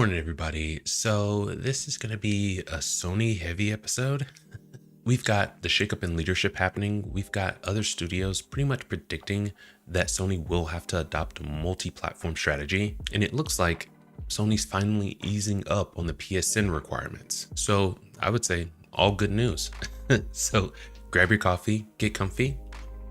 morning, everybody. So this is going to be a Sony heavy episode. We've got the shakeup in leadership happening. We've got other studios pretty much predicting that Sony will have to adopt a multi-platform strategy. And it looks like Sony's finally easing up on the PSN requirements. So I would say all good news. So grab your coffee, get comfy,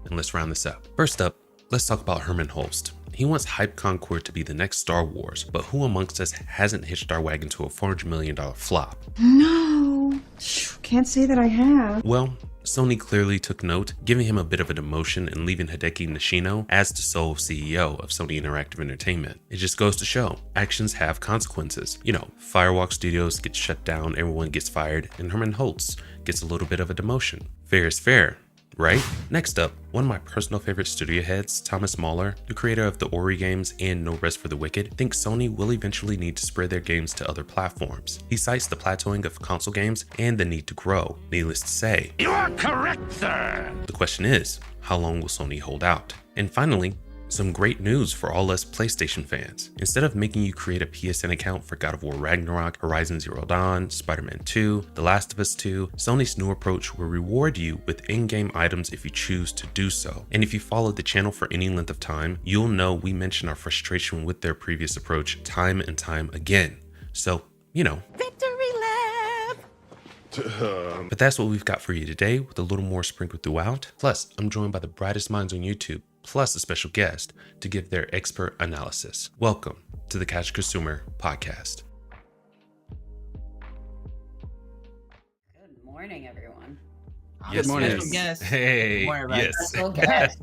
and let's round this up. First up, let's talk about Hermen Hulst. He wants Hype Concord to be the next Star Wars, but who amongst us hasn't hitched our wagon to a $400 million flop? No, can't say that I have. Well, Sony clearly took note, giving him a bit of a demotion and leaving Hideaki Nishino as the sole CEO of Sony Interactive Entertainment. It just goes to show, actions have consequences. You know, Firewalk Studios gets shut down, everyone gets fired, and Hermen Hulst gets a little bit of a demotion. Fair is fair, right? Next up, one of my personal favorite studio heads, Thomas Mahler, the creator of the Ori games and No Rest for the Wicked, thinks Sony will eventually need to spread their games to other platforms. He cites the plateauing of console games and the need to grow. Needless to say, you are correct, sir! The question is, how long will Sony hold out? And finally, some great news for all us PlayStation fans. Instead of making you create a PSN account for God of War Ragnarok, Horizon Zero Dawn, Spider-Man 2, The Last of Us 2, Sony's new approach will reward you with in-game items if you choose to do so. And if you follow the channel for any length of time, you'll know we mention our frustration with their previous approach time and time again. So, you know. Victory lap! But that's what we've got for you today, with a little more sprinkled throughout. Plus, I'm joined by the brightest minds on YouTube, plus a special guest to give their expert analysis. Welcome to the Catch Consumer Podcast. Good morning, everyone. Yes, Good morning. yes. Yes. Hey, Good morning, everybody. yes. Special guest.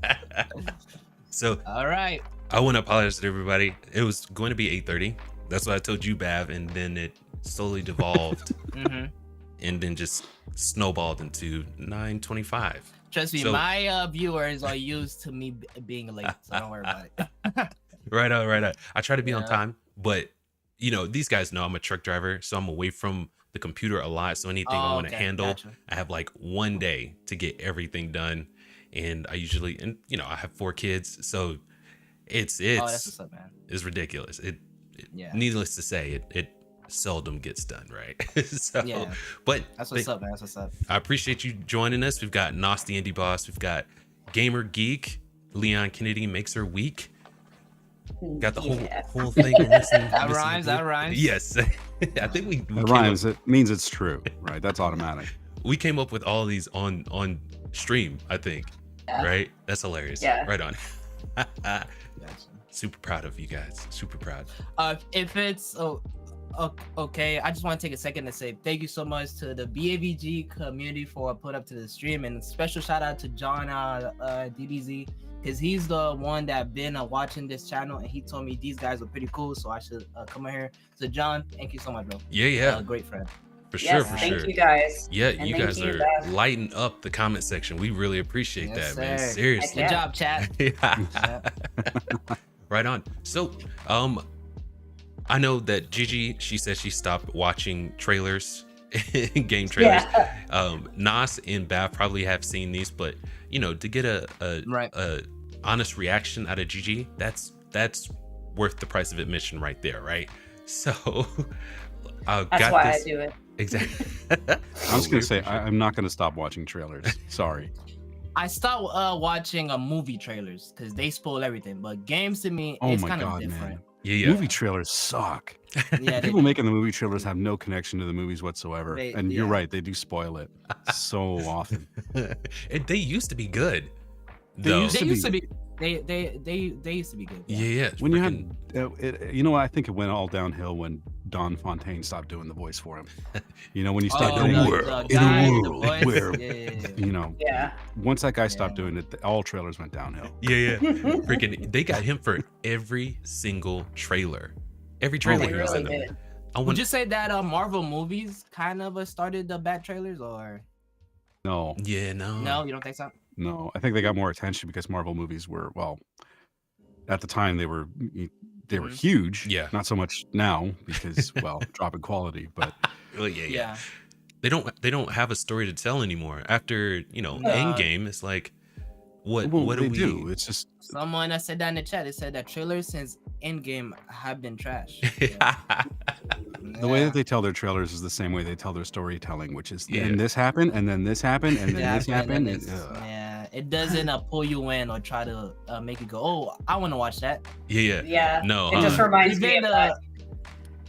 So, All right. I want to apologize to everybody. It was going to be 8:30. That's what I told you, Bav, and then it slowly devolved and then just snowballed into 9:25. Trust me, So- my viewers are used to me being late, so don't worry about it. Right on. I try to be on Yeah. time, but you know, these guys know I'm a truck driver, so I'm away from the computer a lot. So anything I want to handle, gotcha. I have like one day to get everything done. And I usually, and you know, I have 4 kids, so it's Oh, that's what's up, man. it's ridiculous. Yeah. Needless to say, it seldom gets done, right? So, Yeah. but That's what's up, man. That's what's up. I appreciate you joining us. We've got Nos the Indie Boss. We've got Gamer Geek. Leon Kennedy makes her week. Got the whole thing. That rhymes. That rhymes. Yes. I think we It rhymes. It means it's true, right? That's automatic. we came up with all of these on stream, I think. Yeah. Right? That's hilarious. Yeah. Right on. Gotcha. Super proud of you guys. Super proud. If it's okay, I just want to take a second to say thank you so much to the BAVG community for put up to the stream, and special shout out to John DBZ, because he's the one that been watching this channel, and he told me these guys are pretty cool, so I should come in here. So John, thank you so much, bro. Yeah. Great friend. For Yes, sure. thank you guys. Yeah, And you thank guys you, are Beth. lighting up the comment section. We really appreciate Yes, that, man. sir. Seriously. Good job, chat. Yeah. Right on. So, I know that Gigi, she said she stopped watching trailers, game trailers. Yeah. Nas and Bav probably have seen these, but you know, to get a honest reaction out of Gigi, that's worth the price of admission right there, right? So, That's why I do it. Exactly. I was going to say, I'm not going to stop watching trailers. Sorry. I stopped watching movie trailers because they spoil everything. But games to me, Oh it's my kind of God, different. man. Yeah. Movie trailers suck. Yeah, People making the movie trailers have no connection to the movies whatsoever. And you're yeah. right, they do spoil it so often. They used to be good. They though. used They to used to be. be. They used to be good. Yeah. When you freaking- had, you know, I think it went all downhill when Don Fontaine stopped doing the voice for him. You know, when you start doing you know, Yeah. once that guy stopped doing it, all trailers went downhill. Yeah. Freaking, they got him for every single trailer. Every trailer They he was really in them. did. Would you say that Marvel movies kind of started the bad trailers, or No, Yeah, no. no? You don't think so? no, I think they got more attention because Marvel movies were, well, at the time they were huge. Yeah. Not so much now because, well, drop in quality, but Well, yeah. They don't have a story to tell anymore. After, you know, Endgame, it's like, what do they we do? It's just Someone said that in the chat. It said that trailers since Endgame have been trash. The way that they tell their trailers is the same way they tell their storytelling, which is and this happened, and then this happened, and then this happened. Yeah, it doesn't pull you in or try to make you go, oh, I want to watch that. Yeah. No, it just reminds me of that.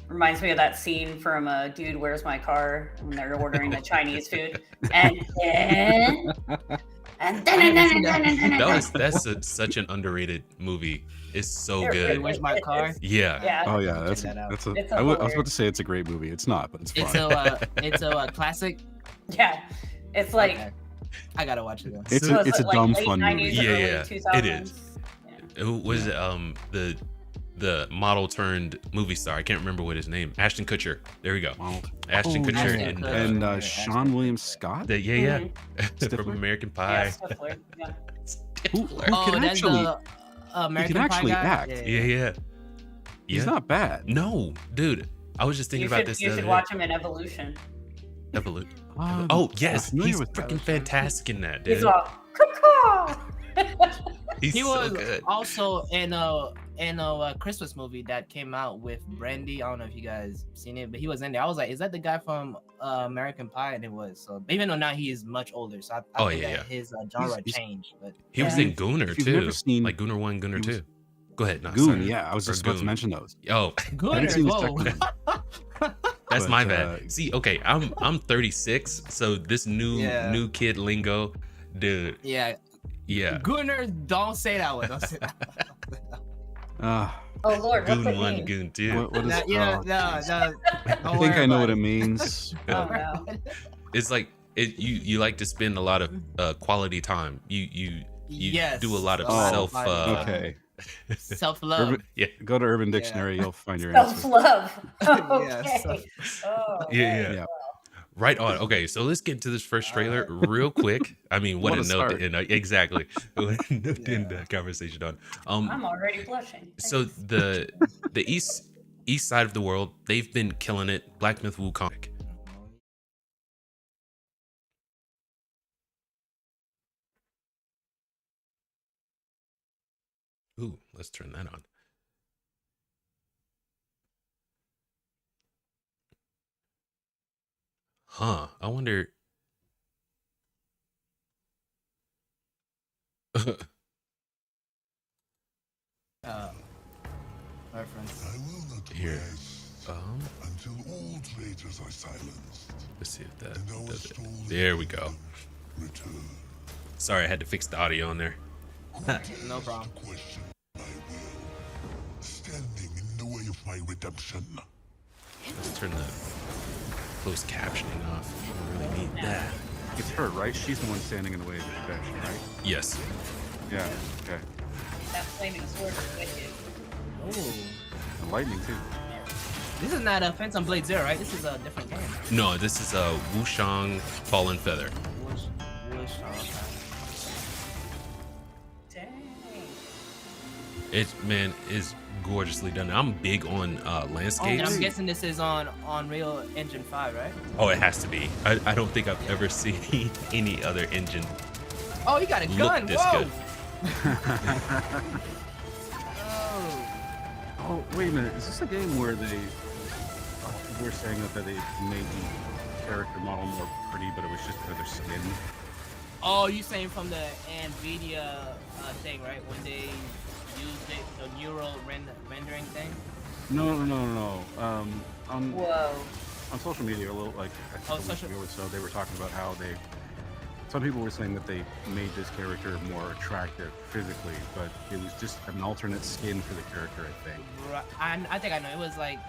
Reminds me of that scene from Dude, Where's My Car? When they're ordering the Chinese food. And then... That's such an underrated movie. It's so good. Where's My Car? Yeah. Oh yeah, I was about to say it's a great movie. It's not, but it's fun. It's a classic. Yeah, it's like I gotta watch it. It's a dumb fun movie. Yeah, it is. Who was the model turned movie star? I can't remember what his name. Ashton Kutcher. There we go. Ashton Kutcher and Sean William Scott. From American Pie. Who can actually act? Yeah. He's not bad. No, dude. I was just thinking about this. You should watch him in Evolution. Evolution. Oh yes, he's freaking fantastic in that, dude. He's all He was so good. also in a Christmas movie that came out with Brandy. I don't know if you guys seen it, but he was in there. I was like, is that the guy from American Pie? And it was. So even though now he is much older, so I think that his genre changed. But he was in Gooner too, like Gooner 1, Gooner 2. Go ahead. No, Goon, yeah, I was just about to mention those. Oh, Gooner. That's my bad. See, okay, I'm 36, so this new kid lingo, dude. Yeah. Gooner, don't say that one. Don't say that one. Oh Lord, Goon what's it 1, mean? Goon 2. What is, no. I think I know what it means. Oh no. It's like you like to spend a lot of quality time. You do a lot of self-love. Go to Urban Dictionary, you'll find your answer. Self-love. Okay. Yeah. Right on. Okay, so let's get into this first trailer real quick. I mean, what a note to end. Exactly. What a note to end the conversation on. I'm already blushing. So the east side of the world, they've been killing it. Black Myth Wuchang. Ooh, let's turn that on. Huh, I wonder. Reference. I will not Here. rest until all traitors are silenced. Let's see if that And our does it. stolen There we go. return. Sorry, I had to fix the audio on there. No problem. Question my will, standing in the way of my redemption. Let's turn the closed captioning off. I really need that. It's her, right? She's the one standing in the way of the redemption, right? Yes. Yeah. Okay. That flaming sword is wicked. Oh, And lightning too. this is not a Phantom Blade Zero, right? This is a different game. No, this is a Wuchang Fallen Feather. Dang. It is gorgeously done. I'm big on And landscapes. I'm guessing this is on Unreal Engine 5, right? Oh, it has to be. I don't think I've ever seen any other engine Oh, you got a look gun. this Whoa. good. Oh, wait a minute. Is this a game where they were saying that they made the character model more pretty, but it was just for their skin? Oh, you saying from the NVIDIA thing, right? When they used the neural rendering thing? No. Whoa. On social media, a little like a week ago or so, they were talking about how some people were saying that they made this character more attractive physically, but it was just an alternate skin for the character, I think. I think I know. It was like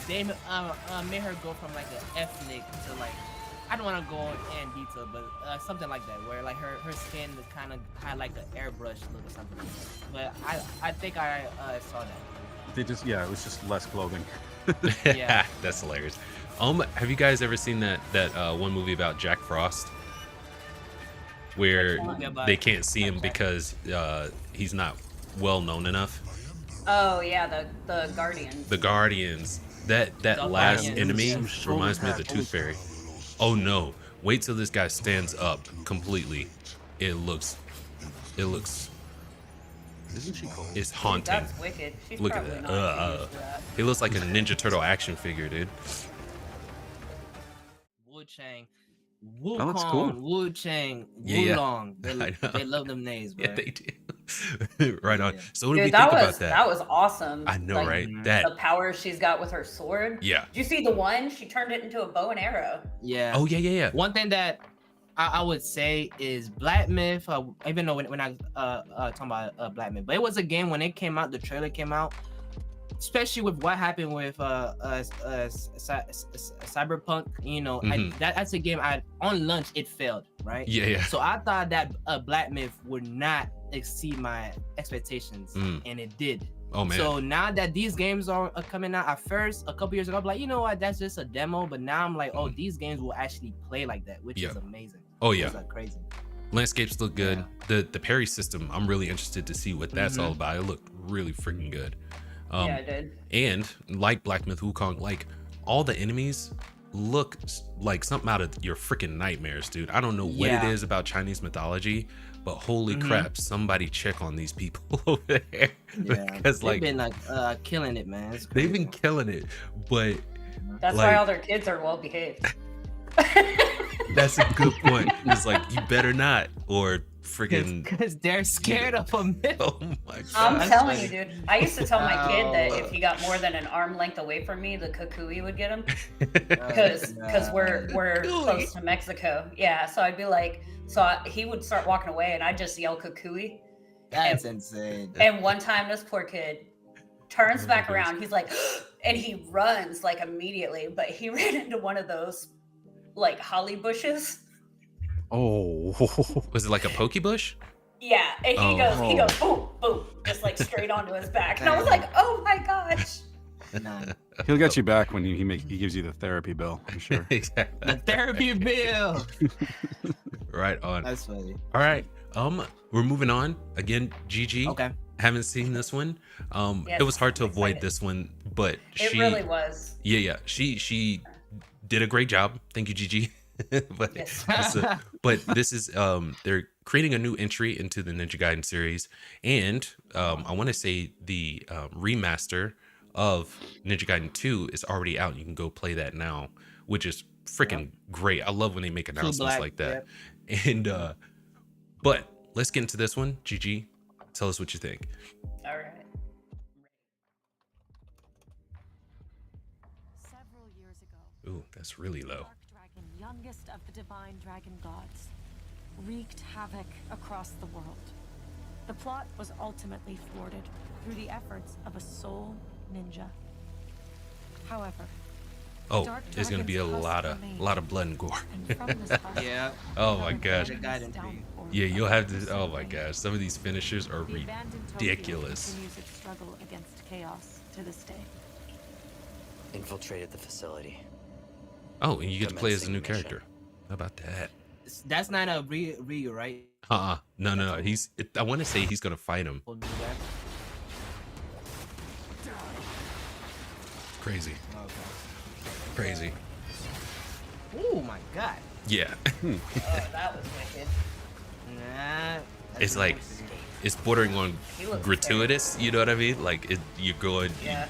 they made her go from like an ethnic to like, I don't want to go in detail, but something like that, where like her skin kind of had like an airbrush look or something. But I think I saw that. They just, it was just less clothing. Yeah. That's hilarious. Have you guys ever seen that one movie about Jack Frost, where they can't see him because he's not well known enough? Oh yeah, the Guardians. The Guardians. That last enemy reminds me of the Tooth Fairy. Oh no! Wait till this guy stands up completely. It looks Isn't she cool? is Dude, haunting. that's wicked. She's Look at probably that. not used for that. He looks like a Ninja Turtle action figure, dude. Wuchang. That looks cool. Wukong, Wuchang, Yeah. Wulong. I know. They love them names, bro. Yeah, they do. Right on. Yeah. So what do we Dude, think that about that? was awesome. I know, Like, right? Mhm. That. The power she's got with her sword. Yeah. Did you see the one? She turned it into a bow and arrow. Yeah. Oh yeah. One thing that I would say is Black Myth. Even though when I talking about Black Myth, but it was a game when it came out. The trailer came out, especially with what happened with Cyberpunk. You know, Mhm. that's a game. On launch it failed, right? Yeah. So I thought that Black Myth would not exceed my expectations, Mm. and it did. Oh man. So now that these games are coming out, at first a couple years ago, I'm like, you know what, that's just a demo. But now I'm like, oh, these games will actually play like that, which Yeah. is amazing. Oh It's yeah. like crazy. Landscapes look good. The parry system, I'm really interested to see what that's all Mhm. about. It looked really freaking good. Yeah, I did. And like Black Myth Wukong, like all the enemies look like something out of your freaking nightmares, dude. I don't know what it Yeah. is about Chinese mythology, but holy Mhm. crap, somebody check on these people over there. Yeah, Because they've like been like killing it, man. It's they've been crazy. killing it. But That's like- why all their kids are well behaved. that's a good point. It's like you better not, or freaking because they're scared of a myth. oh my I'm god. That's telling funny. you, dude. I used to tell my kid that Oh. if he got more than an arm length away from me, the kukui would get him. Oh, Because we're Kukui. close to Mexico. Yeah, so I'd be like, he would start walking away, and I'd just yell kukui. That's insane. And one time, this poor kid turns Oh my back goodness. around. He's like, and he runs like immediately, but he ran into one of those like holly bushes. Oh. Was it like a pokey bush? Yeah, and he Oh. goes, boom, boom, just like straight onto his back. And I was like, oh my gosh. Nah. He'll get you back when he gives you the therapy bill, I'm sure. Exactly. The therapy bill. Right on. That's funny. All right. We're moving on. Again, GG. Okay. Haven't seen this one. Yes, It was hard to I'm avoid excited. this one, but It really was. Yeah. She did a great job. Thank you, GG. but Yes. but this is they're creating a new entry into the Ninja Gaiden series, and I want to say the remaster of Ninja Gaiden 2 is already out. You can go play that now, which is freaking great. I love when they make announcements Black, like that. And but let's get into this one. GG, tell us what you think. All right. Several years ago, Ooh, that's really low. Dark Dragon, youngest of the divine dragon gods, wreaked havoc across the world. The plot was ultimately thwarted through the efforts of a sole ninja. However, Oh, Dark there's gonna be a Dragon's lot husk of blood and gore. and from this husk, Yeah. Oh my gosh. The Gaiden down tree. for Yeah, you'll have to. the Oh my survey. gosh, some of these finishers are The abandoned Tokyo ridiculous. continues its struggle against chaos to this day. Infiltrated the facility. Oh, and you get to play as a new Commencing mission. character. How about that? That's not a Ryu, right? No. I want to say he's gonna fight him. We'll do that. Crazy, Okay. crazy. Oh my god. Yeah, Oh, that was wicked. Nah. It's like it's bordering on He looks gratuitous. You know what I mean? Like you're going. Yeah.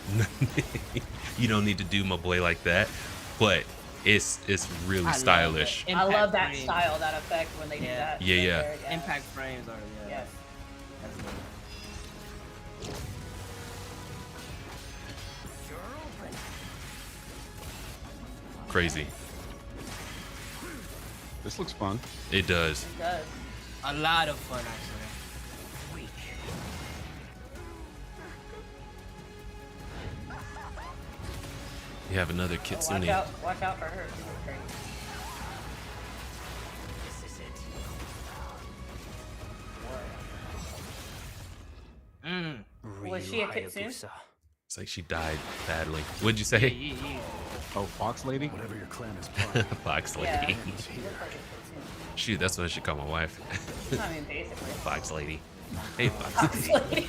You don't need to do my boy like that, but it's really I love stylish. that. I love Impact that frame. style, that effect when they do Yeah. that. Yeah, right yeah. there, Impact frames are Yes. That's good. Crazy. This looks fun. It does. It does. A lot of fun actually. You have another Oh, Kitsune. watch out for her. She's crazy. This is it. Was Ryu she a Kitsune? Hayabusa. It's like she died badly. What'd you say? Yeah. Oh, Fox Lady? Whatever your clan is plotting, Fox Yeah. lady. She looks like a Shoot, that's what I should call my wife. Kitsune. I mean, basically. Fox lady. Hey, Fox lady.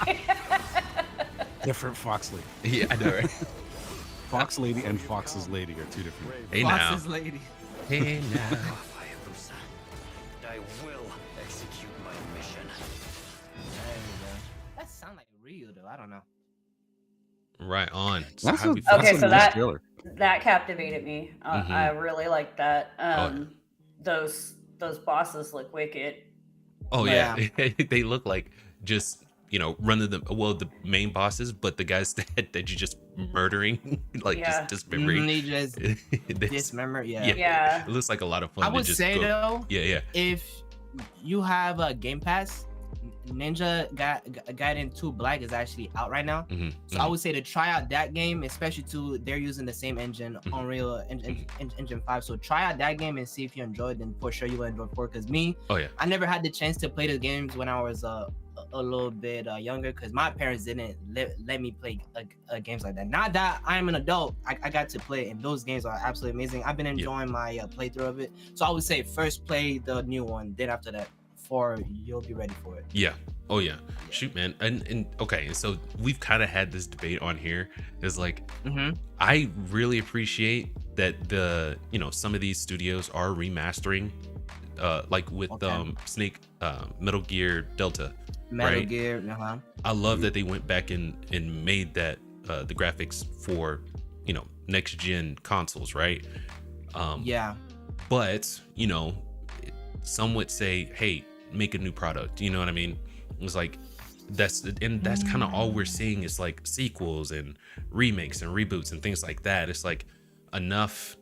Different Fox Lady. Yeah, I know, right? Fox Lady and Fox's Lady are two different. Hey now. Fox's lady. Hey now. Hayabusa. I will execute my mission. That sounds Ryu though. I don't know. Right on. So That's how a, we that's Okay, a so nice trailer. that captivated me. Mhm. I really like that. yeah. Those bosses look wicked. Oh Yeah. yeah, they look like just running the main bosses, but the guys that you just murdering, like Yeah. just dismembering. He just This- dismember. Yeah. Yeah. it looks like a lot of fun. I to would just say go, though, yeah, if you have a Game Pass, Gaiden 2 Black is actually out right now. mm-hmm, So I would say to try out that game, especially they're using the same engine, Mhm. Unreal Engine 5. So try out that game and see if you enjoy it. Then for sure you will enjoy 4. Because me, oh yeah, I never had the chance to play the games when I was a little bit younger, because my parents didn't let me play games like that. Now that I'm an adult, I got to play, and those games are absolutely amazing. I've been enjoying my playthrough of it. So I would say first play the new one, then after that, you'll be ready for it. yeah. Oh yeah, shoot, man. And okay, so we've kind of had this debate on here. Is like, I really appreciate that some of these studios are remastering, like with Snake, Metal Gear Delta. Metal right? Gear, I love that they went back and made that the graphics for next gen consoles, right? Yeah. But some would say, hey, make a new product. You know what I mean? It was like that's kind of all we're seeing is like sequels and remakes and reboots and things like that. It's like enough,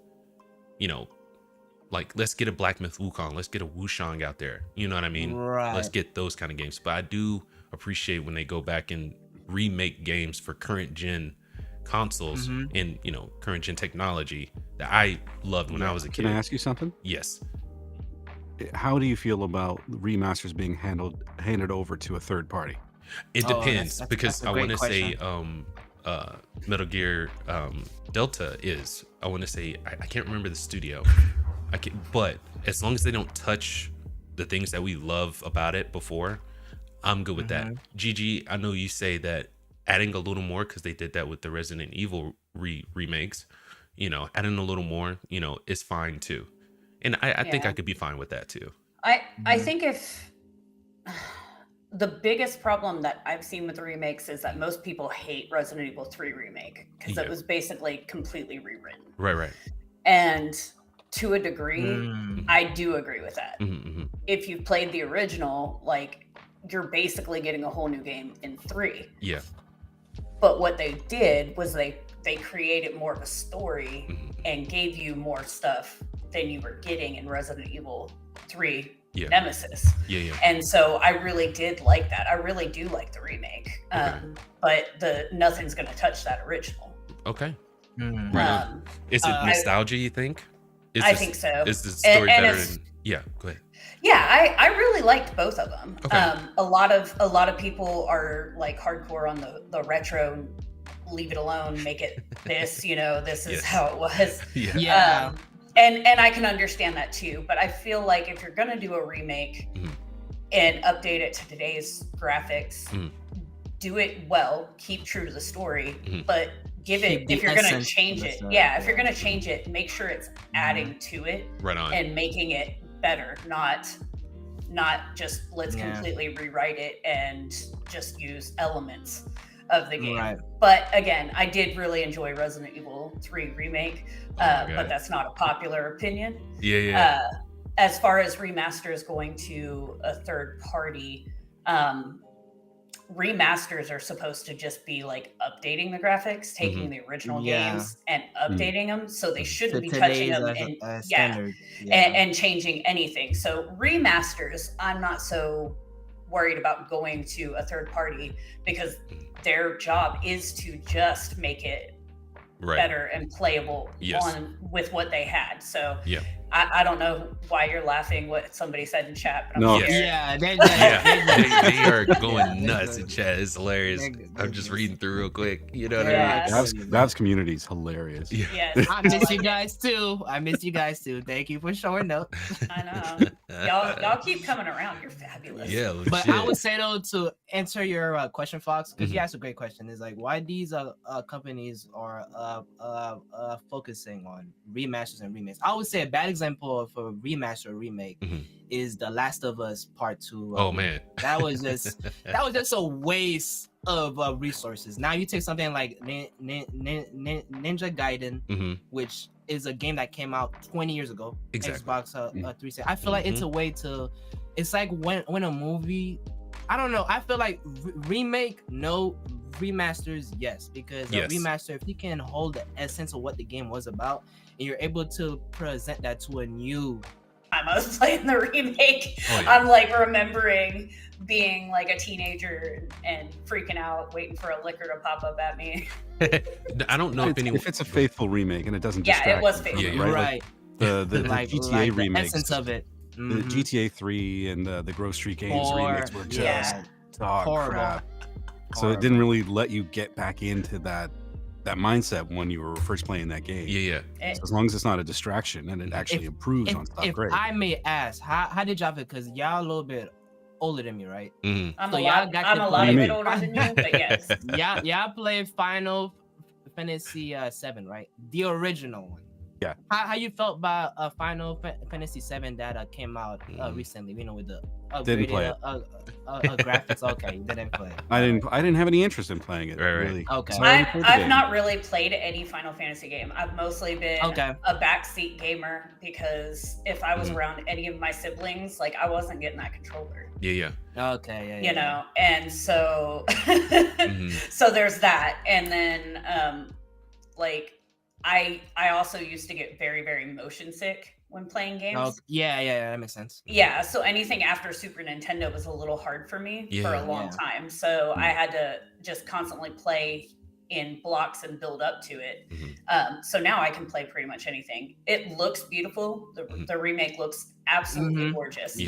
like let's get a Black Myth Wukong, let's get a Wuchang out there. You know what I mean? Right. Let's get those kind of games. But I do appreciate when they go back and remake games for current gen consoles and current gen technology that I loved when I was a kid. Can I ask you something? Yes. How do you feel about remasters being handed over to a third party? It depends, because that's a I great want to say question. Metal Gear Delta is, I want to say, I can't remember the studio. But as long as they don't touch the things that we love about it before, I'm good with that. GG, I know you say that adding a little more, because they did that with the Resident Evil remakes, adding a little more, is fine too. And I think I could be fine with that too. I think if the biggest problem that I've seen with the remakes is that most people hate Resident Evil 3 remake because it was basically completely rewritten. Right. And to a degree, I do agree with that. If you've played the original, like you're basically getting a whole new game in 3. Yeah. But what they did was they created more of a story and gave you more stuff than you were getting in Resident Evil 3 Nemesis. Yeah. And so I really did like that. I really do like the remake. But nothing's going to touch that original. Okay. Right. Is it nostalgia, you think? I think so. Is the story better than... Yeah, go ahead. Yeah, I really liked both of them. Okay. A lot of people are like hardcore on the retro, leave it alone, make it this, this is how it was. Yeah. And I can understand that too, but I feel like if you're gonna do a remake and update it to today's graphics, do it well, keep true to the story, but give it, if you're gonna change it, if you're gonna change it, make sure it's adding to it, right on, and making it better, not just let's completely rewrite it and just use elements of the game. Right. But again, I did really enjoy Resident Evil 3 remake, but that's not a popular opinion. As far as remasters going to a third party, remasters are supposed to just be like updating the graphics, taking the original games and updating them, so they shouldn't be touching them and changing anything. So remasters, I'm not so worried about going to a third party, because their job is to just make it better and playable with what they had. So I don't know why you're laughing what somebody said in chat, but I'm scared. They are going nuts in chat. It's hilarious. I'm just reading through real quick. You know what I mean? Bab's community is hilarious. Yes. I miss you guys too. Thank you for showing up. I know. Y'all keep coming around. You're fabulous. Yeah, legit. But I would say though, to answer your question, Fox, because you asked a great question, is like why these companies are focusing on remasters and remakes. I would say a bad example example of a remaster or remake is The Last of Us Part 2. Oh man, that was just a waste of resources. Now you take something like Ninja Gaiden, which is a game that came out 20 years ago. Exactly. Xbox 360. I feel like it's a way to. It's like when a movie. I don't know. I feel like remake, no. Remasters, yes, because a remaster, if you can hold the essence of what the game was about, and you're able to present that to a new. I was playing the remake. I'm like remembering being like a teenager and freaking out, waiting for a liquor to pop up at me. I don't know if it's a faithful remake and it doesn't distract. Yeah, it was faithful. Yeah, right. Right. The like, GTA remakes, the essence of it. The GTA 3 and the Grove Street Games remakes were just horrible. crap. So it didn't really let you get back into that mindset when you were first playing that game. Yeah. So as long as it's not a distraction and it actually improves on stuff, great. If I may ask, how did y'all feel? Because y'all a little bit older than me, right? I'm a lot bit older than you, but yes. Y'all played Final Fantasy 7, right? The original one. Yeah. How you felt about Final Fantasy 7 that came out recently? You know, with the didn't play it. Graphics. Okay, you didn't play it. I didn't have any interest in playing it. Really. Okay. I've not really played any Final Fantasy game. I've mostly been a backseat gamer because if I was around any of my siblings, like I wasn't getting that controller. Yeah. Okay. You know, and so so there's that, and then like. I also used to get very, very motion sick when playing games. Oh, yeah, that makes sense. Yeah, so anything after Super Nintendo was a little hard for me for a long time. So I had to just constantly play in blocks and build up to it. So now I can play pretty much anything. It looks beautiful. The remake looks absolutely gorgeous.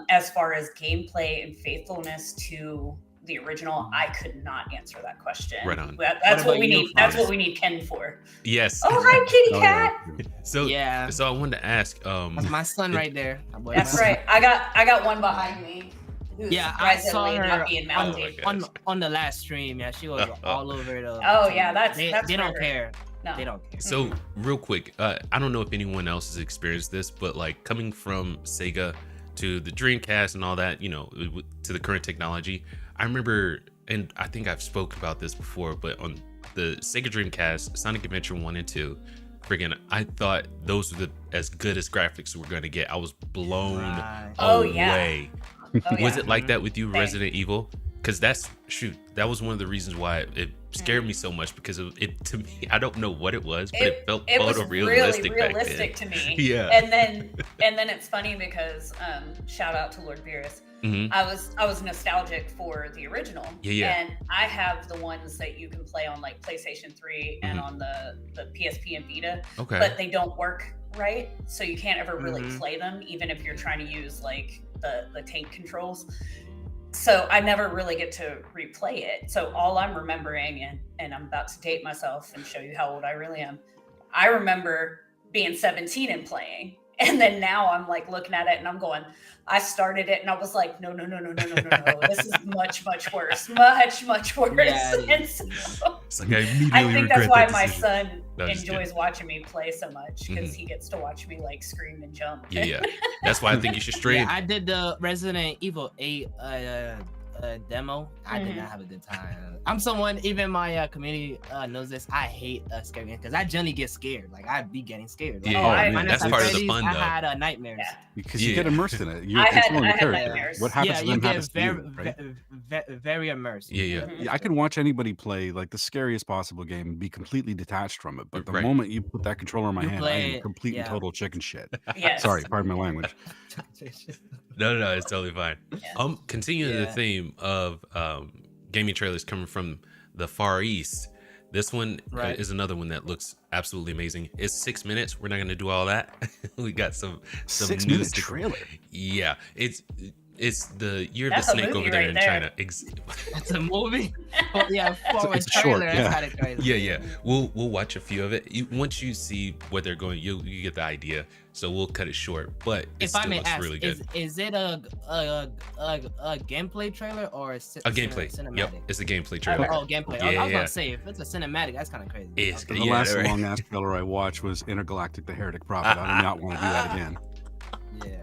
As far as gameplay and faithfulness to the original, I could not answer that question. Right on. That's what we need. That's what we need Ken for. Yes. Oh, hi, kitty cat. So I wanted to ask. That's my son right there. That's right. I got one behind me. I saw her on the last stream. Yeah, she was all over the. Oh yeah, that's they don't care. No. They don't care. So real quick, I don't know if anyone else has experienced this, but like coming from Sega to the Dreamcast and all that, you know, to the current technology. I remember, and I think I've spoken about this before, but on the Sega Dreamcast, Sonic Adventure 1 and 2, I thought those were as good as graphics we're going to get. I was blown away. Was it like that with you, Resident Evil? Because that was one of the reasons why it scared me so much, because it to me, I don't know what it was, but it felt photorealistic really realistic to me. Yeah. And then it's funny because shout out to Lord Beerus. I was nostalgic for the original. And I have the ones that you can play on like PlayStation 3 and on the PSP and Vita. But they don't work right. So you can't ever really play them, even if you're trying to use like the tank controls. So I never really get to replay it. So all I'm remembering, and I'm about to date myself and show you how old I really am. I remember being 17 and playing. And then now I'm like looking at it and I'm going, I started it and I was like, no. This is much worse. Much worse. And so, it's like I think that's why my son enjoys watching me play so much, because he gets to watch me like scream and jump. Yeah. That's why I think you should stream. I did the Resident Evil 8 demo. I did not have a good time. I'm someone, even my community knows this. I hate scary games because I generally get scared. Like I'd be getting scared. Like, that's part of the fun, though. I had nightmares because you get immersed in it. I had nightmares. What happens to them happens to you, right? Very immersed. Yeah, I can watch anybody play like the scariest possible game and be completely detached from it. But the moment you put that controller in my hand, I am complete and total chicken shit. Sorry, pardon my language. No, it's totally fine. Continuing the theme of gaming trailers coming from the Far East, this one is another one that looks absolutely amazing. It's 6 minutes. We're not going to do all that. We got some 6 minute trailer. Yeah, it's the Year of the Snake over there in China. That's a movie. It's a short. That's kind of crazy. Yeah. We'll watch a few of it. Once you see where they're going, you get the idea. so we'll cut it short. But it still looks really good. Is it a gameplay trailer or a gameplay? Cinematic? Yep, it's a gameplay trailer. Oh, gameplay. Yeah. I was gonna say if it's a cinematic, that's kind of crazy. The last long ass trailer I watched was Intergalactic: The Heretic Prophet. I do not want to do that again. Yeah.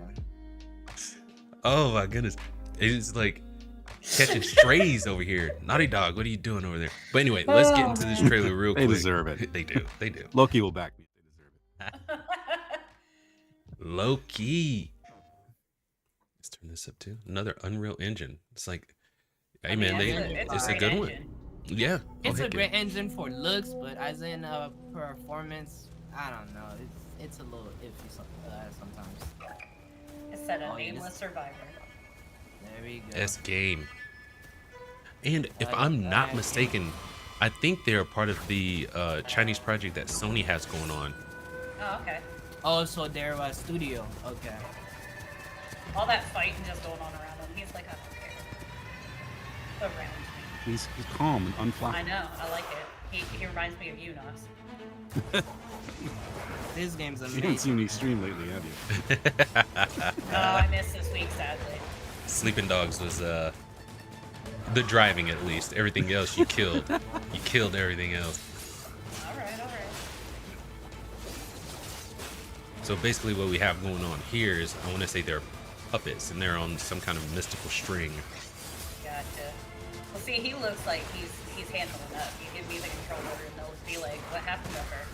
Oh my goodness, it's like catching strays over here. Naughty Dog, what are you doing over there? But anyway, let's get into this trailer real quick. They deserve it. They do. They do. Loki will back me. They deserve it. Loki. Let's turn this up too. Another Unreal Engine. It's like, hey man, it's a good one. Yeah. It's a great engine for looks, but as in performance, I don't know. It's a little iffy sometimes. It said a nameless survivor. There we go. S game. And if I'm not mistaken, I think they're part of the Chinese project that Sony has going on. Oh, okay. Oh, so they're a studio. Okay. All that fighting just going on around him. He's like, I don't care. Around me. He's calm and unflappable. I know. I like it. He reminds me of you, Knoss. This game's amazing. You haven't seen me stream lately, have you? Oh, I missed this week, sadly. Sleeping Dogs was the driving, at least. Everything else you killed. You killed everything else. All right. So basically what we have going on here is, I want to say they're puppets, and they're on some kind of mystical string. Gotcha. Well, see, he looks like he's handling up. You give me the controller, and they'll be like, what happened to her?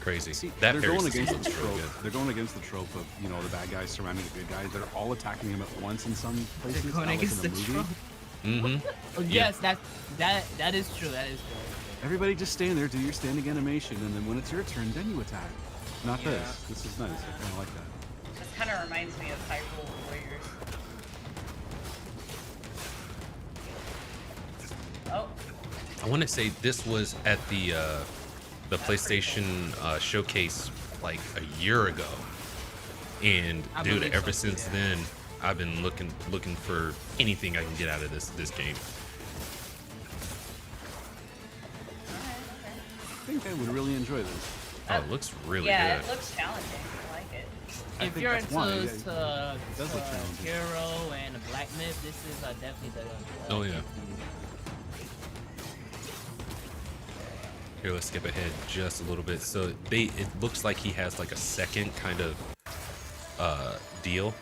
Crazy. See, that they're going against the trope. really they're going against the trope of, you know, the bad guys surrounding the good guys. They're all attacking him at once in some places. They're going against the trope. Mm-hmm. Yes, that is true. That is true. Everybody just stand there, do your standing animation, and then when it's your turn, then you attack. Not this. This is nice. I kind of like that. This kind of reminds me of Hyrule Warriors. Oh. I want to say this was at the PlayStation showcase like a year ago, and dude, ever since then, I've been looking for anything I can get out of this game. I think I would really enjoy this. Oh, it looks really good. Yeah, it looks challenging. I like it. If you're into Hero and Black Myth, this is definitely the. Oh yeah. Here, let's skip ahead just a little bit. So it looks like he has like a second kind of deal.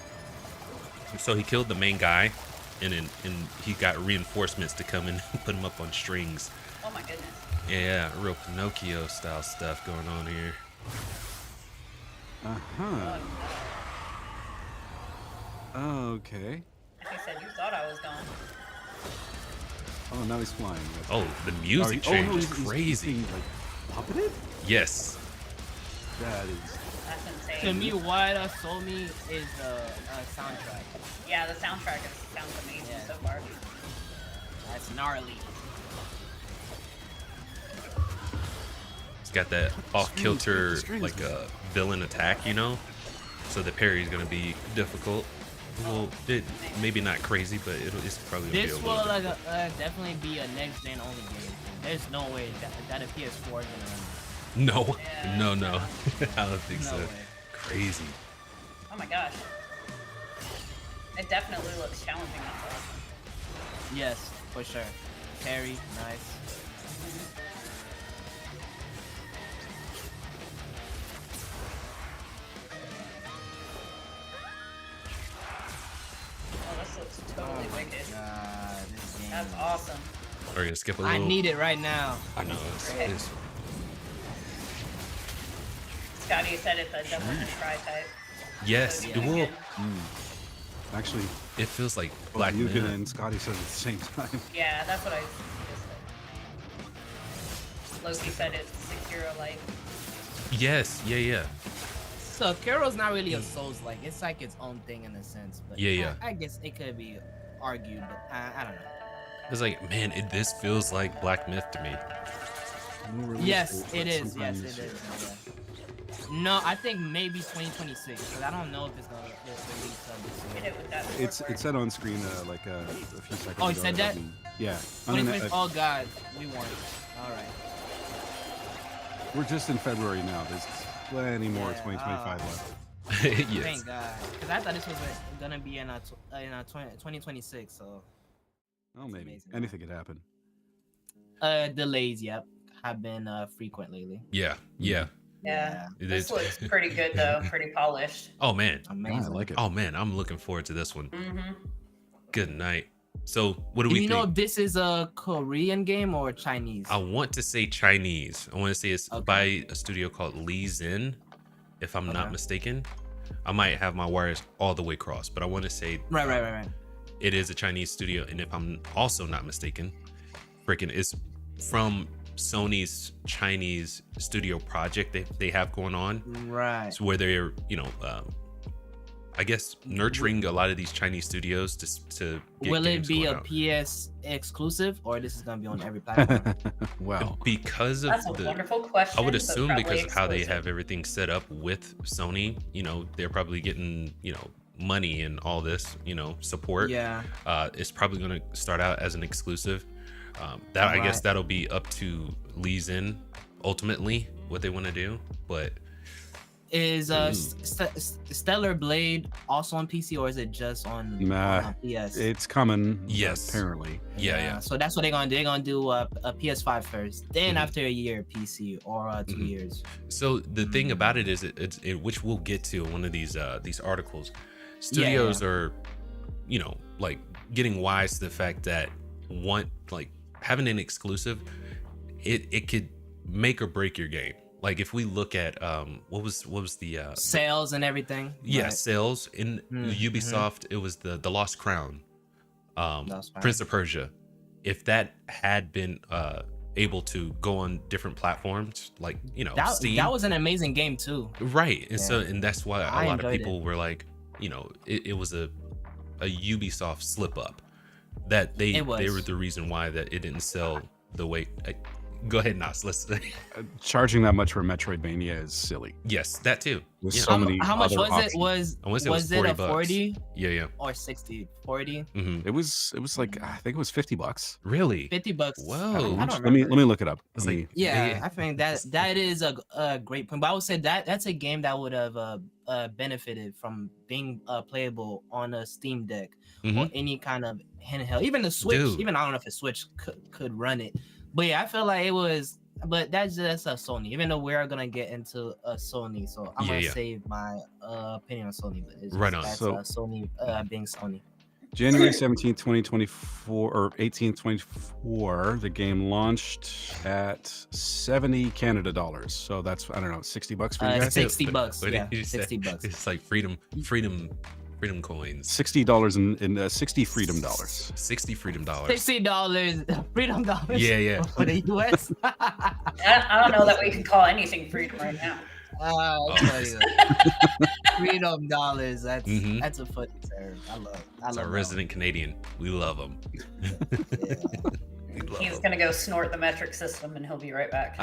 So he killed the main guy, and he got reinforcements to come in and put him up on strings. Oh my goodness. Yeah, real Pinocchio style stuff going on here. Okay. He said you thought I was gone. Oh, now he's flying. Oh, the music change is crazy. He's like puppeted? Yes. That is. That's insane. To me, what sold me is the soundtrack. Yeah, the soundtrack sounds amazing so far. That's gnarly. It's got that off-kilter like a villain attack, you know. So the parry is gonna be difficult. Well, maybe not crazy, but it's probably gonna be a little bit. This will definitely be a next-gen only game. There's no way that a PS4 is gonna run. No, yeah, no. I don't think so. Way. Crazy. Oh my gosh. It definitely looks challenging. That's awesome. Yes, for sure. Parry, nice. Oh, this looks totally wicked. God, this game. That's awesome. We're gonna skip a little. I need it right now. I know. It's Scotty said it's a double try type. yes, So, it yeah, will. again. Actually, It feels like Black you Myth. and Scotty said at the same time. Yeah, that's what I just said. Loki said it's Sekiro-like. Yes, yeah. So Kiro's not really a Souls-like. It's like its own thing in a sense. But Yeah. I guess it could be argued, but I don't know. It's like, man, this feels like Black Myth to me. Yes, it is. Yes, it is. Yeah. No, I think maybe 2026, because I don't know if it's gonna release Hit it with that It said on screen like a few seconds ago. Oh, it said that? Yeah. Oh God, we won. All right. We're just in February now. There's plenty more 2025 left. Yes. Thank God, because I thought this was gonna be in 2026. So. Oh, maybe anything could happen. Delays, yep, have been frequent lately. Yeah. Yeah. This looks pretty good though, pretty polished. Oh man, amazing. I like it. Oh man, I'm looking forward to this one. Good night. So what do Do we you think? know if this is a Korean game or Chinese? I want to say Chinese. I want to say it's by a studio called Lee Zin, if I'm not mistaken. I might have my wires all the way crossed, but I want to say Right. it is a Chinese studio, and if I'm also not mistaken, it's from Sony's Chinese studio project they have going on. Right. So where they're, I guess nurturing a lot of these Chinese studios to get Will it games be going a out. PS exclusive, or this is gonna be on every platform? Wow. Because of That's a wonderful question. I would but assume probably because of how they exclusive. have everything set up with Sony, they're probably getting, money and all this, support. Yeah. It's probably going to start out as an exclusive. I guess that'll be up to Lee Zin ultimately what they want to do. But is Stellar Blade also on PC, or is it just on PS? It's coming. Yes. Apparently. Yeah. So that's what they're gonna do. They're gonna do a PS5 first, then after a year PC, or 2 years. So the thing about it is, which we'll get to in one of these articles. Studios are, like getting wise to the fact that having an exclusive, it could make or break your game. Like if we look at what was the sales and everything. Yeah, sales in Ubisoft. It was the Lost Crown, Prince of Persia. If that had been able to go on different platforms, like Steam, that was an amazing game too. Right, and that's why a lot of people it. were like, it was a Ubisoft slip up that they were the reason why that it didn't sell the way. Go ahead, Nas. Let's charging that much for Metroidvania is silly. Yes, that too. With so many how much was options. it? Was it a 40? Yeah. Or 60? 40? Mm-hmm. It was like, I think it was $50. Really? $50. Whoa. Let me look it up. I think that is a great point. But I would say that's a game that would have benefited from being playable on a Steam Deck or any kind of handheld, even the Switch. Even I don't know if a Switch could run it. But yeah, I feel like it was, but that's just a Sony. Even though we're gonna get into a Sony, so I'm gonna save my opinion on Sony. But it's right on. That's Sony being Sony. January 17th, 2024 or 18th, 2024, the game launched at 70 Canada dollars. So that's, I don't know, $60 for you guys. $60, yeah, $60. It's like freedom coins. $60 in 60 freedom dollars. 60 freedom dollars. $60 freedom dollars. Yeah. For the US. I don't know that we can call anything freedom right now. I'll tell you. Freedom dollars. That's a funny term. I love. It's our resident Canadian. We love them. He's gonna go snort the metric system, and he'll be right back.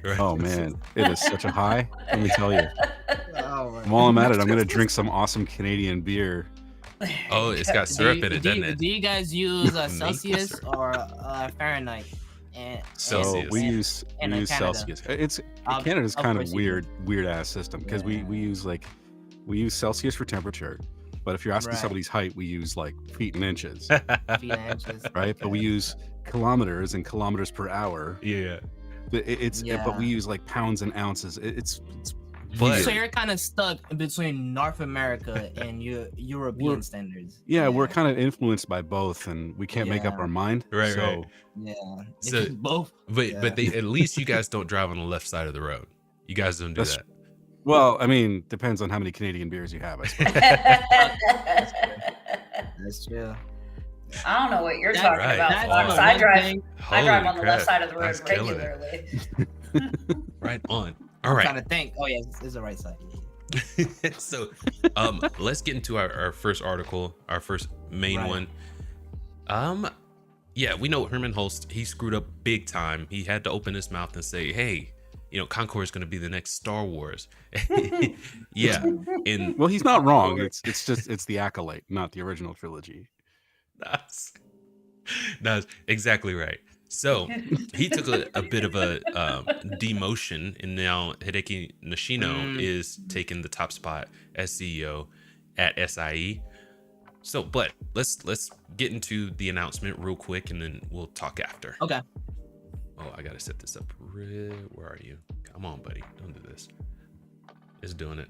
Right. Oh man, it is such a high. Let me tell you. While I'm at it, I'm gonna drink some awesome Canadian beer. Oh, it's got syrup in it, doesn't it? Do you guys use Celsius or Fahrenheit? So we use Celsius. Canada's kind of weird ass system because we use Celsius for temperature, but if you're asking somebody's height, we use like feet and inches. Right? But we use kilometers and kilometers per hour. Yeah. But we use like pounds and ounces. It's so you're kind of stuck between North America and European standards. Yeah, we're kind of influenced by both, and we can't make up our mind. Right. Yeah. So both. But at least you guys don't drive on the left side of the road. You guys don't do that. Well, I mean, depends on how many Canadian beers you have. I suppose. That's true. I don't know what you're talking about. I drive on the left side of the road regularly. Right on. All right. I'm trying to think. Oh yeah, this is the right side. So, let's get into our first article, our first main one. Yeah, we know Hermen Hulst. He screwed up big time. He had to open his mouth and say, "Hey, Concord is going to be the next Star Wars." Yeah, and well, he's not wrong. It's the Acolyte, not the original trilogy. That's exactly right. So he took a bit of a demotion, and now Hideaki Nishino is taking the top spot as CEO at SIE. So, but let's get into the announcement real quick, and then we'll talk after. Okay. Oh, I gotta set this up. Where are you? Come on, buddy. Don't do this. It's doing it.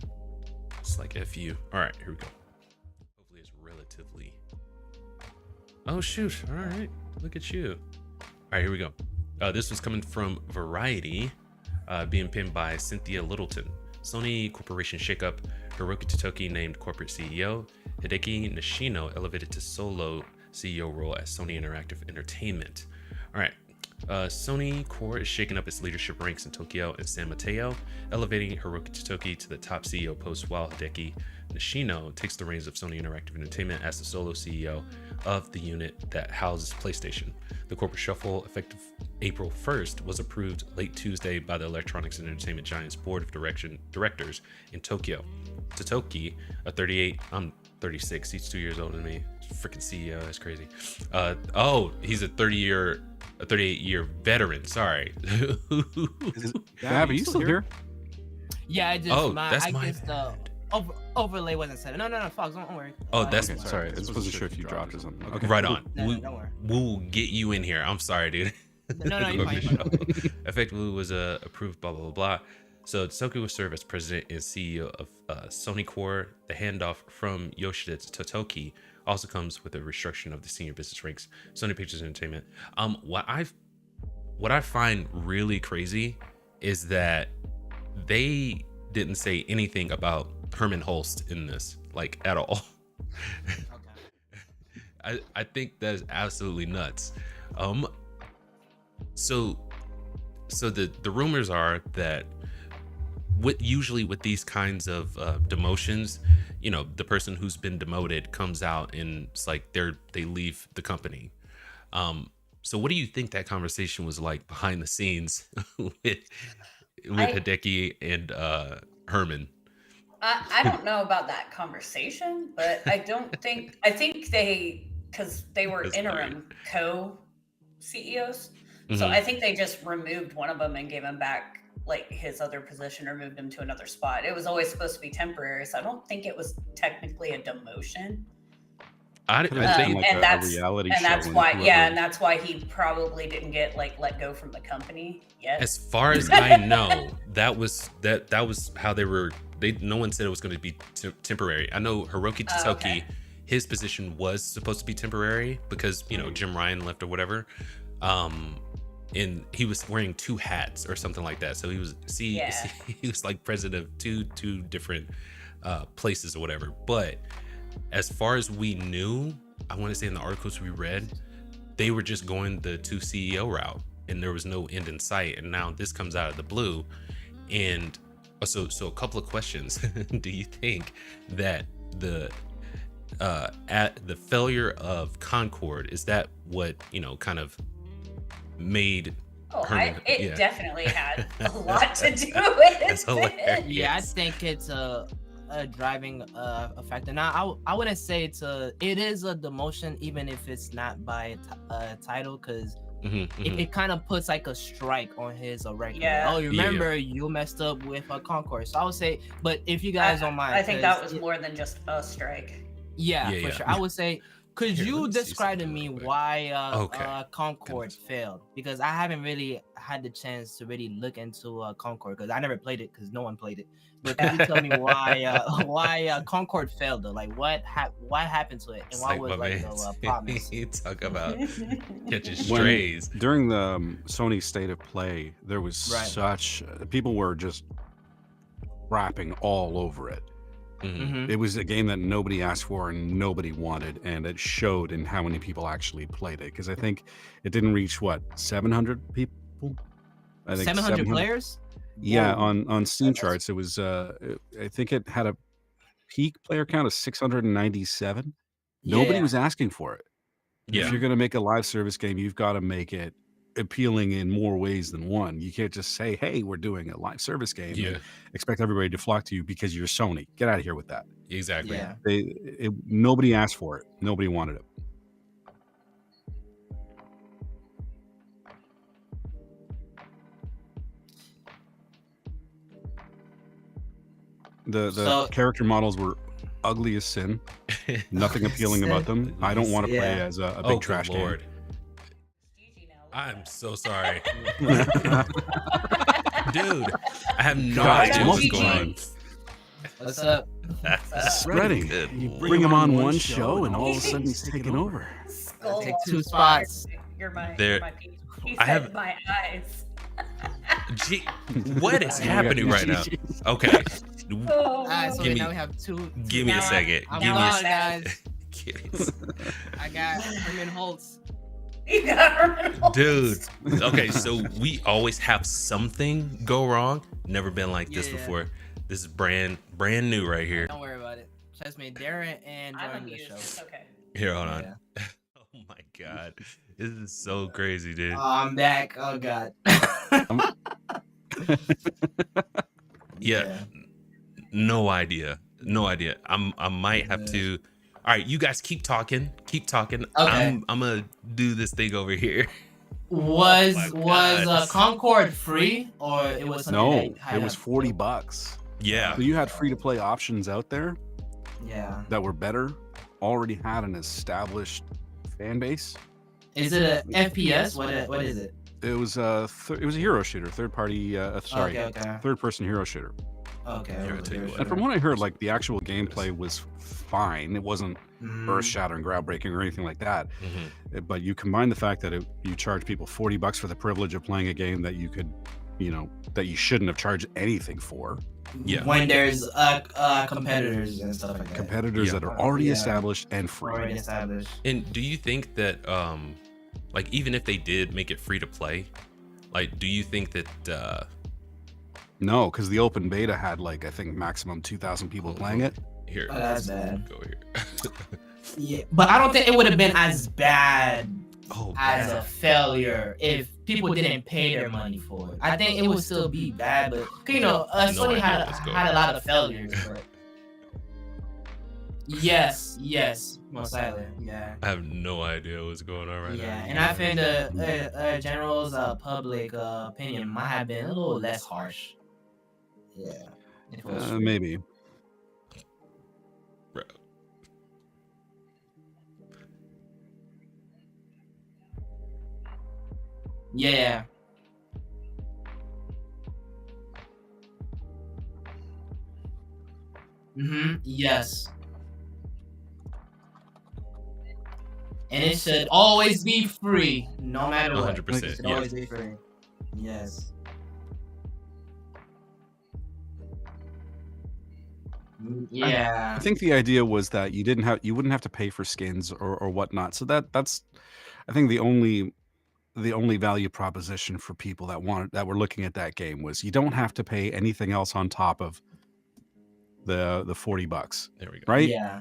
It's like F you. All right, here we go. Hopefully it's relatively... Oh, shoot. All right. Look at you. All right, here we go. This was coming from Variety, being pinned by Cynthia Littleton. Sony Corporation shakeup. Hiroki Totoki named corporate CEO. Hideaki Nishino elevated to solo CEO role at Sony Interactive Entertainment. All right. Sony Core is shaking up its leadership ranks in Tokyo and San Mateo, elevating Hiroki Totoki to the top CEO post, while Hideaki Nishino takes the reins of Sony Interactive Entertainment as the solo CEO of the unit that houses PlayStation. The corporate shuffle, effective April 1st, was approved late Tuesday by the Electronics and Entertainment Giants Board of Directors in Tokyo. Totoki, a 36, he's 2 years older than me. Freaking CEO, that's crazy. He's a 38-year veteran. Sorry. Gab, are you still here? Yeah, I just the overlay wasn't set. No, Fox, don't worry. Oh, that's okay, sorry. I just wasn't sure if you dropped or something. Okay. Right on. Don't worry. We'll get you in here. I'm sorry, dude. No, you're fine. Effectively was approved. Blah blah blah. So Totoki will serve as president and CEO of Sony Core. The handoff from Yoshida to Totoki also comes with a restructuring of the senior business ranks. Sony Pictures Entertainment. What I find really crazy is that they didn't say anything about Herman Hulst in this, like, at all. Okay. I think that's absolutely nuts. So the rumors are that usually with these kinds of demotions, you know, the person who's been demoted comes out and it's like they leave the company. So what do you think that conversation was like behind the scenes with Hideaki and Herman? I don't know about that conversation, but I think because they were interim co-CEOs. Mm-hmm. So I think they just removed one of them and gave him back like his other position or moved him to another spot. It was always supposed to be temporary, so I don't think it was technically a demotion. I think like that's why he probably didn't get like let go from the company yet. As far as I know, that was how they were. No one said it was going to be temporary. I know Hiroki Totoki, his position was supposed to be temporary because Jim Ryan left or whatever. And he was wearing two hats or something like that. So he was he was like president of two different places or whatever. But as far as we knew, I want to say in the articles we read, they were just going the two CEO route and there was no end in sight. And now this comes out of the blue. And so a couple of questions. Do you think that at the failure of Concord, is that what, kind of made Herman, it definitely had a lot to do with it. Yeah, I think it's a driving factor. Now, I wouldn't say it is a demotion, even if it's not by title, because it kind of puts like a strike on his record. Yeah. Oh, remember you messed up with a Concord. So I would say, but if you guys don't mind, I think that was more than just a strike. Yeah, for sure. I would say, could you describe to me why Concord failed? Because I haven't really had the chance to really look into Concord because I never played it because no one played it. But can you tell me why Concord failed though? Like what happened to it, and why was the promise? You talk about catching strays. During the Sony State of Play, there was such people were just rapping all over it. Mm-hmm. It was a game that nobody asked for and nobody wanted, and it showed in how many people actually played it. Because I think it didn't reach 700 people. I think 700 players. Yeah, on Steam charts, it was. I think it had a peak player count of 697. Nobody was asking for it. Yeah. If you're going to make a live service game, you've got to make it appealing in more ways than one. You can't just say, hey, we're doing a live service game and expect everybody to flock to you because you're Sony. Get out of here with that. Exactly. Yeah. Nobody asked for it. Nobody wanted it. The character models were ugly as sin. Nothing appealing about them. I don't want to play as a big trash game. I'm so sorry. Dude, I have no idea what's going on. What's up? Spreading. You bring him on one show and all of a sudden he's taking over. Take 2 spots. You're my piece. He I said have my eyes. What is happening right now? Okay. Alright, so now we have two. Give me a second. Give me a second, guys. I got Hermen Hulst. You got Herman Hulst. Dude. Okay, so we always have something go wrong. Never been like this before. This is brand new right here. Don't worry about it. Trust me, Darren and joining the show. Okay. Here, hold on. Oh my god. This is so crazy, dude. I'm back. Oh god. Yeah. No idea. I might have to. All right, you guys keep talking. Okay. I'm gonna do this thing over here. Was Concord free or it was no? It was $40. Yeah. So you had free to play options out there. Yeah. That were better. Already had an established fan base. Is it a FPS? What is it? It was a hero shooter, third person hero shooter. Okay. And from what I heard, like the actual gameplay was fine. It wasn't earth-shattering, groundbreaking, or anything like that. But you combine the fact that you charge people $40 for the privilege of playing a game that you could, that you shouldn't have charged anything for. Yeah. When there's competitors and stuff like that. Competitors that are already established and free. Already established. And do you think that like even if they did make it free to play, like do you think that no, because the open beta had like I think maximum 2,000 people playing it. Here. Oh, that's bad. Go here. Yeah, but I don't think it would have been as bad as a failure if people didn't pay their money for it. I think it would still be bad, but Sony had a lot of failures. But yes, most likely, yeah. I have no idea what's going on right now. Yeah, and I think the general's public opinion might have been a little less harsh. Yeah, maybe. Bro. Yeah. Yes. And it should always be free, no matter what. 100%. It should always be free. Yes. Yeah. I think the idea was that you wouldn't have to pay for skins or whatnot. So that's I think the only value proposition for people that were looking at that game was you don't have to pay anything else on top of the $40. There we go. Right? Yeah.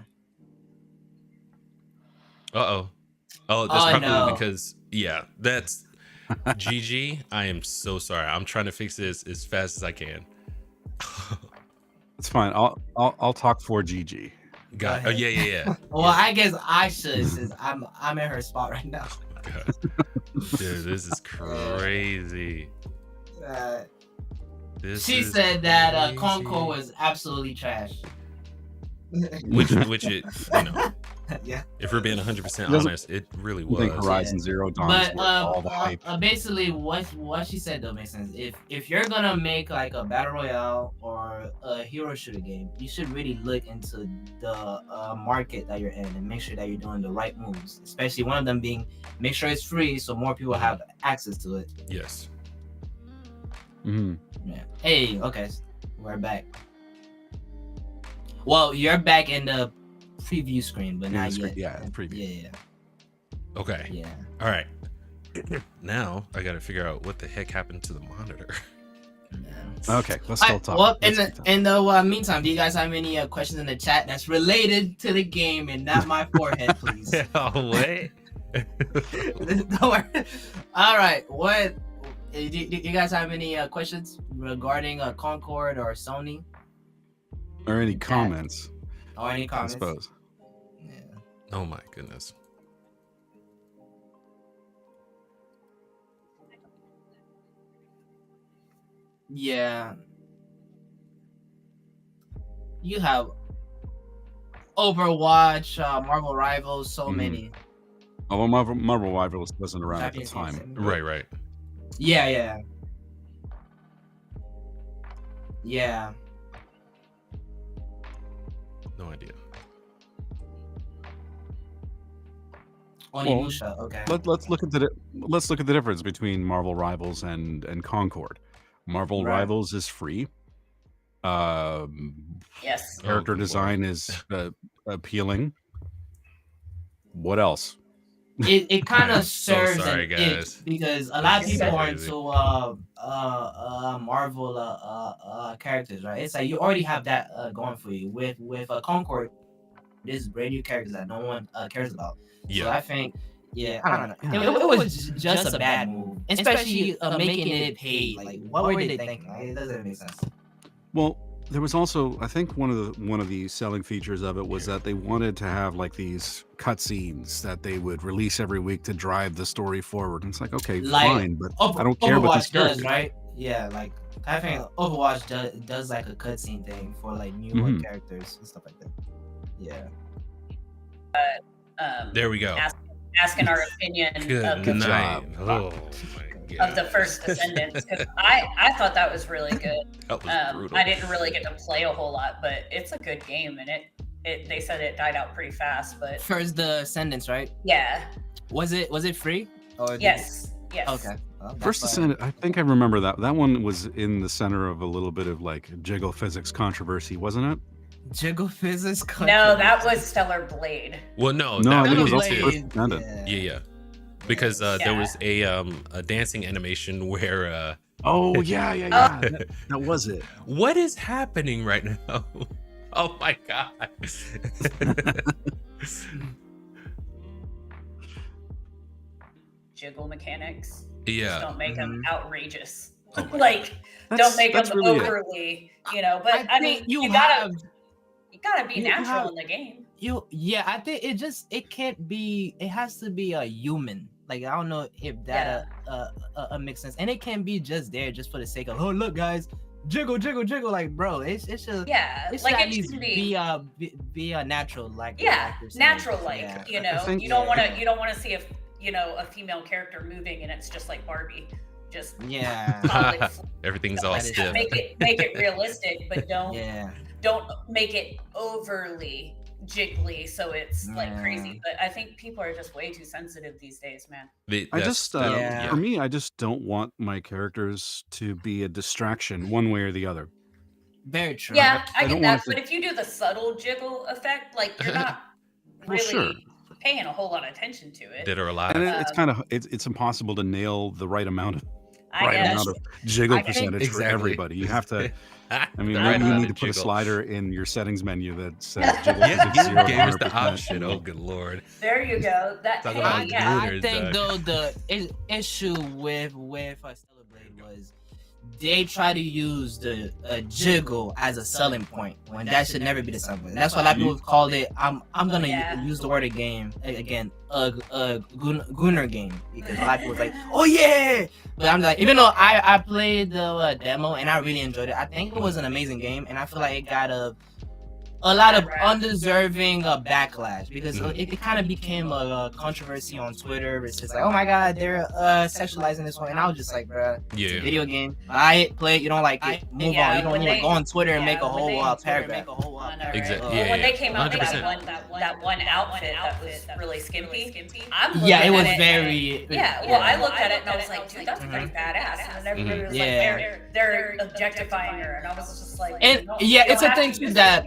Oh, that's probably because that's GG. I am so sorry. I'm trying to fix this as fast as I can. It's fine. I'll talk for GG. Got. Oh yeah. Well, I guess I should since I'm in her spot right now. God. Dude, this is crazy. She said that Concord was absolutely trash. Which it, yeah. If we're being 100% honest, it really was. I think Horizon Zero Dawn but all the hype. Basically, what she said though makes sense. If you're gonna make like a battle royale or a hero shooter game, you should really look into the market that you're in and make sure that you're doing the right moves. Especially one of them being make sure it's free so more people have access to it. Yes. Yeah. Hey, okay, we're back. Well, you're back in the preview screen, but not yet. Yeah, preview. Yeah. Okay. Yeah. All right. Now I got to figure out what the heck happened to the monitor. Okay, let's still talk. Well, in the meantime, do you guys have any questions in the chat that's related to the game and not my forehead, please? Oh, wait. Don't worry. All right. What? Do you guys have any questions regarding Concord or Sony? Or any comments? Or any comments? I suppose. Yeah. Oh my goodness. Yeah. you have Overwatch, Marvel Rivals, so many. Oh, well, Marvel Rivals wasn't around at the time. Right. Yeah. No idea. Onimusha, okay. Let's look at the difference between Marvel Rivals and Concord. Marvel Rivals is free. Yes. Character design is appealing. What else? It kind of serves sorry, guys. because a lot of people are into Marvel characters, right? It's like you already have that going for you. With Concord, this is brand new characters that no one cares about. Yeah. So I think, I don't know. It was just a bad move, especially making it paid. Like, what were they thinking? Like, it doesn't make sense. Well, there was also, I think one of the selling features of it was that they wanted to have like these cutscenes that they would release every week to drive the story forward. And it's like, okay, fine, but I don't care what this does, right? Yeah, like I think Overwatch does like a cutscene thing for like newer characters and stuff like that. Yeah. There we go. Asking our opinion of the first Descendants, because I thought that was really good. That was brutal. I didn't really get to play a whole lot, but it's a good game, and they said it died out pretty fast. But first Descendants, right? Yeah. Was it free? Or yes. Okay. Well, First Descendant, I think I remember that. That one was in the center of a little bit of like jiggle physics controversy, wasn't it? Jiggle physics controversy? No, that was Stellar Blade. Well, no, I think it was Blade. also First Descendant. Yeah. Because there was a dancing animation where oh yeah. That was it. What is happening right now? Oh my god. Jiggle mechanics. Yeah. Just don't make them outrageous. Like, don't make them really overly, but I mean, you gotta be natural in the game. I think it can't be, it has to be a human. Like, I don't know if that makes sense. And it can be just there just for the sake of, oh look guys, jiggle. Like, bro, it should it's like at least be a natural, like natural, like you don't want to see a female character moving and it's just like Barbie. Just everything's all stiff. Make it realistic, but don't make it overly jiggly so it's like crazy. But I think people are just way too sensitive these days, man. For me, I just don't want my characters to be a distraction one way or the other. Very true. Yeah, I get that. But if you do the subtle jiggle effect, like you're not really paying a whole lot of attention to it. Dead or alive. And it's kind of it's impossible to nail the right amount of jiggle percentage for everybody. You have to. I mean, maybe you need to put a slider in your settings menu that says jiggle. Gamers the option. Oh, good lord. There you go. I think though the issue with Stellar Blade was they try to use the jiggle as a selling point when that should never be the selling point. That's why a lot of people called it. I'm gonna use the word again, Gunner game, because a lot of people was like, oh yeah. But I'm like, even though I played the demo and I really enjoyed it, I think it was an amazing game, and I feel like it got a lot of undeserving backlash because it kind of became a controversy on Twitter. It's just like, oh my god, they're sexualizing this one, and I was just like, bruh, it's a video game. Play it. You don't like it, move on. You don't need to go on Twitter and make a whole paragraph. Exactly. When they came out, they got that one outfit that was really skimpy. It was very. I looked at it and I was like, dude, that's pretty badass. And everybody was like, they're objectifying her, and I was just like, and it's a thing too that.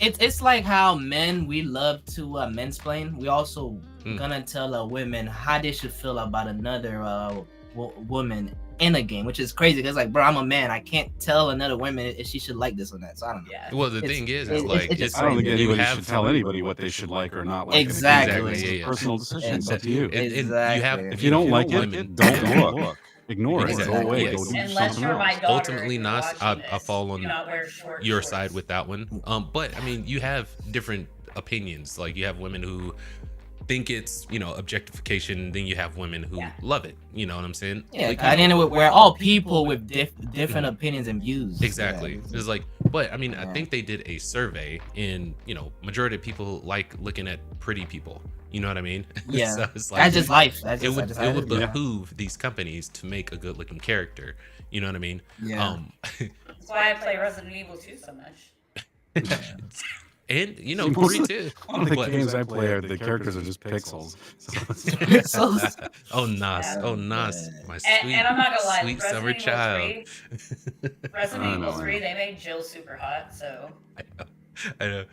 It's like how men, we love to mansplain. We also gonna tell women how they should feel about another woman in a game, which is crazy because like, bro, I'm a man, I can't tell another woman if she should like this or that. So I don't know. Well, the thing is like, I don't think anybody should tell anybody what they should like or not like. Exactly. It's a personal decision. It's up to you. If you don't like it, don't look. Ignore it. Go away. Go do something else. Ultimately, Nas, I fall on your side with that one. But I mean, you have different opinions. Like you have women who think it's, you know, objectification. Then you have women who love it. You know what I'm saying? Yeah, like, at the end of it, we're all people with different opinions and views. Exactly. Yeah. It's like, but I mean, I think they did a survey, and you know, majority of people like looking at pretty people. You know what I mean? Yeah. So it's That's just life. It would behoove these companies to make a good looking character. You know what I mean? Yeah. That's why I play Resident Evil 2 so much. And you know, free too. One of the games I play are the characters are just pixels. Oh Nas, my sweet, and I'm not gonna lie, sweet Resident summer Evil child. 3, Resident Evil 3, they made Jill super hot, so. I know.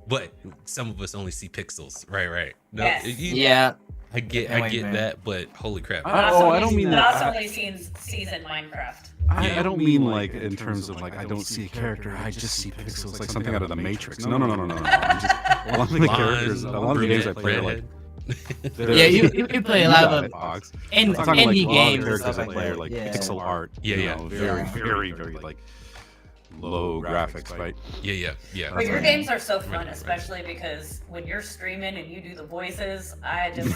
But some of us only see pixels, right? No, yeah. I get that, but holy crap! I don't mean that. That's only sees in Minecraft. I don't mean like in terms of like I don't see a character, I just see pixels, like something out of the Matrix. No. I'm just, a lot of the characters, a lot of the games I play are like. Yeah, you play a lot of indie games. Characters I play are like pixel art. Very like low graphics, right? Yeah. But your games are so fun, especially because when you're streaming and you do the voices, I just.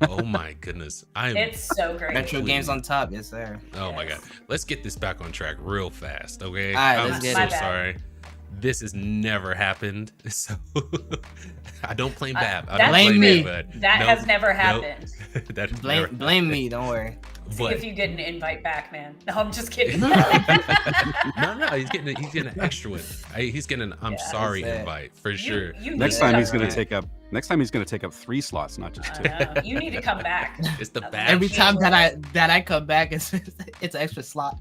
Oh my goodness. It's so great. Retro games on top, yes sir. Oh my god. Let's get this back on track real fast, okay? Alright, I'm so sorry. This has never happened. So I don't blame Bab. I don't blame me. That has never happened. Blame me, don't worry. See if you get an invite back, man. No, I'm just kidding. No, he's getting an extra one. He's getting an I'm sorry invite for sure. Next time he's gonna take up 3 slots, not just 2. You need to come back. It's the bad. Every time that I come back, it's an extra slot.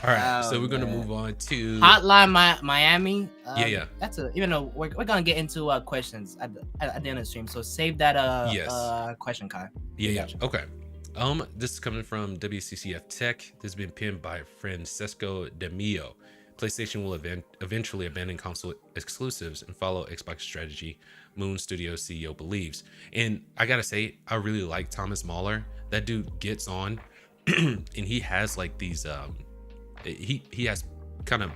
All right, so we're gonna move on to Hotline Miami. Yeah. That's we're gonna get into questions at the end of the stream. So save that question, Kai. Yeah. Okay. This is coming from WCCF Tech. This has been pinned by friend Sesco Demio. PlayStation will eventually abandon console exclusives and follow Xbox strategy, Moon Studios CEO believes. And I gotta say, I really like Thomas Mahler. That dude gets on, and he has like these. He has kind of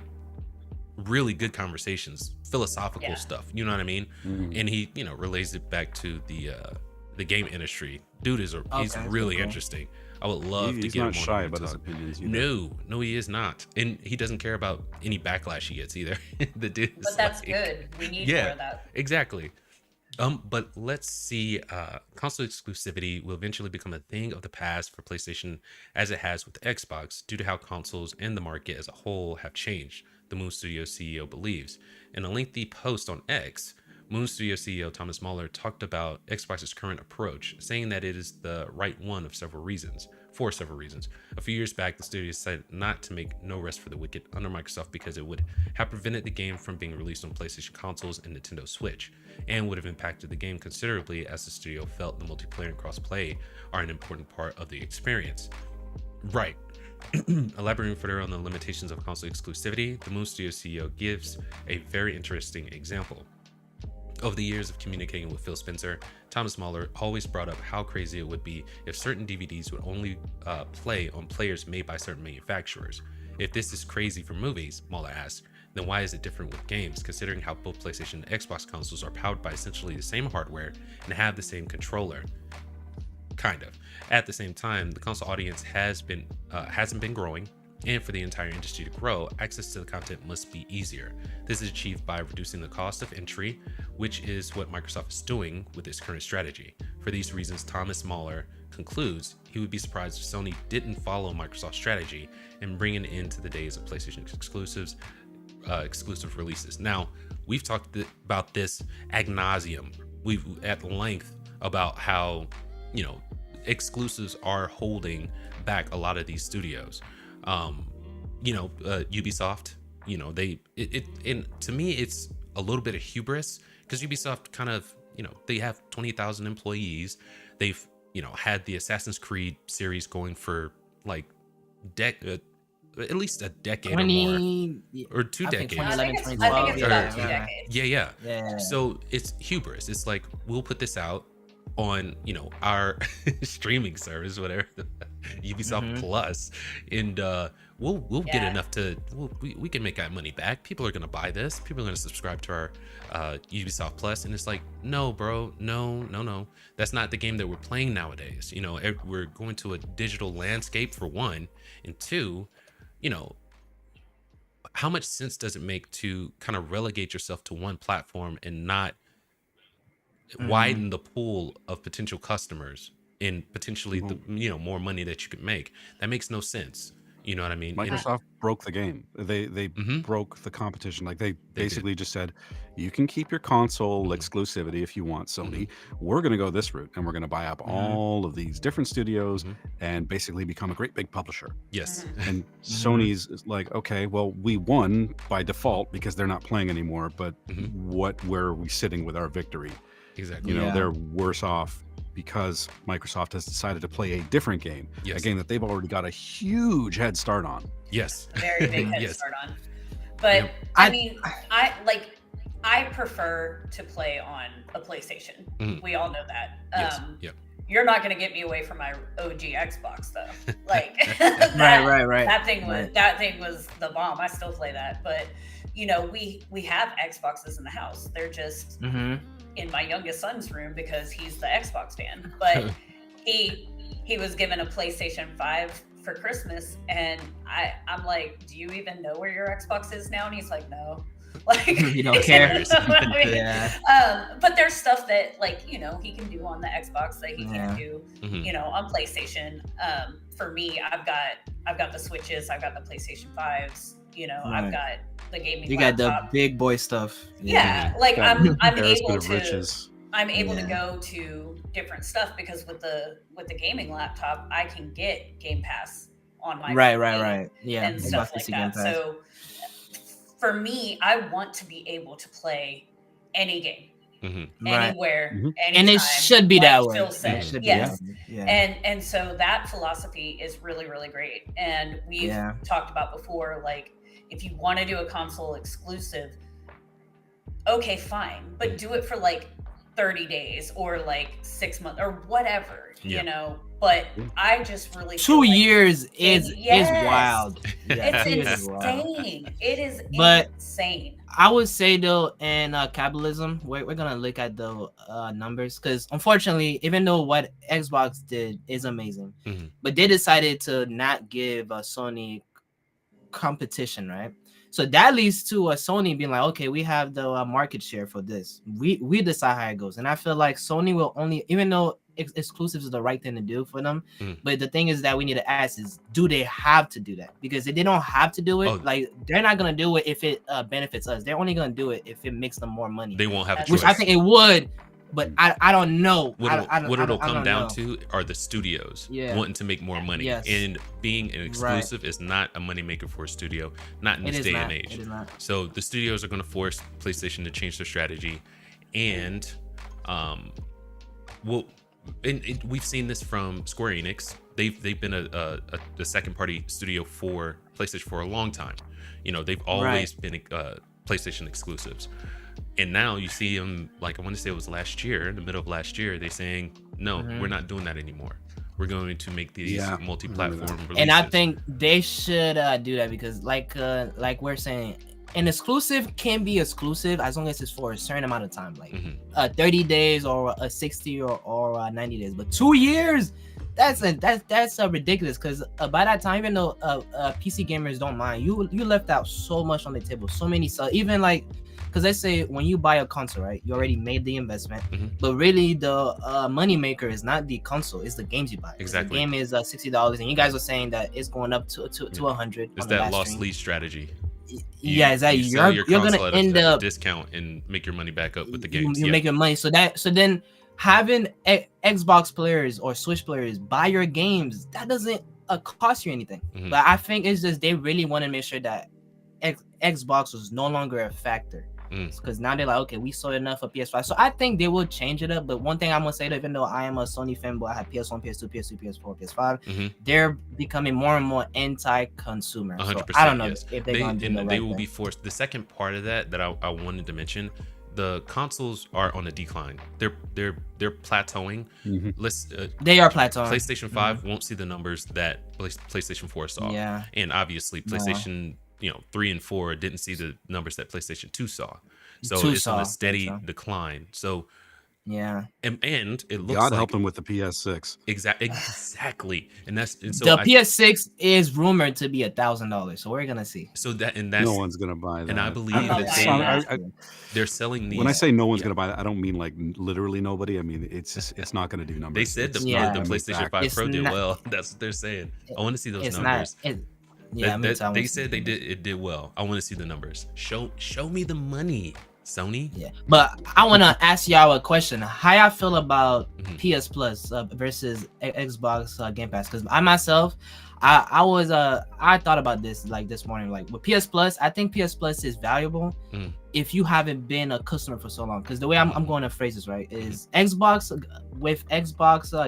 really good conversations, philosophical stuff. You know what I mean? Mm-hmm. And he, you know, relays it back to the game industry. Dude he's really interesting. I would love to get him on. He's not shy about his opinions. No, he is not, and he doesn't care about any backlash he gets either. The dude is but that's good. We need more of that. Exactly. But let's see. Console exclusivity will eventually become a thing of the past for PlayStation, as it has with Xbox, due to how consoles and the market as a whole have changed. The Moon Studios CEO believes. In a lengthy post on X, Moon Studios CEO Thomas Mahler talked about Xbox's current approach, saying that it is the right one for several reasons. A few years back, the studio decided not to make No Rest for the Wicked under Microsoft because it would have prevented the game from being released on PlayStation consoles and Nintendo Switch, and would have impacted the game considerably, as the studio felt the multiplayer and cross-play are an important part of the experience. Right. Elaborating further on the limitations of console exclusivity, the Moon Studios CEO gives a very interesting example. Over the years of communicating with Phil Spencer, Thomas Mahler always brought up how crazy it would be if certain DVDs would only play on players made by certain manufacturers. If this is crazy for movies, Mahler asked, then why is it different with games, considering how both PlayStation and Xbox consoles are powered by essentially the same hardware and have the same controller? Kind of. At the same time, the console audience hasn't been growing, and for the entire industry to grow, access to the content must be easier. This is achieved by reducing the cost of entry, which is what Microsoft is doing with its current strategy. For these reasons, Thomas Mahler concludes he would be surprised if Sony didn't follow Microsoft's strategy and bring an end to the days of PlayStation exclusive releases. Now, we've talked about this ad nauseum. We've at length about how, you know, exclusives are holding back a lot of these studios. Ubisoft, you know, and to me, it's a little bit of hubris, because Ubisoft kind of, you know, they have 20,000 employees. They've, you know, had the Assassin's Creed series going for like at least a decade or more, or 2 decades. I think it's about 2 decades. Yeah. So it's hubris. It's like, we'll put this out on, you know, our streaming service, whatever, Ubisoft Plus, and we'll get enough to we can make that money back. People are gonna buy this. People are gonna subscribe to our Ubisoft Plus. And it's like, no, bro, no. That's not the game that we're playing nowadays. You know, we're going to a digital landscape for one, and two, you know, how much sense does it make to kind of relegate yourself to one platform and not widen the pool of potential customers and potentially the, you know, more money that you could make? That makes no sense. You know what I mean? Microsoft broke the game. They broke the competition. Like they basically just said, you can keep your console exclusivity if you want, Sony. We're going to go this route, and we're going to buy up all of these different studios and basically become a great big publisher. Yes. And Sony's is like, okay, well, we won by default because they're not playing anymore. But where are we sitting with our victory? Exactly. You know, they're worse off because Microsoft has decided to play a different game, a game that they've already got a huge head start on. Yes. Very big head start on. But I mean, I prefer to play on a PlayStation. We all know that. You're not going to get me away from my OG Xbox though. Like right. That thing was the bomb. I still play that, but you know, we have Xboxes in the house. They're just in my youngest son's room because he's the Xbox fan. But he was given a PlayStation 5 for Christmas, and I'm like, do you even know where your Xbox is now? And he's like, no. Like, you don't care. But there's stuff that, like, you know, he can do on the Xbox that he can't do, you know, on PlayStation. For me, I've got the Switches, I've got the PlayStation 5s, you know, I've got the gaming laptop. Got the big boy stuff. Like I'm able to to go to different stuff because with the gaming laptop, I can get Game Pass on my right. Yeah, and stuff like that. So for me, I want to be able to play any game, anywhere, anytime, and it should be that way. Yes. And so that philosophy is really, really great. And we've talked about before, like, if you want to do a console exclusive, okay, fine, but do it for like 30 days or like 6 months or whatever, you know. But I just really 2 years is wild. It's insane. It is insane. I would say though, in capitalism, we're gonna look at the numbers, because unfortunately, even though what Xbox did is amazing, but they decided to not give Sony competition, right? So that leads to Sony being like, okay, we have the market share for this. We decide how it goes. And I feel like Sony will only, even though exclusives is the right thing to do for them, but the thing is that we need to ask is, do they have to do that? Because if they don't have to do it, like, they're not gonna do it if it benefits us. They're only gonna do it if it makes them more money. They won't have a choice. Which I think it would, but I don't know. What it'll come down to are the studios wanting to make more money. And being an exclusive is not a moneymaker for a studio, not in this day and age. So the studios are going to force PlayStation to change their strategy. And we've seen this from Square Enix. They've been a second party studio for PlayStation for a long time. You know, they've always been PlayStation exclusives. And now you see them, like, I want to say it was last year, in the middle of last year, they're saying, no, we're not doing that anymore. We're going to make these multi-platform releases. And I think they should do that, because like we're saying, an exclusive can be exclusive as long as it's for a certain amount of time, like 30 days or 60 or 90 days. But 2 years, that's ridiculous, because by that time, even though PC gamers don't mind, you left out so much on the table, so many stuff, even like, because let's say when you buy a console, right, you already made the investment, but really the money maker is not the console, it's the games you buy. Exactly. The game is $60, and you guys are saying that it's going up to 100. It's that lost lead strategy. Exactly. You're gonna end up discount and make your money back up with the games. You make your money. So then having Xbox players or Switch players buy your games, that doesn't cost you anything. But I think it's just they really want to make sure that Xbox was no longer a factor. Because now they're like, okay, we sold enough for PS5. So I think they will change it up. But one thing I'm gonna say, that even though I am a Sony fanboy, I have PS1, PS2, PS3, PS4, PS5, they're becoming more and more anti-consumer. 100%, so I don't know if they're gonna do and the they right will thing. be forced. The second part of that I wanted to mention, the consoles are on a decline. They're plateauing. They are plateauing. PlayStation 5 won't see the numbers that PlayStation 4 saw. Yeah. And obviously PlayStation 3 and 4 didn't see the numbers that PlayStation 2 saw. So it's on a steady decline. So yeah, and it looks God like help them with the PS6. Exactly, and so the PS6 is rumored to be $1,000. So we're gonna see. So that's no one's gonna buy that. And I believe that they're selling these. When I say no one's gonna buy that, I don't mean like literally nobody. I mean it's not gonna do numbers. They said the PlayStation 5 Pro did well. That's what they're saying. I want to see those numbers. They said it did well. I want to see the numbers. Show me the money, Sony. Yeah, but I want to ask y'all a question. How y'all feel about PS Plus versus Xbox Game Pass? Because I myself, I thought about this like this morning. Like with PS Plus, I think PS Plus is valuable if you haven't been a customer for so long. Because the way I'm going to phrase this right is Xbox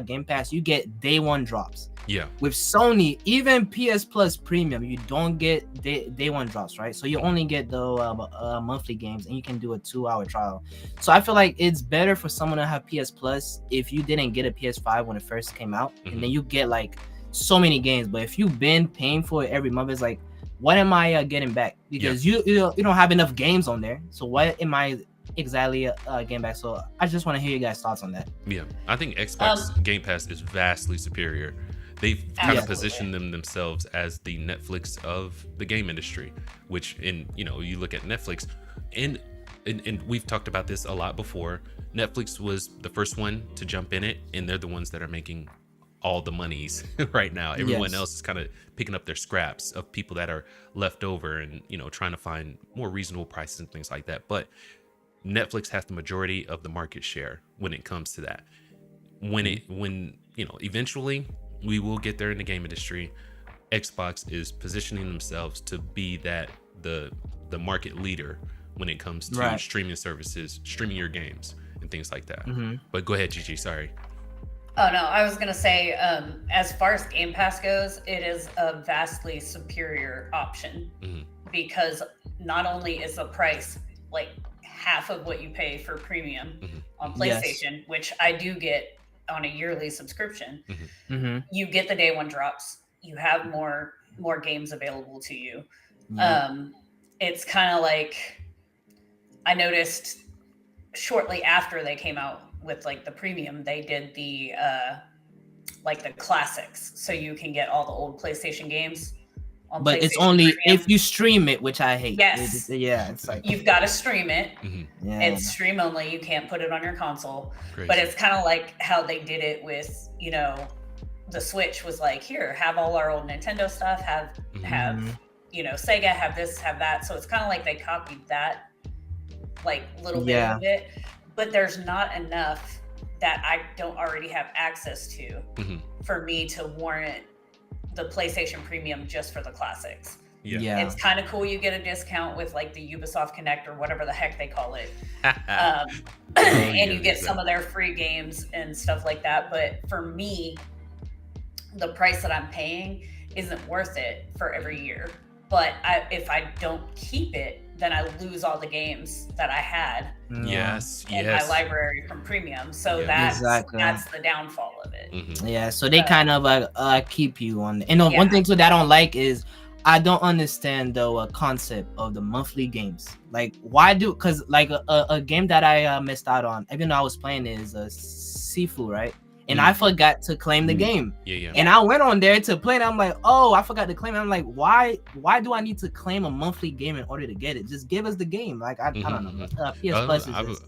Game Pass, you get day one drops. Yeah. With Sony, even PS Plus Premium, you don't get day one drops, right? So you only get the monthly games, and you can do a 2-hour trial. So I feel like it's better for someone to have PS Plus if you didn't get a PS5 when it first came out, and then you get like so many games. But if you've been paying for it every month, it's like, what am I getting back? Because you don't have enough games on there. So what am I exactly getting back? So I just want to hear you guys' thoughts on that. Yeah, I think Xbox Game Pass is vastly superior. They've kind of positioned themselves as the Netflix of the game industry, which you look at Netflix and we've talked about this a lot before. Netflix was the first one to jump in it, and they're the ones that are making all the monies right now. Everyone else is kind of picking up their scraps of people that are left over and, trying to find more reasonable prices and things like that. But Netflix has the majority of the market share when it comes to that. When eventually we will get there in the game industry, Xbox is positioning themselves to be the market leader when it comes to streaming services, streaming your games and things like that. But go ahead, Gigi, sorry. Oh no, I was gonna say, as far as Game Pass goes, it is a vastly superior option because not only is the price like half of what you pay for premium on PlayStation, which I do get on a yearly subscription, you get the day one drops. You have more games available to you. It's kind of like I noticed shortly after they came out with like the premium, they did the like the classics, so you can get all the old PlayStation games on but it's only premium. If you stream it, which I hate. Yes. It's like you've got to stream it. It's stream only. You can't put it on your console. Crazy. But it's kind of like how they did it with the Switch was like, here, have all our old Nintendo stuff, have Sega, have this, have that. So it's kind of like they copied that like little bit of it, but there's not enough that I don't already have access to for me to warrant the PlayStation Premium just for the classics. It's kind of cool. You get a discount with like the Ubisoft Connect or whatever the heck they call it. And you get some of their free games and stuff like that. But for me, the price that I'm paying isn't worth it for every year. But if I don't keep it, then I lose all the games that I had in my library from premium. So that's the downfall of it. So they kind of keep you on. And one thing too that I don't like is I don't understand the concept of the monthly games. Like because like a game that I missed out on, even though I was playing, is Sifu, right? And I forgot to claim the game. And I went on there to play and I'm like, oh, I forgot to claim it. I'm like, why do I need to claim a monthly game in order to get it? Just give us the game. Like, I don't know. PS Plus is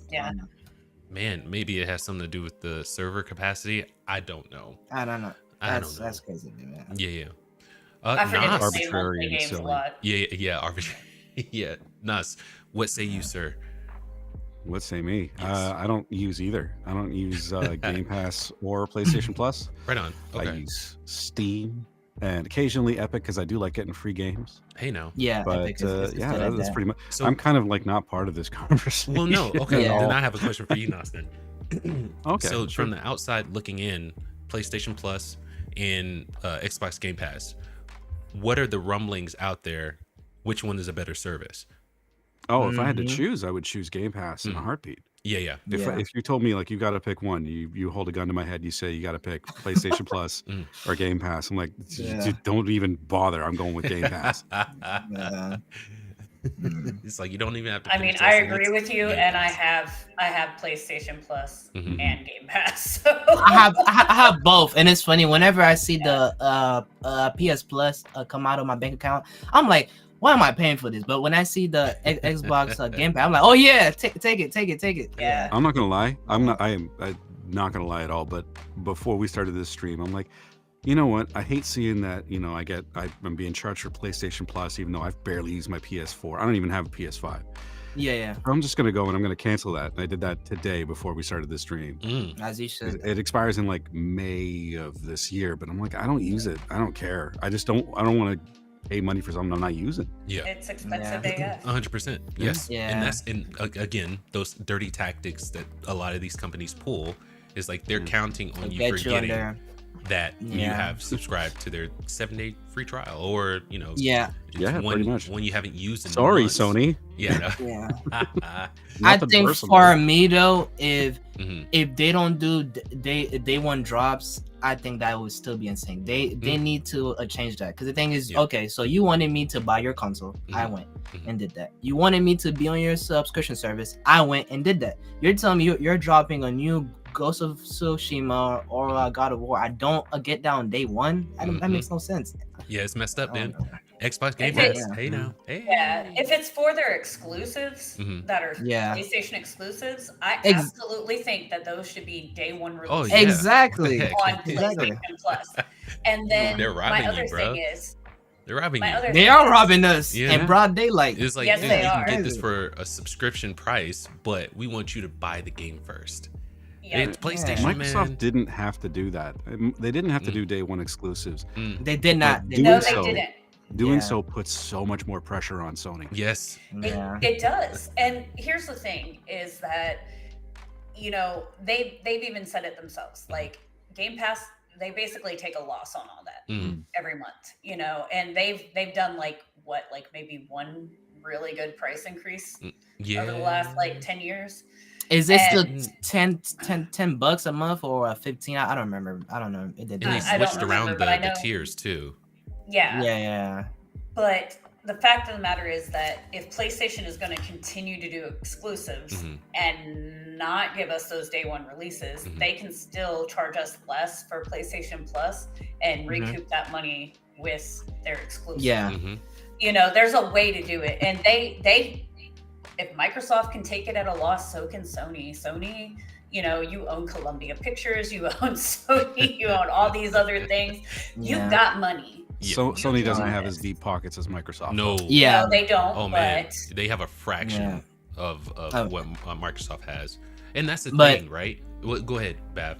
man, maybe it has something to do with the server capacity. I don't know. That's crazy, man. I forget to say arbitrary games silly. a lot. Arbitrary. Nas, what say you, sir? What say me? I don't use either. I don't use Game Pass or PlayStation Plus. Right on. Okay. I use Steam and occasionally Epic because I do like getting free games. Hey, now. Yeah, but Epic that's pretty much. So, I'm kind of like not part of this conversation. Well, no. Okay, then I have a question for you, Nas. Then. Okay. So from the outside looking in, PlayStation Plus and Xbox Game Pass, what are the rumblings out there? Which one is a better service? Oh, if I had to choose, I would choose Game Pass in a heartbeat. Yeah. If you told me like you got to pick one, you hold a gun to my head, you say you got to pick PlayStation Plus or Game Pass. I'm like, don't even bother. I'm going with Game Pass. It's like you don't even have to. I mean, I agree with you, and I have PlayStation Plus and Game Pass. So. I have both, and it's funny whenever I see the PS Plus come out of my bank account, I'm like, why am I paying for this? But when I see the Xbox Game Pass, I'm like, oh yeah, take it. Yeah. I'm not gonna lie. I'm not gonna lie at all. But before we started this stream, I'm like, you know what? I hate seeing that. You know, I'm being charged for PlayStation Plus, even though I've barely used my PS4. I don't even have a PS5. Yeah. I'm just gonna go and I'm gonna cancel that. And I did that today before we started the stream. As you should. It expires in like May of this year, but I'm like, I don't use it. I don't care. I don't want to pay money for something I'm not using. Yeah, it's expensive. AF. 100%. Yes. Yeah. And again, those dirty tactics that a lot of these companies pull is like they're counting on you forgetting that you have subscribed to their 7-day free trial, or pretty much when you haven't used it. Sorry, Sony. I think for me though, if they don't do day one drops, I think that would still be insane. They need to change that, because the thing is, okay, so you wanted me to buy your console, I went and did that. You wanted me to be on your subscription service, I went and did that. You're telling me you're dropping a new Ghost of Tsushima or God of War, I don't get down day one. That makes no sense. Yeah, it's messed up, man. Xbox Game Pass. Hey now. Hey. Yeah, if it's for their exclusives that are PlayStation exclusives, I absolutely think that those should be day one releases. Exactly. On PlayStation Plus. And then my other thing is, they're robbing you. They are robbing us in broad daylight. It's like, yes, you are. can get this for a subscription price, but we want you to buy the game first. It's PlayStation. Microsoft didn't have to do that. They didn't have to do day one exclusives. They did not. They didn't. Doing so puts so much more pressure on Sony. Yes. It does. And here's the thing is that, they've even said it themselves. Like Game Pass, they basically take a loss on all that every month, and they've done maybe one really good price increase over the last 10 years. Is it still $10 a month or 15? I don't remember. I don't know. And they switched around the tiers too. Yeah. But the fact of the matter is that if PlayStation is going to continue to do exclusives and not give us those day one releases, they can still charge us less for PlayStation Plus and recoup that money with their exclusives. Yeah. There's a way to do it. And they if Microsoft can take it at a loss, so can Sony. Sony, you own Columbia Pictures, you own Sony, you own all these other things. You've got money. So Sony doesn't have as deep pockets as Microsoft. No. No, they don't. Oh man, they have a fraction of what Microsoft has, and that's the thing, right? Well, go ahead, Bav.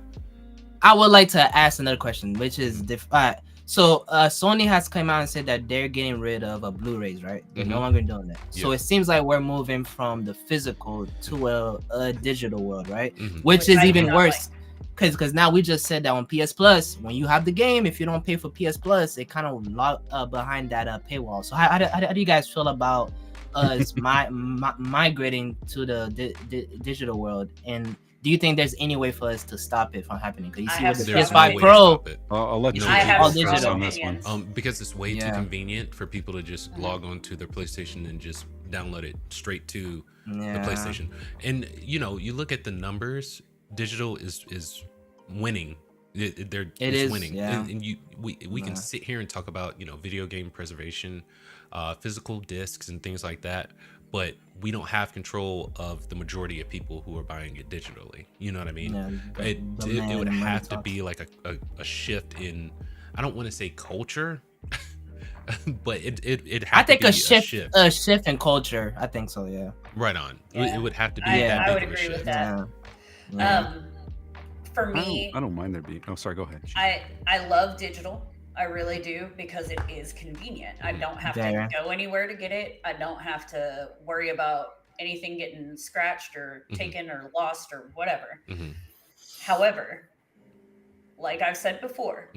I would like to ask another question, which is different. So Sony has come out and said that they're getting rid of Blu-rays, right? They're no longer doing that. So it seems like we're moving from the physical to a digital world, right? Which is even worse, because now we just said that on PS Plus, when you have the game, if you don't pay for PS Plus, it kind of lock behind that paywall. So how do you guys feel about us migrating to the digital world? And do you think there's any way for us to stop it from happening? Because you see with the PS5 Pro, I'll let you on this one. Because it's way too convenient for people to just log on to their PlayStation and just download it straight to the PlayStation. And you look at the numbers, digital is winning. It is winning. And we can sit here and talk about video game preservation, physical discs and things like that, but we don't have control of the majority of people who are buying it digitally. You know what I mean? It would have to be like a shift in, I don't want to say culture, but it I think a shift in culture. I think so. Yeah. Right on. It would have to be that big I would of a agree shift. with that. For me, I don't mind there being. Oh, sorry. Go ahead. I love digital. I really do, because it is convenient. I don't have to go anywhere to get it. I don't have to worry about anything getting scratched or taken or lost or whatever. However, like I've said before,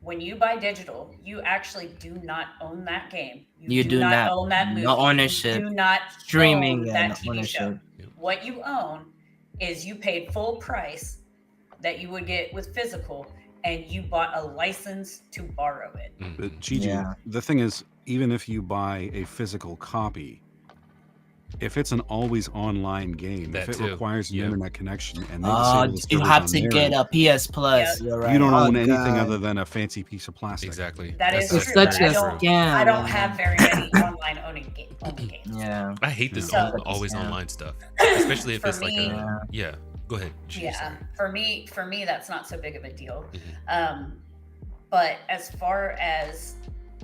when you buy digital, you actually do not own that game. You do not own that movie. No ownership. You do not streaming own that and TV ownership. show. What you own is you paid full price that you would get with physical, and you bought a license to borrow it. But Gigi, the thing is, even if you buy a physical copy, if it's an always online game, if it requires an internet connection, and you have to get a PS Plus. You're right. You don't own anything other than a fancy piece of plastic. Exactly. That is it's true. such a scam. I don't have very many online owning games. Yeah. I hate this always online stuff, especially if it's like a Go ahead. For me, that's not so big of a deal. But as far as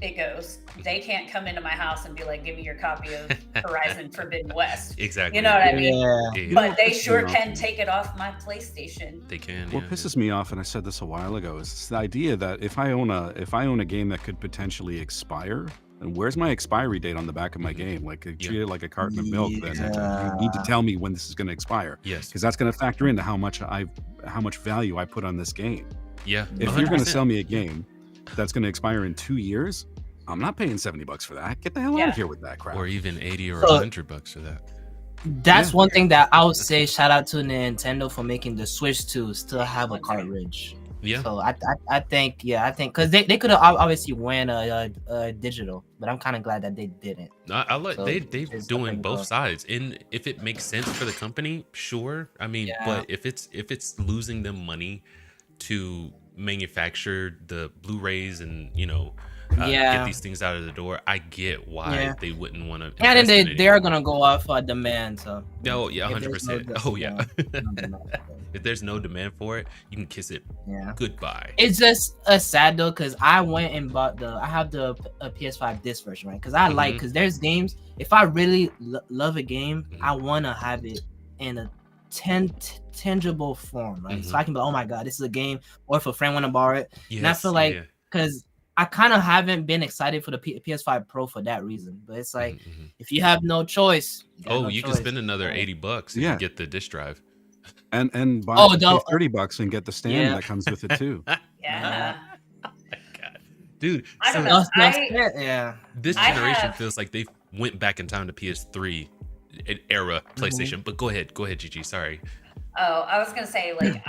it goes, they can't come into my house and be like, give me your copy of Horizon Forbidden West. Exactly. You know what I mean? Yeah. But they sure can take it off my PlayStation. They can. What pisses me off, and I said this a while ago, is the idea that if I own a game that could potentially expire, and where's my expiry date on the back of my game? Like, treat it like a carton of milk. Then you need to tell me when this is going to expire. Yes, because that's going to factor into how much value I put on this game. Yeah, if 100%. You're going to sell me a game that's going to expire in 2 years, I'm not paying $70 for that. Get the hell out of here with that crap. Or even $80 or $100 for that. That's one thing that I would say. Shout out to Nintendo for making the Switch 2 still have a cartridge. Yeah. So I think because they could have obviously went a digital, but I'm kind of glad that they didn't. I like they're doing both sides, and if it makes sense for the company, sure. I mean, but if it's losing them money to manufacture the Blu-rays and get these things out of the door, I get why they wouldn't want to. And then they are gonna go off demand. So 100%. If there's no demand for it, you can kiss it goodbye. It's just sad though, because I went and bought I have the PS5 disc version, right? Because because there's games, if I really love a game, I want to have it in a tangible form, right? So I can be like, oh my god, this is a game, or if a friend want to borrow it. And I feel like, because I kind of haven't been excited for the PS5 Pro for that reason, but it's like, if you have no choice, you can spend another $80 if you get the disc drive, and buy $30 and get the stand that comes with it too. Yeah. Oh my god, dude! I don't know. This generation feels like they went back in time to PS3 era PlayStation. But go ahead, Gigi. Sorry. Oh, I was gonna say, like,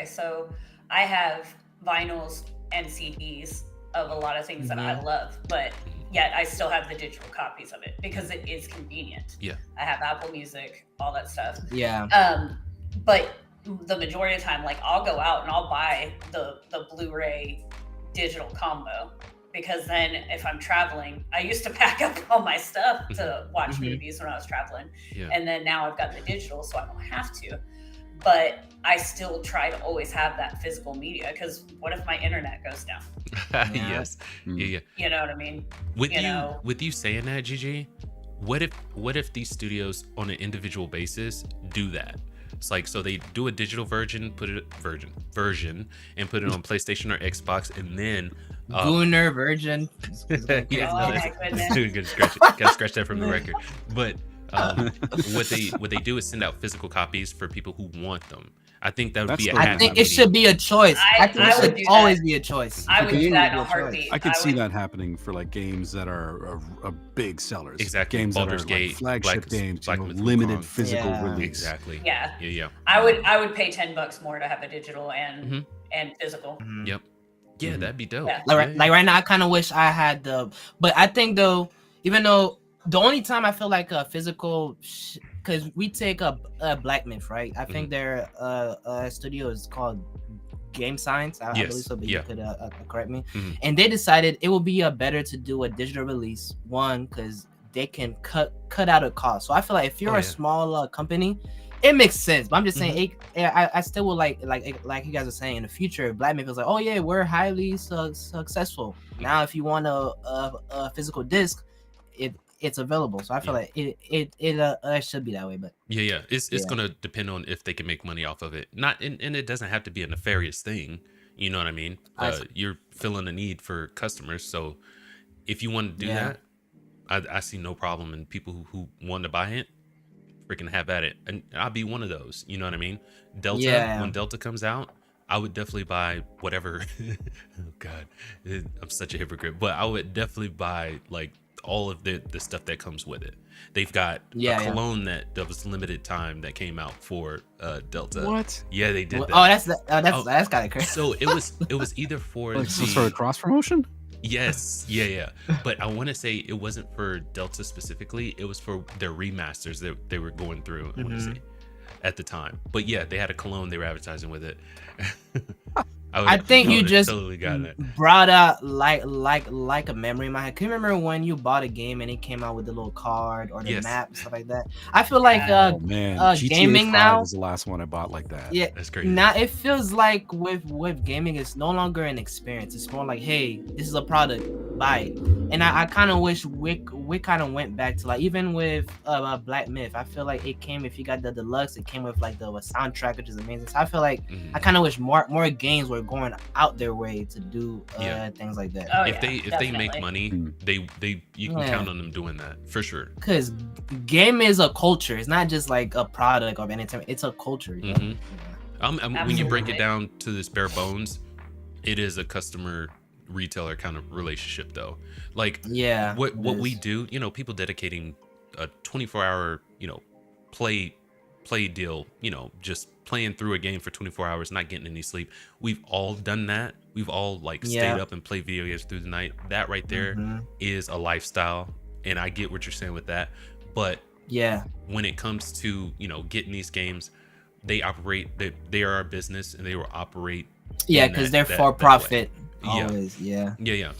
so I have vinyls and CDs of a lot of things that I love, but yet I still have the digital copies of it because it is convenient. Yeah. I have Apple Music, all that stuff. Yeah. But the majority of the time, like, I'll go out and I'll buy the Blu-ray digital combo, because then if I'm traveling, I used to pack up all my stuff to watch movies when I was traveling. Yeah. And then now I've got the digital, so I don't have to. But I still try to always have that physical media, because what if my internet goes down? Yes. Yeah. You know what I mean? With you saying that, Gigi, what if these studios on an individual basis do that? It's like, so they do a digital version and put it on PlayStation or Xbox, and then Gooner version. My goodness. Gotta scratch that from the record. But what they do is send out physical copies for people who want them. I think that would be. I think it should be a choice. I think it should always be a choice. I would do that in a heartbeat. I could see that happening for like games that are big sellers. Exactly. Games Baldur's that are Gate, like flagship games, limited physical release. Exactly. Yeah. I would pay $10 more to have a digital and physical. Yep. Yeah, that'd be dope. Yeah. Like right now, I kind of wish I had but I think though, even though the only time I feel like a physical, because we take a Black Myth, right? I think their studio is called Game Science. I believe so, but you could correct me. And they decided it would be better to do a digital release. One, because they can cut out a cost. So I feel like if you're a small company, it makes sense. But I'm just saying, I still would like you guys are saying, in the future, Black Myth was like, oh yeah, we're highly successful. Now, if you want a physical disc, it's available. So I feel like it should be that way. But it's gonna depend on if they can make money off of it. And it doesn't have to be a nefarious thing. You know what I mean? You're filling a need for customers. So if you want to do that, I see no problem in people who want to buy it. Freaking have at it, and I'll be one of those. You know what I mean? Delta, when Delta comes out, I would definitely buy whatever. Oh God, I'm such a hypocrite. But I would definitely buy like all of the stuff that comes with it. They've got a cologne that was limited time that came out for Delta. What? Yeah, they did that. Oh, that's kind of crazy. So it was either for like some sort of cross promotion. Yes, yeah. But I want to say it wasn't for Delta specifically. It was for their remasters that they were going through. I want to say at the time. But yeah, they had a cologne they were advertising with it. I think you just totally got it. brought out like a memory in my head. Can you remember when you bought a game and it came out with the little card or the map and stuff like that? I feel like GTA gaming 5 now was the last one I bought like that. Yeah, that's crazy. Now it feels like with gaming, it's no longer an experience. It's more like, hey, this is a product, buy it. And I kind of wish we kind of went back to like, even with Black Myth, I feel like it came, if you got the deluxe, it came with like the soundtrack, which is amazing. So I feel like I kind of wish more games were going out their way to do things like that. Oh, if they make money, you can count on them doing that for sure. Because game is a culture. It's not just like a product of entertainment. It's a culture. You know? When you break it down to this bare bones, it is a customer retailer kind of relationship though. Like what we do, you know, people dedicating a 24-hour, you know, play deal, you know, just playing through a game for 24 hours, not getting any sleep. We've all done that. We've all like stayed up and played video games through the night. That right there is a lifestyle, and I get what you're saying with that. But when it comes to, you know, getting these games, they operate, they are a business, and they will operate because they're for profit. Always,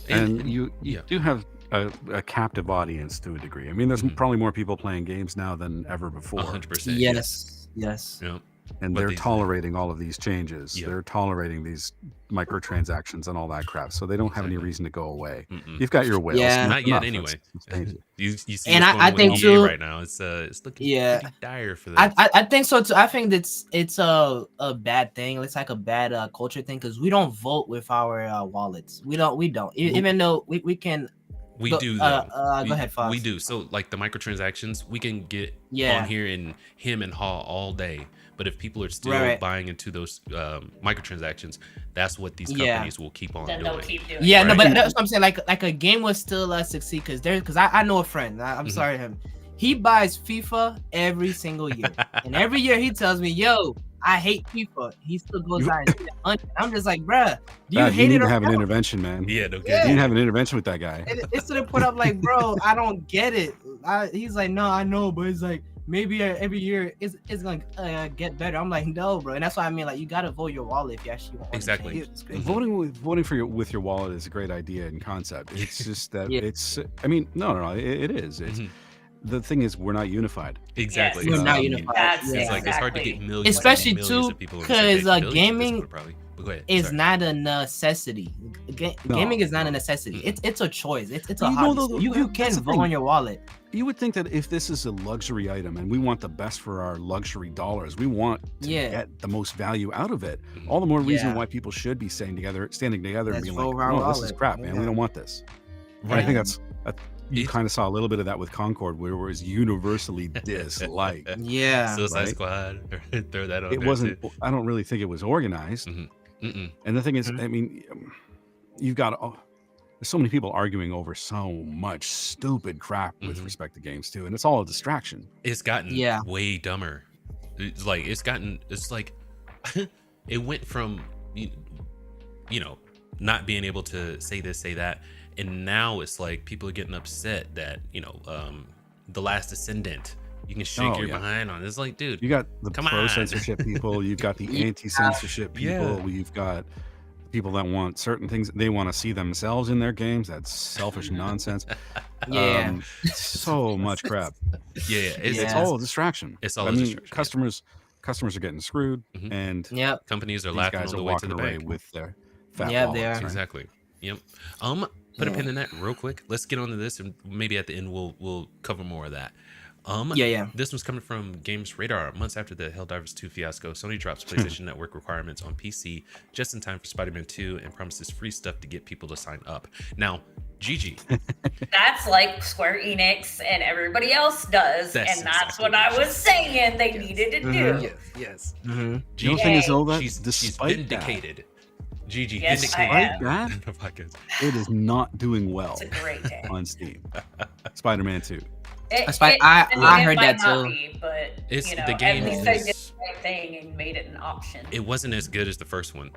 and you do have a captive audience to a degree. I mean, there's probably more people playing games now than ever before. 100%. Yes. Yeah. And they're tolerating all of these changes. They're tolerating these microtransactions and all that crap. So they don't have any reason to go away. You've got your whales. Not yet, anyway. You see and what's I going think on with too, EA right now. It's looking pretty dire for this. I think so too. I think it's a bad thing. It's like a bad culture thing because we don't vote with our wallets. We don't. Even though we can. We do though. Go ahead, Fox. We do. So like the microtransactions, we can get on here and him and haw all day. But if people are still buying into those microtransactions, that's what these companies will keep on doing. They'll keep doing. Yeah, no, but that's what I'm saying. Like a game will still succeed because I know a friend. I'm sorry to him. He buys FIFA every single year, and every year he tells me, "Yo, I hate FIFA." He still goes out and spends $100. I'm just like, bruh, do you hate it? You need to have an intervention, man. Yeah, no You need to have an intervention with that guy. It's to the point I'm like, bro, I don't get it. He's like, no, I know, but it's like maybe every year it's gonna get better. I'm like, no, bro, and that's why I mean, like, you gotta vote your wallet if you actually want. Exactly. Voting with your wallet is a great idea and concept. It's just that it's. I mean, no, it is. It's. The thing is, we're not unified. Exactly. We're not unified. It's hard to get millions, especially too, because gaming is not a necessity. Gaming is not a necessity. It's a choice. It's a hobby. You can vote on your wallet. You would think that if this is a luxury item and we want the best for our luxury dollars, we want to get the most value out of it. All the more reason why people should be standing together and being like, "No, this is crap, man. We don't want this." Right. I think that's. You kind of saw a little bit of that with Concord, where it was universally disliked. Suicide Squad. Throw that on. It wasn't. Too. I don't really think it was organized. And the thing is, I mean, you've got there's so many people arguing over so much stupid crap with respect to games too, and it's all a distraction. It's gotten way dumber. It's like it went from you know, not being able to say this, say that. And now it's like people are getting upset that, you know, The Last Descendant, you can shake your behind on. It's like, dude, you got the pro-censorship people, you've got the anti-censorship people, you've got people that want certain things. They want to see themselves in their games. That's selfish nonsense. So much crap. It's all a distraction. It's all a distraction. Customers are getting screwed, and companies are laughing all the way to the bank with their fat wallets. They are. Exactly. Yep. Put a pin in that real quick. Let's get on to this, and maybe at the end we'll cover more of that. This one's coming from Games Radar. Months after the Helldivers 2 fiasco, Sony drops PlayStation Network requirements on PC just in time for Spider-Man 2 and promises free stuff to get people to sign up. Now, GG. That's like Square Enix and everybody else does, and that's exactly what I was saying they needed to do. Yes. The thing is, though, that she's vindicated. GG, yes, despite that, it is not doing well it's a great day. on Steam. Spider-Man 2. I heard that too. But it's, you know, the game at least they did the right thing and made it an option. It wasn't as good as the first one.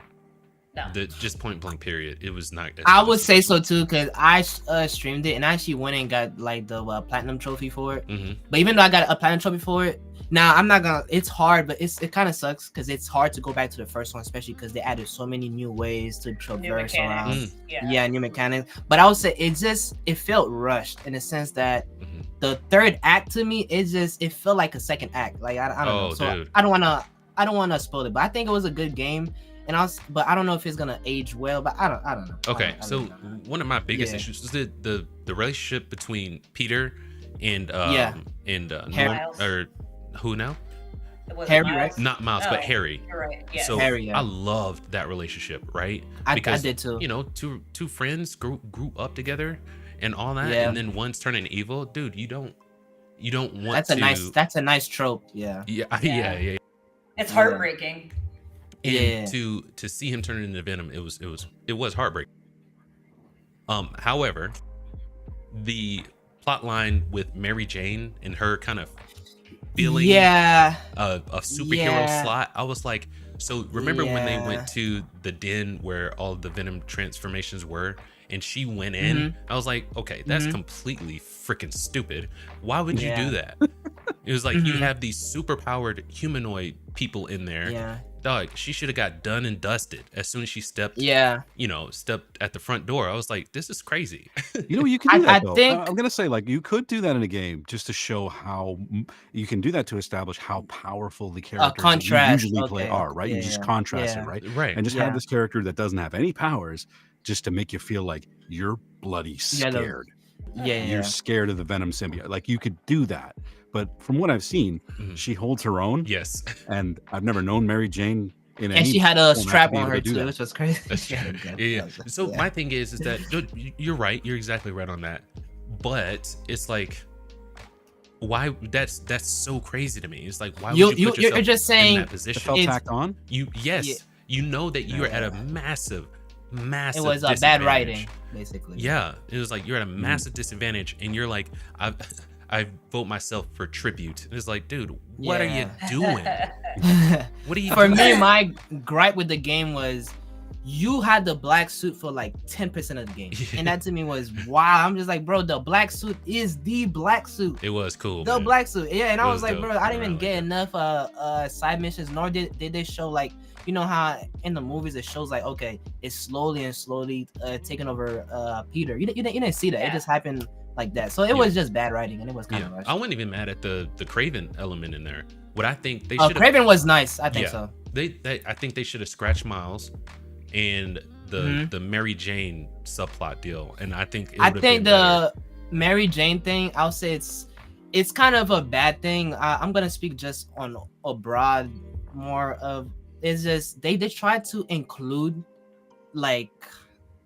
No. Just point blank period. It was not. I would say so too, because I streamed it and I actually went and got like the platinum trophy for it. But even though I got a platinum trophy for it, now I'm not gonna. It's hard, but it kind of sucks because it's hard to go back to the first one, especially because they added so many new ways to traverse around. Yeah, new mechanics. But I would say it felt rushed in the sense that the third act to me it felt like a second act. Like I don't know. So dude. I don't wanna spoil it, but I think it was a good game. But I don't know if it's gonna age well. But I don't know. Okay, so one of my biggest issues is the relationship between Peter and Miles. or who now? Harry, right? Not Miles, but Harry. You're right. Yeah. So Harry, I loved that relationship, right? I did too. You know, two friends grew up together and all that, and then one's turning evil. Dude, you don't want That's a nice trope. Yeah. Yeah. It's heartbreaking. And to see him turn into Venom, it was heartbreaking. However, the plot line with Mary Jane and her kind of feeling a superhero slot, I was like, so remember when they went to the den where all the Venom transformations were, and she went in? I was like, okay, that's completely freaking stupid. Why would you do that? It was like you have these super powered humanoid people in there. Yeah. Dog, she should have got done and dusted as soon as she stepped at the front door. I was like, this is crazy. You know, you can do that, though. I'm going to say, like, you could do that in a game just to show how you can do that to establish how powerful the characters you usually play are, right? You just contrast it, right? Right. And just have this character that doesn't have any powers just to make you feel like you're bloody scared. You're scared of the Venom symbiote. Like, you could do that. But from what I've seen, she holds her own. Yes. And I've never known Mary Jane in any. And she had a strap on her too, which was crazy. That's true. Yeah. So my thing is that you're right. You're exactly right on that. But it's like, why? That's so crazy to me. It's like, why would you put yourself you're just saying in that position? It felt tacked on. You know that you are at a massive. It was a bad writing, basically. Yeah, it was like you're at a massive disadvantage, and you're like, I vote myself for tribute. And it's like, dude, what are you doing? What are you doing? For me, my gripe with the game was you had the black suit for like 10% of the game. And that to me was wow. I'm just like, bro, the black suit is the black suit. It was cool. The black suit. Yeah, and I was like, bro, I didn't even get enough side missions, nor did they show like, you know how in the movies it shows like, okay, it's slowly taking over Peter. You didn't see that. It just happened like that. So it was just bad writing, and it was kind of rushed. I wasn't even mad at the Craven element in there. What I think they should Craven was nice. I think so. I think they should have scratched Miles and the Mary Jane subplot deal, and I think the Mary Jane thing, I'll say it's kind of a bad thing. I'm gonna speak just on a broad more of. It's just they try to include like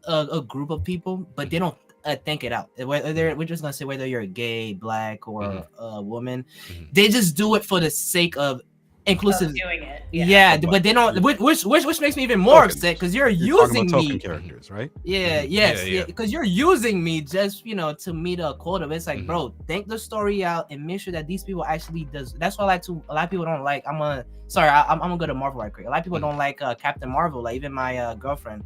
a group of people, but they don't think it out. We're just gonna say whether you're a gay, black, or a woman, they just do it for the sake of inclusive. Doing it, but they don't. Which makes me even more upset because you're using me. Characters, right? Because you're using me just to meet a quota. It's like, bro, think the story out and make sure that these people actually does. That's why a lot of people don't like. I'm gonna go to Marvel right quick. A lot of people don't like Captain Marvel, like even my girlfriend,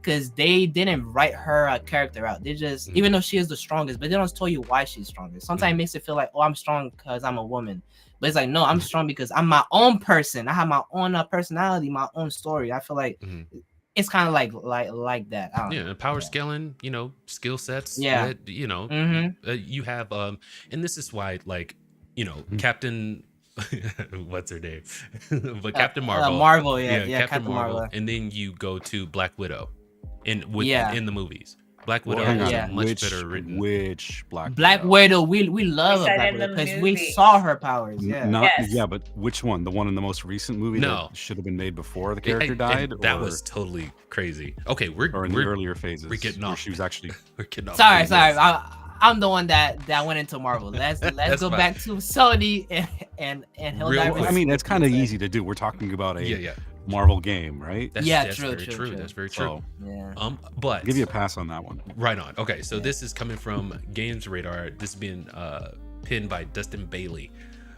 because they didn't write her character out. They just, even though she is the strongest, but they don't tell you why she's strongest. Sometimes it makes it feel like, oh, I'm strong because I'm a woman. But it's like, no, I'm strong because I'm my own person. I have my own personality, my own story. I feel like it's kind of like that. I don't know. Power scaling, skill sets. You have and this is why, like, Captain. What's her name? But Captain Marvel. Captain Marvel. And then you go to Black Widow in the movies. Black Widow hang is on. a much better written. Which Black Widow, we love said Black in Widow the because we movie. saw her powers. Yeah. Not Yes. yeah, but which one? The one in the most recent movie No. that should have been made before the Hey, character died? that or, was totally crazy. Okay, we're or in the earlier phases we're getting where off. she was actually We're getting off. Sorry. Yes. I'm the one that went into Marvel. Let's That's go fine. back to Sony and Real Helldivers. quick. I mean, it's kind of easy to do. We're talking about a Yeah. Marvel game, right? That's, Yeah, that's true, very true, true. true. That's very true. So Yeah. But I'll give you a pass on that one. right on. Okay, so this is coming from Games Radar. This is being pinned by Dustin Bailey.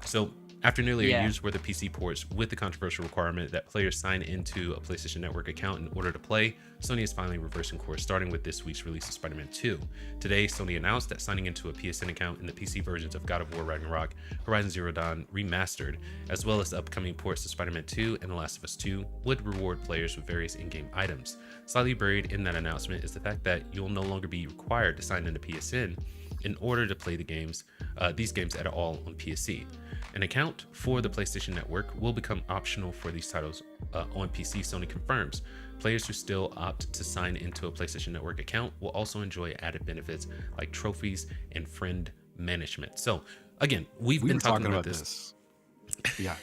So after nearly a year's worth of PC ports with the controversial requirement that players sign into a PlayStation Network account in order to play, Sony is finally reversing course, starting with this week's release of Spider-Man 2. Today, Sony announced that signing into a PSN account in the PC versions of God of War Ragnarok, Horizon Zero Dawn Remastered, as well as the upcoming ports of Spider-Man 2 and The Last of Us 2, would reward players with various in-game items. Slightly buried in that announcement is the fact that you'll no longer be required to sign into PSN in order to play these games at all on PC. An account for the PlayStation Network will become optional for these titles on PC, Sony confirms. Players who still opt to sign into a PlayStation Network account will also enjoy added benefits like trophies and friend management. So again, we've been talking about this. Yeah.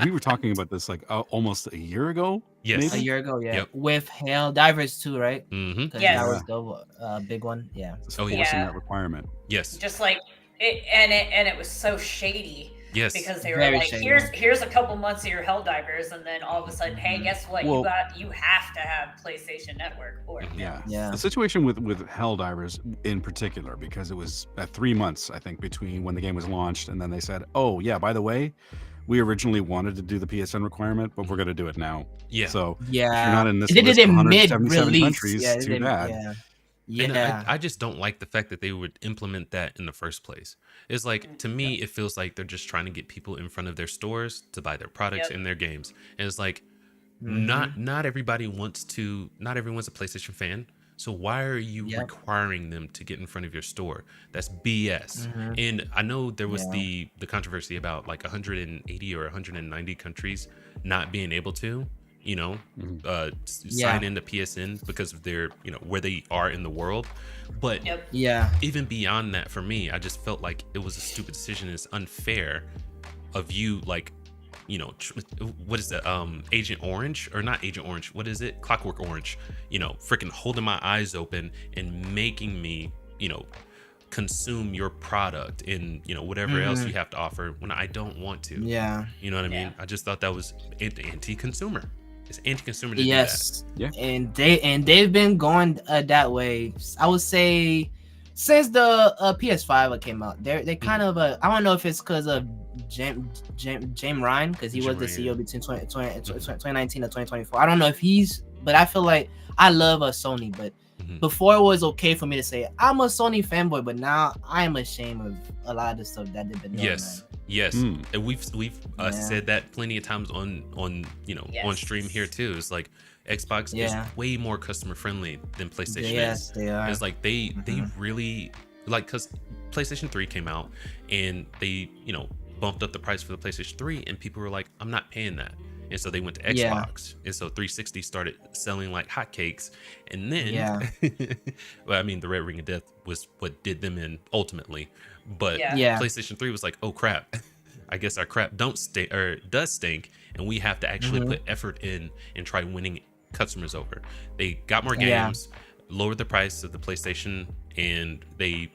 We were talking about this like almost a year ago. Yes. A maybe? year ago, yeah. Yep. With Helldivers 2, right? Mm-hmm. 'Cause Yes. that was the big one. Yeah. It's Oh, forcing yeah. that requirement. Yes. Just like it was so shady. Yes. Because they were Very like, shady. here's a couple months of your Helldivers, and then all of a sudden, hey, guess what? Well- you have to have PlayStation Network or Yeah. The situation with Helldivers in particular, because it was at 3 months, I think, between when the game was launched and then they said, oh yeah, by the way, we originally wanted to do the PSN requirement, but we're going to do it now. Yeah. So Yeah. if you're not in this They did list it of in 177 mid-release. countries, Yeah, they too did- bad. yeah. And Yeah. I just don't like the fact that they would implement that in the first place. It's like, to me, it feels like they're just trying to get people in front of their stores to buy their products and their games. And it's like, not everyone's a PlayStation fan. So why are you requiring them to get in front of your store? That's BS. And I know there was the controversy about like 180 or 190 countries not being able to, sign into PSN because of their, where they are in the world. But even beyond that, for me, I just felt like it was a stupid decision. It's unfair of you, like, what is that? Agent Orange, or not Agent Orange? What is it? Clockwork Orange. Freaking holding my eyes open and making me, consume your product and whatever else you have to offer when I don't want to. Yeah. You know what I mean? I just thought that was anti-consumer. It's anti-consumer to do Yes. that. Yeah. And they've been going that way. I would say since the PS5 came out. They kind of I don't know if it's because of James Ryan, because he was the CEO between 2019 and 2024. I don't know if but I feel like I love Sony, but before it was okay for me to say I'm a Sony fanboy, but now I am ashamed of a lot of the stuff that they've been doing. Yes. And we've said that plenty of times on on stream here too. It's like Xbox is way more customer friendly than PlayStation is. Yes, they are. It's like they really, like, because PlayStation 3 came out and they bumped up the price for the PlayStation 3 and people were like, I'm not paying that. And so they went to Xbox, and so 360 started selling like hotcakes. And then, well, I mean, the Red Ring of Death was what did them in ultimately. But PlayStation 3 was like, oh crap, I guess our crap does stink, and we have to actually put effort in and try winning customers over. They got more games, lowered the price of the PlayStation, and they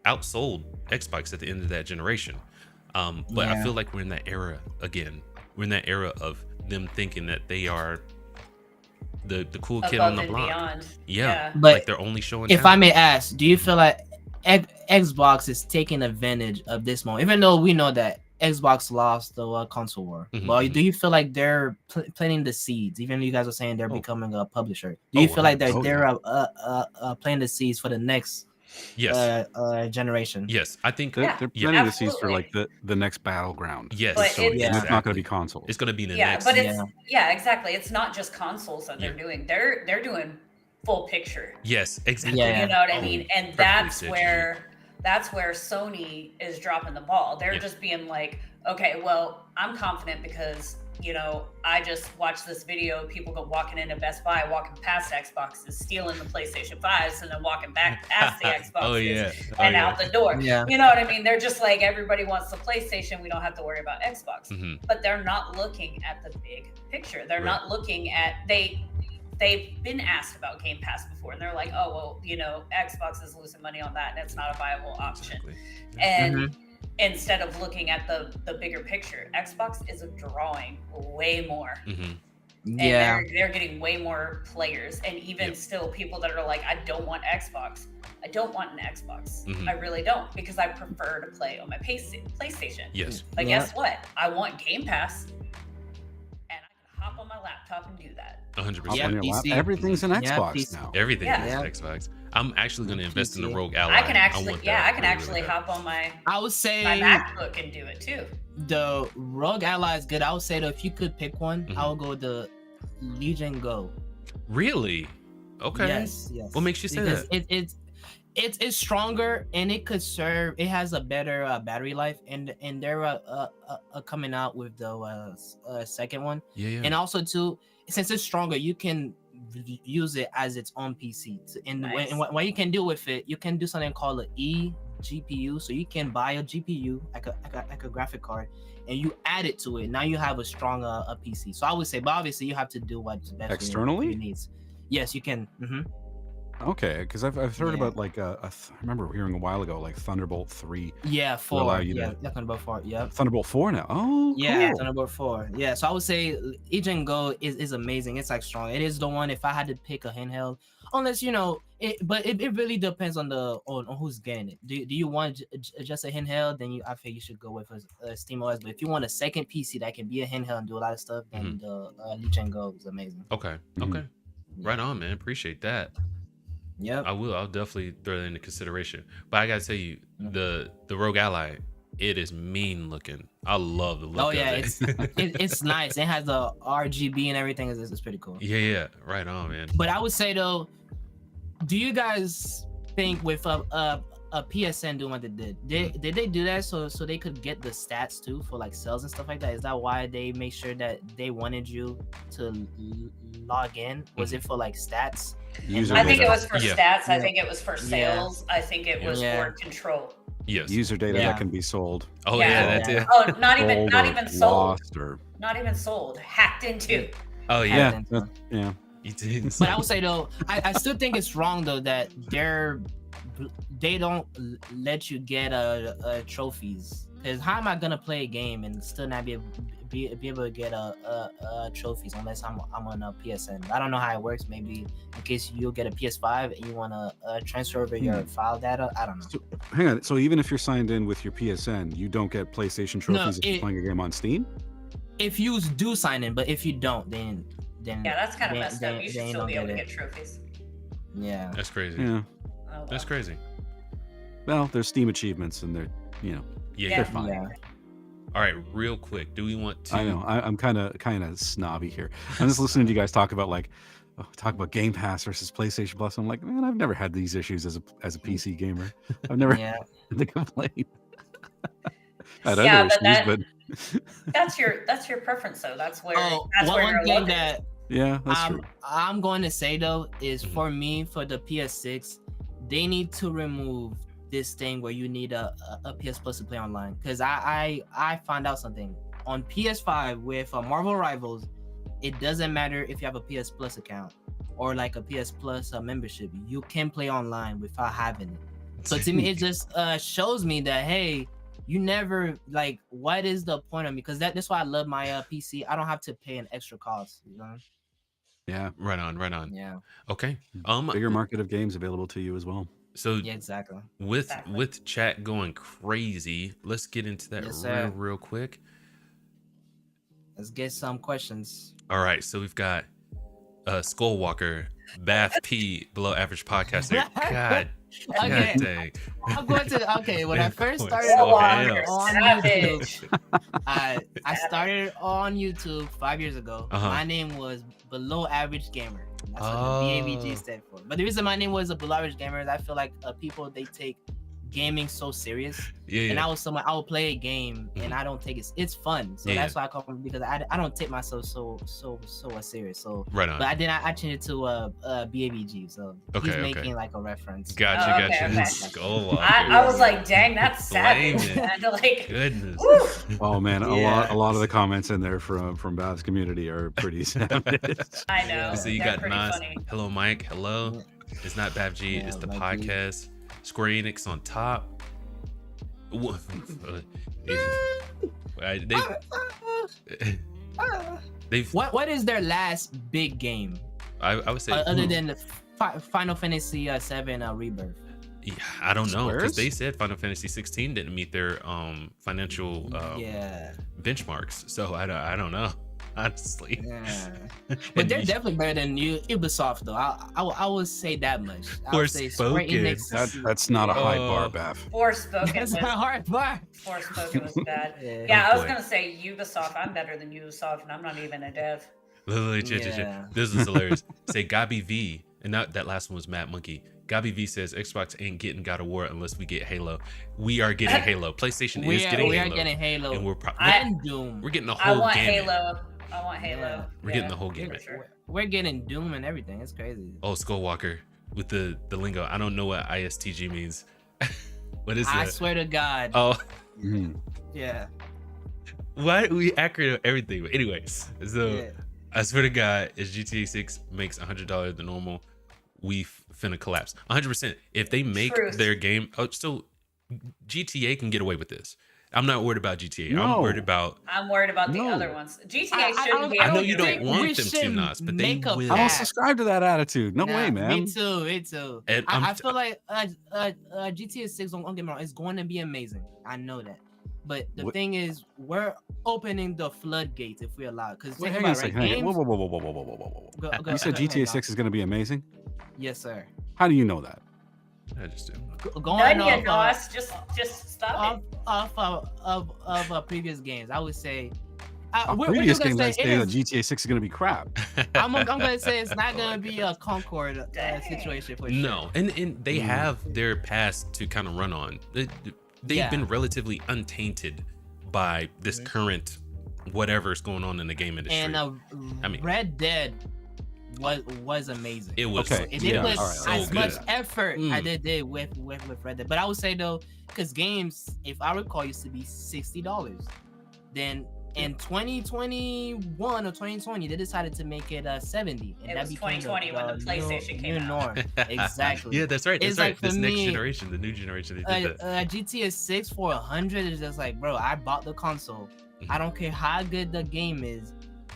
outsold Xbox at the end of that generation. But I feel like we're in that era again. We're in that era of them thinking that they are the cool kid on the block. Yeah, but like they're only showing. If I may ask, do you feel like Xbox is taking advantage of this moment, even though we know that Xbox lost the console war? Well, do you feel like they're planting the seeds? Even though you guys are saying they're becoming a publisher, do you feel like they're planting the seeds for the next generation? Yes, I think they're planting the seeds for like the next battleground. Yes, so it's not going to be consoles. It's going to be the yeah, next. but it's exactly. It's not just consoles that they're doing. They're doing full picture. Yes, exactly. You know what I mean? And that's where Sony is dropping the ball. They're just being like, okay, well, I'm confident because you know, I just watched this video of people walking into Best Buy, walking past Xboxes, stealing the PlayStation 5s, and then walking back past the Xboxes out the door. Yeah. You know what I mean? They're just like, everybody wants the PlayStation. We don't have to worry about Xbox. But they're not looking at the big picture. They're not looking at, they've been asked about Game Pass before, and they're like, oh, well, you know, Xbox is losing money on that, and it's not a viable option. And instead of looking at the bigger picture, Xbox is drawing way more. And they're getting way more players. And even still, people that are like, I don't want Xbox. I don't want an Xbox. I really don't, because I prefer to play on my PlayStation. Yes. But guess what? I want Game Pass, and I can hop on my laptop and do that. 100%. Everything's an Xbox now. Everything is Xbox. I'm actually going to invest in the Rogue Ally. I can actually hop on my my MacBook and do it too. The Rogue Ally is good. I would say though, if you could pick one, I would go with the Legion Go. Really? Okay. Yes. What makes you say that? It's stronger, and it could serve. It has a better battery life, and they're coming out with the second one. And also too, since it's stronger, you can use it as its own PC. And what you can do with it, you can do something called an eGPU. So you can buy a GPU, like a graphic card, and you add it to it. Now you have a stronger PC. So I would say, but obviously you have to do what's best externally. For your needs. Yes, you can. Okay, because I've heard about like I remember hearing a while ago like Thunderbolt 3. Yeah, 4. Thunderbolt 4. Yeah. Thunderbolt 4 now. Oh, yeah, cool. Thunderbolt 4. Yeah, so I would say Legion Go is amazing. It's like strong. It is the one if I had to pick a handheld, unless you know it. But it really depends on on who's getting it. Do you want just a handheld? Then I think you should go with a SteamOS. But if you want a second PC that can be a handheld and do a lot of stuff, then the Legion Go is amazing. Okay. Right on, man. Appreciate that. Yeah, I'll definitely throw that into consideration. But I gotta tell you, the Rogue Ally, it is mean looking. I love the look of it. It's nice. It has the RGB and everything. It's pretty cool. Yeah, right on, man. But I would say though, do you guys think with a PSN doing what they did they do that so they could get the stats too for like sales and stuff like that? Is that why they made sure that they wanted you to log in? Was it for like stats? I think it was for stats. I think it was for sales. I think it was for control. Yes. User data that can be sold. Oh yeah, that's it. Oh, not even sold. Or... Not even sold. Hacked into. Oh yeah. Yeah. You did. But I would say though, I still think it's wrong though that they don't let you get trophies. Because how am I gonna play a game and still not be able to get trophies unless I'm on a PSN? I don't know how it works. Maybe in case you'll get a PS5 and you want to transfer over your file data. I don't know. So, hang on. So even if you're signed in with your PSN, you don't get PlayStation trophies if you're playing a game on Steam? If you do sign in, but if you don't, then yeah, that's kind of messed up. You should still be able to get trophies. Yeah, that's crazy. Yeah, that's crazy. Well, there's Steam achievements, and they're they're fine. Yeah. All right, real quick. Do we want to? I know I'm kind of snobby here. I'm just listening to you guys talk about Game Pass versus PlayStation Plus. I'm like, man, I've never had these issues as a PC gamer. I've never had to complain. But that's your preference though. That's where one thing that that's true. I'm going to say though is for me, for the PS6, they need to remove this thing where you need a PS Plus to play online. Because I found out something on PS5 with Marvel Rivals. It doesn't matter if you have a PS Plus account or like a PS Plus membership. You can play online without having it. So to me, it just shows me that hey, you never like. What is the point of me? Because that's why I love my PC. I don't have to pay an extra cost. You know. Yeah. Right on. Yeah. Okay. Bigger market of games available to you as well. So yeah, exactly. With chat going crazy, let's get into that real quick. Let's get some questions. All right, so we've got Skullwalker, Bath P, below average podcaster. God dang. I'm going to when I first started on YouTube, I started on YouTube 5 years ago. My name was Below Average Gamer. That's what the BAVG stand for. But the reason my name was a Below Average Gamer is I feel like people they take gaming so serious. Yeah. And I will play a game and I don't take it's fun. So that's why I come because I don't take myself so serious. So right on. But I changed it to BAVG. So he's making like a reference. Gotcha. I was like, dang, that's savage. Like, goodness. Oh man, a lot of the comments in there from Bav's community are pretty savage. I know. So you got Nas. Hello, Mike. Hello. It's not BAVG. It's the podcast. Square Enix on top. What is their last big game? I would say other than the Final Fantasy VII Rebirth. Yeah, I don't know because they said Final Fantasy 16 didn't meet their financial benchmarks, so I don't know. Honestly, but they're definitely better than Ubisoft, though. I would say that much. I would say Square Enix. That's not a high bar, Bav. Forspoken. That's not a hard bar. Forspoken was bad. Yeah, I was gonna say Ubisoft. I'm better than Ubisoft, and I'm not even a dev. Literally, this is hilarious. Say Gabi V, and that last one was Mad Monkey. Gabi V says Xbox ain't getting God of War unless we get Halo. We are getting Halo. PlayStation is getting Halo. We are getting Halo. And and Doom. We're getting the whole game. I want Halo. Yeah. We're getting the whole game. We're getting Doom and everything. It's crazy. Oh, Skullwalker with the lingo. I don't know what ISTG means. What is that? I swear to God. Oh. Yeah. Why we accurate on everything? But anyways, so I swear to God, if GTA 6 makes $100 the normal, we finna collapse. 100%. If they make their game, so GTA can get away with this. I'm not worried about GTA. No. I'm worried about the other ones. GTA shouldn't be. I know you don't want them to, Nas, but they will. I don't subscribe to that attitude. No way, man. Me too. And I feel like GTA 6, don't get me wrong, it's going to be amazing. I know that. But the thing is, we're opening the floodgates if we allow it. Because hang on a second. Whoa. You said GTA 6 is going to be amazing? Yes, sir. How do you know that? I just do. Going off, just stop it. Of previous games, I would say. Previous games, I say that GTA 6 is going to be crap. I'm going to say it's not going to be a Concord situation for sure. No, and they have their past to kind of run on. They've been relatively untainted by this current whatever's going on in the game industry. And I mean, Red Dead was amazing. It was. Okay. It did as much effort as they did with Red Dead. But I would say though, because games, if I recall, used to be $60. Then in 2021 or 2020, they decided to make it 70. And it was 2020 when the PlayStation came out. Norm. Exactly. Yeah, that's right. That's it's right. Like for this me, next generation, the new generation, they did that. GTA 6 for 100 is just like, bro, I bought the console. I don't care how good the game is.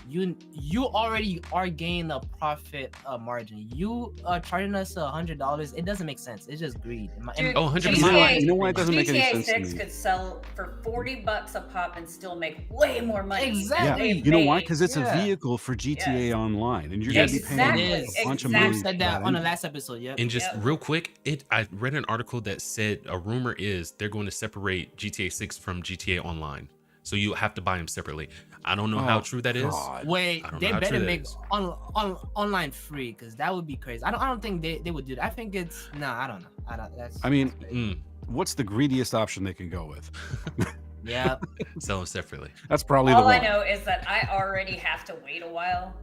You already are gaining a profit margin. You are charging us $100. It doesn't make sense. It's just greed. Dude, 100%. You know why it doesn't make any GTA sense 6 to me? could sell for $40 a pop and still make way more money. Exactly. Yeah. You know why? Because it's a vehicle for GTA Online, and you're going to be paying a bunch of money. Said that on the last episode. Yeah. And just real quick, I read an article that said a rumor is they're going to separate GTA 6 from GTA Online. So you have to buy them separately. I don't know how true that is. Wait, they better make online free because that would be crazy. I don't think they would do that. I think it's I don't know. I mean, what's the greediest option they can go with? Yeah. Sell them separately. That's probably all the one. I know is that I already have to wait a while.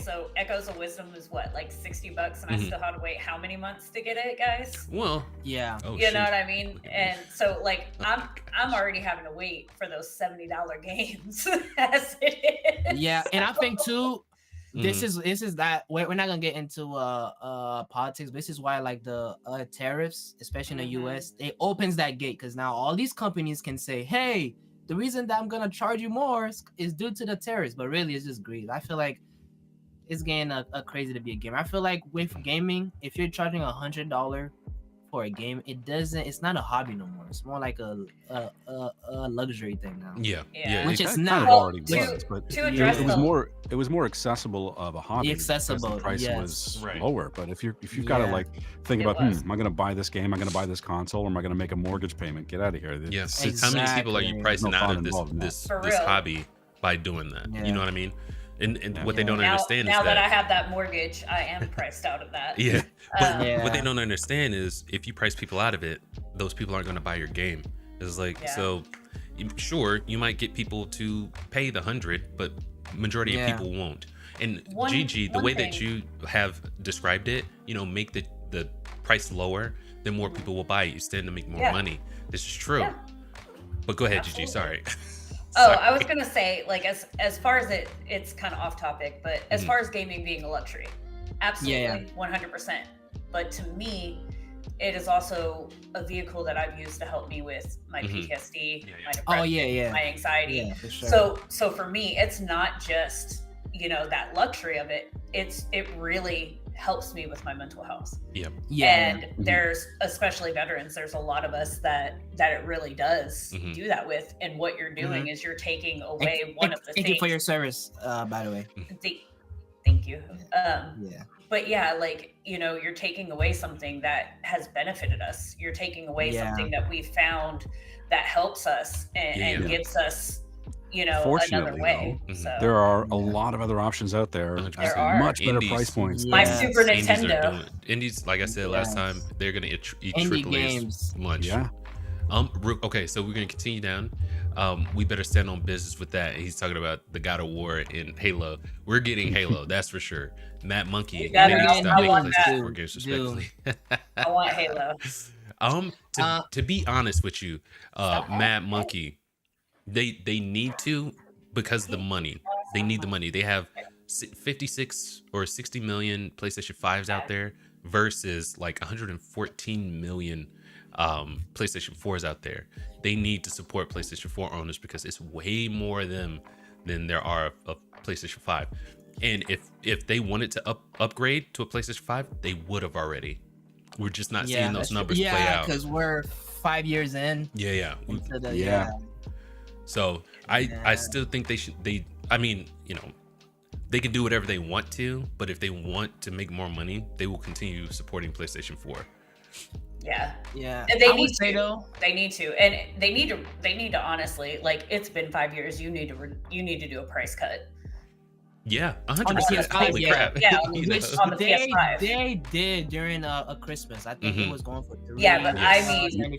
So Echoes of Wisdom is what, like $60, and I still have to wait how many months to get it, guys? Well, yeah. You know what I mean? And so like I'm already having to wait for those $70 games as it is. Yeah, and I think too, this is that we're not gonna get into politics. But this is why like the tariffs, especially in the US, it opens that gate because now all these companies can say, hey, the reason that I'm gonna charge you more is due to the tariffs, but really it's just greed. I feel like it's getting a crazy to be a gamer. I feel like with gaming, if you're charging $100 for a game, it's not a hobby no more. It's more like a luxury thing now. Yeah. Which is not not already was, but it was more accessible of a hobby. Accessible, the price was right. lower. But if you've got to like think about, am I going to buy this game? Am I going to buy this console? Or am I going to make a mortgage payment? Get out of here. Yes. Exactly. How many people are you pricing out of this hobby by doing that? You know what I mean? And what they don't understand is now that I have that mortgage, I am priced out of that. Yeah. But what they don't understand is if you price people out of it, those people aren't going to buy your game. It's like, so sure, you might get people to pay the $100, but majority of people won't. And GG, the way that you have described it, make the price lower, then more people will buy it. You stand to make more money. This is true. Yeah. But go ahead, GG. Sorry. I was gonna say, like, as far as it's kind of off topic, but as far as gaming being a luxury, absolutely, 100%. But to me, it is also a vehicle that I've used to help me with my PTSD, my depression, my anxiety. Yeah, for sure. So for me, it's not just that luxury of it. It really helps me with my mental health. And there's, especially veterans, there's a lot of us that it really does do that with. And what you're doing is you're taking away one of the things. Thank you for your service, by the way. Thank you. But yeah, like, you're taking away something that has benefited us. You're taking away something that we found that helps us and gives us another way. So there are a lot of other options out there at much better price points. My Super Nintendo. Indies, like I said last time, they're gonna eat AAA's lunch. Okay, so we're gonna continue down. We better stand on business with that. He's talking about the God of War and Halo. We're getting Halo, that's for sure. Matt Monkey, I want Halo. To be honest with you, Matt Monkey, they need to, because the money. They need the money. They have 56 or 60 million PlayStation 5s out there versus like 114 million PlayStation 4s out there. They need to support PlayStation 4 owners because it's way more them than there are of PlayStation 5. And if they wanted to upgrade to a PlayStation 5, they would have already. We're just not seeing those numbers play out. Yeah, because we're 5 years in. So I still think they can do whatever they want to, but if they want to make more money, they will continue supporting PlayStation 4. Yeah. And they need to, and they need to honestly, like, it's been 5 years. You need to do a price cut. Yeah, 100%. Holy crap! Yeah, which on the PS5 they did during a Christmas. I think it was going for 3. Yeah, but I mean, they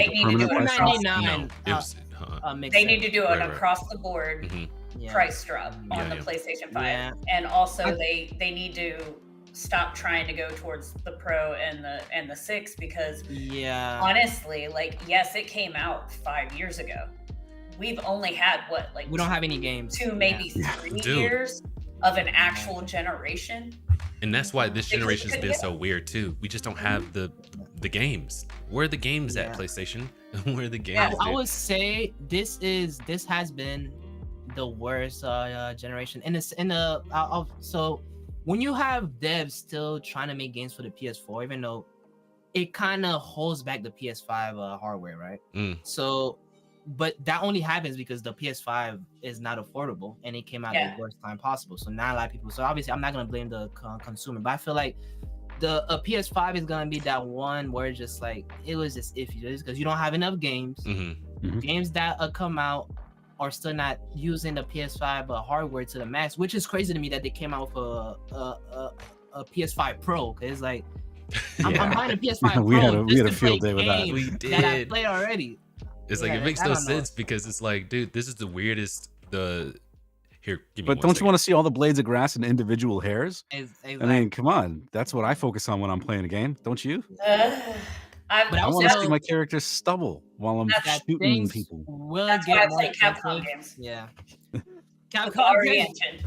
need to do it $4.99. They need to do an across the board price drop on the PlayStation 5, and also they need to stop trying to go towards the Pro and the 6 because honestly, like, yes, it came out 5 years ago. We've only had we don't have any games. 2, maybe 3 years of an actual generation. And that's why this generation's been so weird too. We just don't have the games. Where are the games at, PlayStation? Where are the games? I would say this has been the worst generation. So when you have devs still trying to make games for the PS4, even though it kind of holds back the PS5 hardware, right? So. But that only happens because the PS5 is not affordable and it came out at the worst time possible. So not a lot of people. So obviously, I'm not gonna blame the consumer, but I feel like a PS5 is gonna be that one where it's just like it was just iffy, just because you don't have enough games. Games that come out are still not using the PS5 hardware to the max, which is crazy to me that they came out with a PS5 Pro. Cause it's like I'm buying a PS5 Pro. we had a field day with that. We did. That I played already. It's like it makes no sense because it's like, dude, this is the weirdest. Here, give me. But don't you want to see all the blades of grass and individual hairs? Exactly. I mean, come on, that's what I focus on when I'm playing a game. Don't you? I want to see my character's stubble while I'm shooting people. That's why I play Capcom games. Yeah. Capcom engine.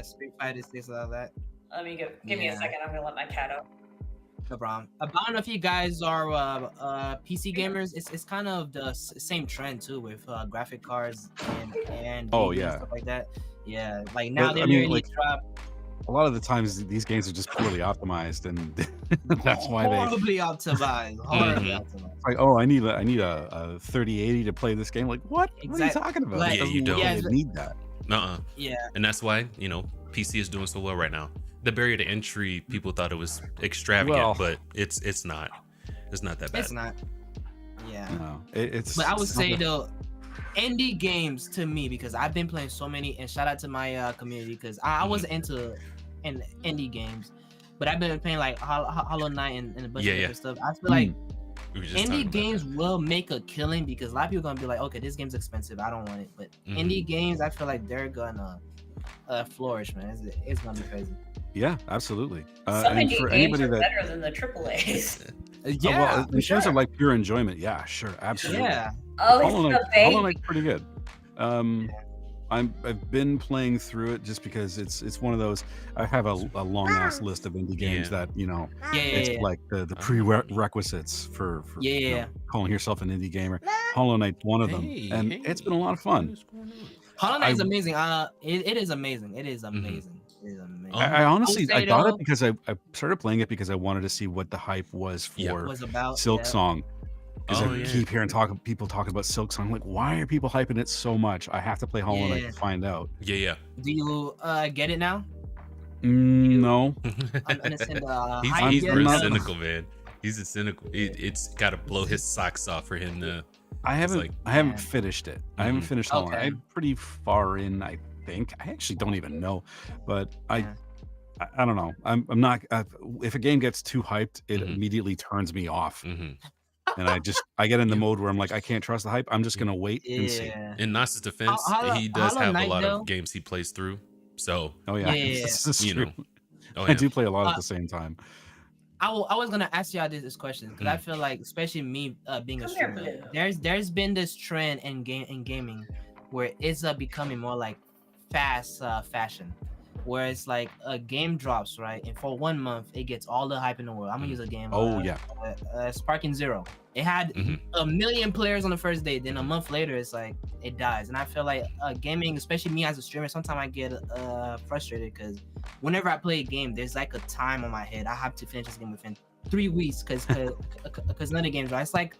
Street Fighter 6 and all that. Let me give me a second. I'm gonna let my cat out. No problem. I don't know if you guys are PC gamers. It's kind of the same trend too with graphic cards and stuff like that. Yeah, like now they're nearly dropped. A lot of the times these games are just poorly optimized, and that's why horribly optimized. Like, oh, I need a 3080 to play this game. Like, what? Exactly. What are you talking about? Like, you don't need that. Yeah. And that's why PC is doing so well right now. The barrier to entry, people thought it was extravagant, but it's not. It's not that bad. It's not. Yeah. No, it's. But I would say though, indie games to me, because I've been playing so many, and shout out to my community because I was into indie games. but I've been playing like Hollow Knight and a bunch of different stuff. I feel like indie games will make a killing because a lot of people are gonna be like, okay, this game's expensive, I don't want it. But indie games, I feel like they're gonna flourish, man. It's gonna be crazy. Yeah, absolutely. Some indie games are better than the AAAs. Well, in terms of like pure enjoyment, yeah, sure, absolutely. Yeah. Hollow Knight's pretty good. I've been playing through it just because it's one of those. I have a long ass list of indie games that it's like the prerequisites for calling yourself an indie gamer. Hollow Knight's one of them, and it's been a lot of fun. Hollow Knight is amazing. It is amazing. It is amazing. I honestly got it because I started playing it because I wanted to see what the hype was for Silk Song. Because I keep hearing people talking about Silk Song. I'm like, why are people hyping it so much? I have to play Hollow Knight to find out. Yeah. Do you get it now? No. I'm gonna send he's real cynical, man. He's a cynical. It's got to blow his socks off for him to. I haven't finished it. I haven't finished Hollow Knight. I'm pretty far in, I think. I actually don't even know, but I don't know. I'm not. If a game gets too hyped, it immediately turns me off. And I get in the mode where I'm like, I can't trust the hype. I'm just gonna wait and see. In Nas's defense, he does have a lot of games he plays through. So this is true. I do play a lot at the same time. I was gonna ask y'all this question because I feel like, especially me being a streamer, there's been this trend in gaming where it's becoming more like fast fashion, where it's like a game drops, right, and for 1 month it gets all the hype in the world. I'm gonna use a game. Sparking Zero. It had a million players on the first day. Then a month later, it's like it dies. And I feel like gaming, especially me as a streamer, sometimes I get frustrated because whenever I play a game, there's like a time on my head. I have to finish this game within 3 weeks because none of the games, right? It's like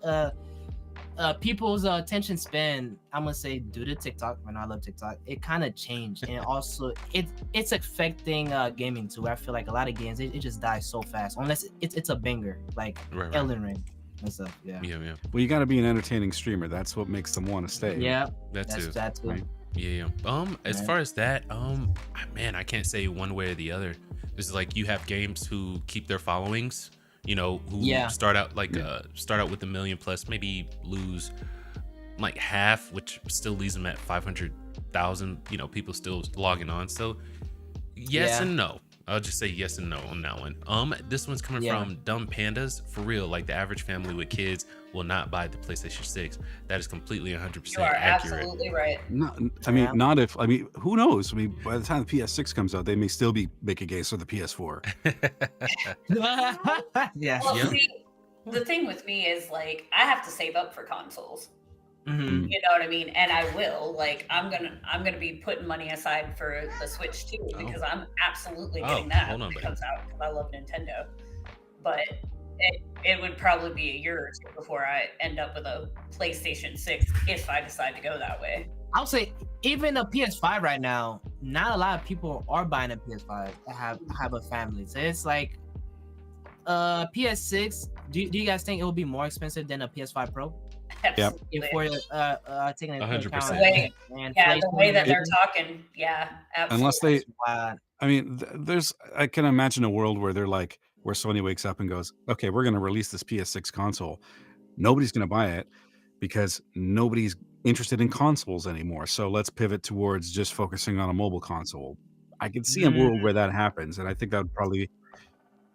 people's attention span, I'm gonna say, due to TikTok, and I love TikTok, it kind of changed, and also it's affecting gaming too. I feel like a lot of games it just dies so fast unless it's a banger like Elden Ring and stuff. Yeah. Well, you got to be an entertaining streamer. That's what makes them want to stay. That's too. Right? As far as that, man, I can't say one way or the other. It's like you have games who keep their followings, who start out like start out with 1 million plus, maybe lose like half, which still leaves them at 500,000, people still logging on. So yes and no. I'll just say yes and no on that one. This one's coming from Dumb Pandas. For real, like the average family with kids will not buy the PlayStation 6. That is completely 100% you are accurate. Absolutely right. No, who knows? By the time the PS6 comes out, they may still be making games for the PS4. See, the thing with me is like I have to save up for consoles. Mm-hmm. You know what I mean? And I will. Like I'm gonna be putting money aside for the Switch too, because I'm absolutely getting that when it comes out, because I love Nintendo. But it would probably be a year or two before I end up with a PlayStation 6 if I decide to go that way. I'll say even a PS5 right now, not a lot of people are buying a PS5 that have a family. So it's like PS6. Do you guys think it will be more expensive than a PS5 Pro? Absolutely. If we're taking it into account, the way that they're talking, absolutely. Unless they, I can imagine a world where they're like, where Sony wakes up and goes, okay, we're going to release this PS6 console. Nobody's going to buy it because nobody's interested in consoles anymore. So let's pivot towards just focusing on a mobile console. I can see a world where that happens, and I think that would probably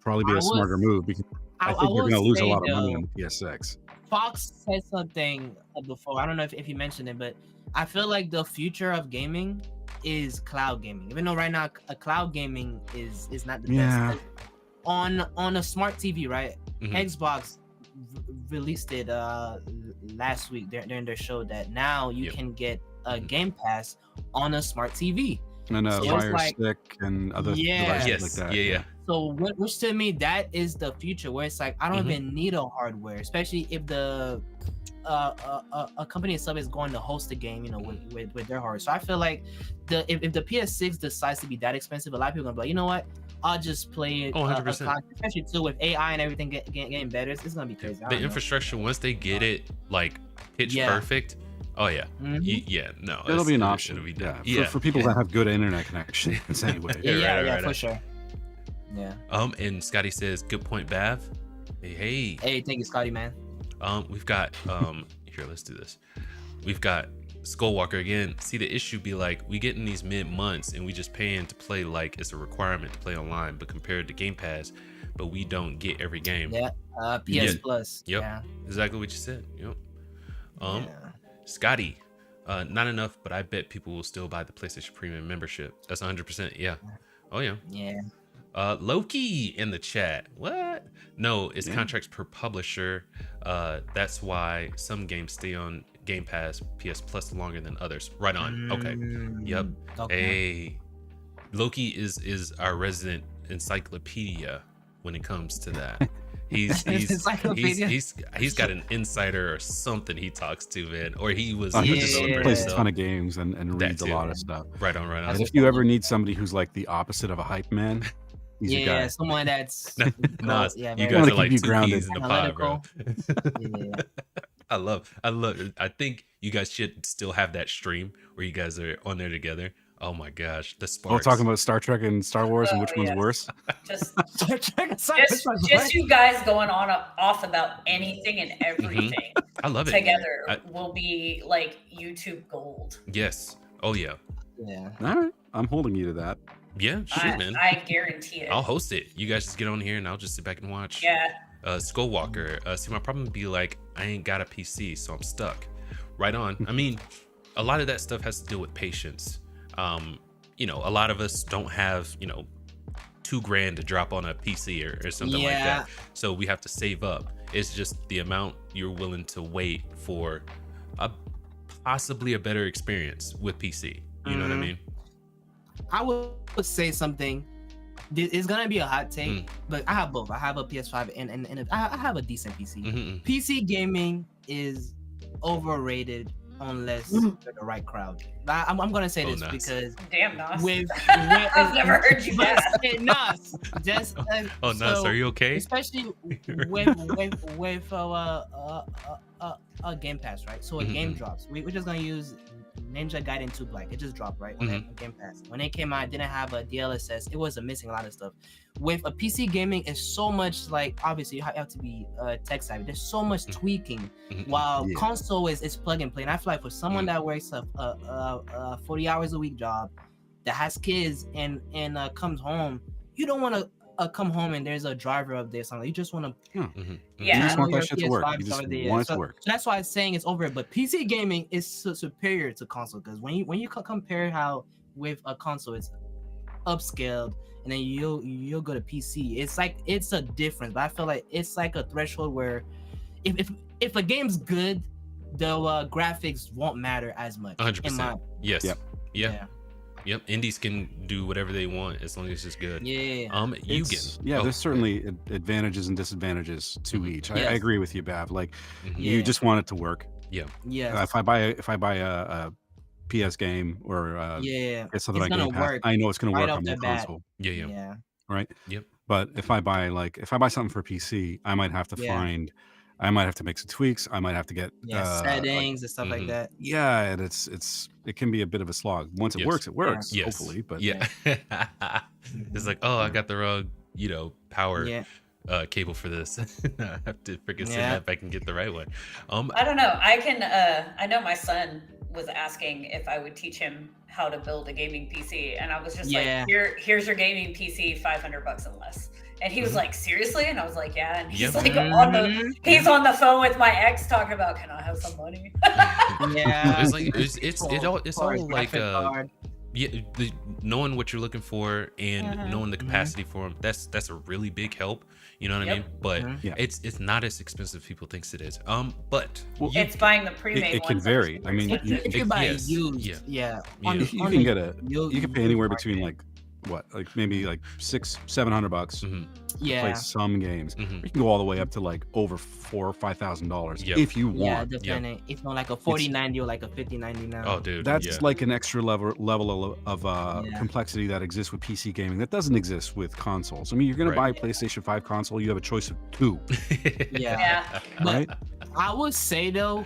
be a smarter move, because I think you're going to lose a lot of money on the PS6. Fox said something before. I don't know if you mentioned it, but I feel like the future of gaming is cloud gaming. Even though right now a cloud gaming is not the best. On a smart TV, right? Xbox released it last week during their show that now you can get a Game Pass on a smart TV. And a Fire Stick and other devices like that. So which to me, that is the future, where it's like I don't even need a hardware, especially if the a company itself is going to host a game, with their hardware. So I feel like if the PS6 decides to be that expensive, a lot of people are gonna be like, you know what, I'll just play it. 100%. Especially too with AI and everything getting better, it's gonna be crazy. The infrastructure, once they get it like pitch perfect. Oh yeah, it'll be an option. For people that have good internet connections anyway. For sure. And Scotty says, "Good point, Bav." Hey. Hey, thank you, Scotty, man. We've got here. Let's do this. We've got Skullwalker again. See, the issue be like we get in these mid months and we just paying to play like it's a requirement to play online, but compared to Game Pass, but we don't get every game. Yeah. PS Plus. Yep. Yeah. Exactly what you said. Yep. Scotty, not enough, but I bet people will still buy the PlayStation Premium membership. That's 100%. Yeah. Oh yeah. Yeah. Loki in the chat. What? No, it's contracts per publisher. That's why some games stay on Game Pass, PS Plus longer than others. Right on. Okay. Yep. Okay. Hey, Loki is our resident encyclopedia when it comes to that. He's got an insider or something he talks to, man. Or he was he just plays a ton of games and reads a lot of stuff. Right on. And if you ever need somebody who's like the opposite of a hype man, he's a guy. Someone that's you guys are like two peas in the pod, bro. I love. I think you guys should still have that stream where you guys are on there together. Oh my gosh, the sparks. We're talking about Star Trek and Star Wars and which one's worse. Just Star Trek. Just you guys going on off about anything and everything. I love it. Together will be like YouTube gold. Yes. Oh yeah. Yeah. All right, I'm holding you to that. Yeah, shoot, man. I guarantee it. I'll host it. You guys just get on here and I'll just sit back and watch. Yeah. Skullwalker. See, my problem would be like I ain't got a PC, so I'm stuck. Right on. I mean, a lot of that stuff has to deal with patience. You know, a lot of us don't have, you know, $2,000 to drop on a PC or something like that. So we have to save up. It's just the amount you're willing to wait for possibly a better experience with PC. You know what I mean? I would say something. It's gonna be a hot take, but I have both. I have a PS5 and I have a decent PC. PC gaming is overrated unless you're the right crowd. I'm gonna say this because damn Nos. I've never heard you that. Nos, just Nos, are you okay? Especially with Game Pass, right? So a game drops. We're just gonna use Ninja Gaiden 2 Black. It just dropped, right? On Game Pass. When it came out, it didn't have a DLSS. It was missing a lot of stuff. With a PC gaming, it's so much like, obviously you have to be tech savvy. There's so much tweaking, while console is plug and play. And I feel like for someone that works a 40 hours a week job, that has kids and comes home, you don't want to come home and there's a driver up there, something. You just want to, you just want that shit to work. You just want it to work. So that's why I'm saying it's over. But PC gaming is superior to console, because when you compare how with a console it's upscaled, and then you'll go to PC, it's a difference. But I feel like it's like a threshold where if a game's good, the graphics won't matter as much. 100%. Yes. Yeah. Yep, indies can do whatever they want as long as it's good. Yeah. Yugen. There's certainly advantages and disadvantages to each. I agree with you, Bav. Like, you just want it to work. Yeah. If I buy a PS game or it's something like Game Pass, I know it's going to work on the console. Yeah. Right. Yep. But if I buy something for PC, I might have to I might have to make some tweaks. I might have to get settings and stuff like that. Yeah, and it can be a bit of a slog. Once it works, it works. Yes. Hopefully, but it's like, oh, I got the wrong, power cable for this. I have to freaking send that back and get the right one. I don't know. I know my son was asking if I would teach him how to build a gaming PC, and I was just like, here's your gaming PC, $500 and less. And he was like, seriously? And I was like, yeah. And he's like he's on the phone with my ex talking about, can I have some money? It's like it's all like knowing what you're looking for and knowing the capacity for them. That's a really big help. You know what I mean? But it's not as expensive as people thinks it is. But it's buying the pre-made. It can vary. I mean, if you buy used, you can pay anywhere between like maybe like $600-700 play some games. You can go all the way up to like over $4,000 or $5,000 if you want. Yeah, depending. If not like a 4090 or like a 5090 now. Oh, dude, that's like an extra level of complexity that exists with PC gaming that doesn't exist with consoles. I mean, you're gonna buy a PlayStation 5 console, you have a choice of two. Right. I would say though,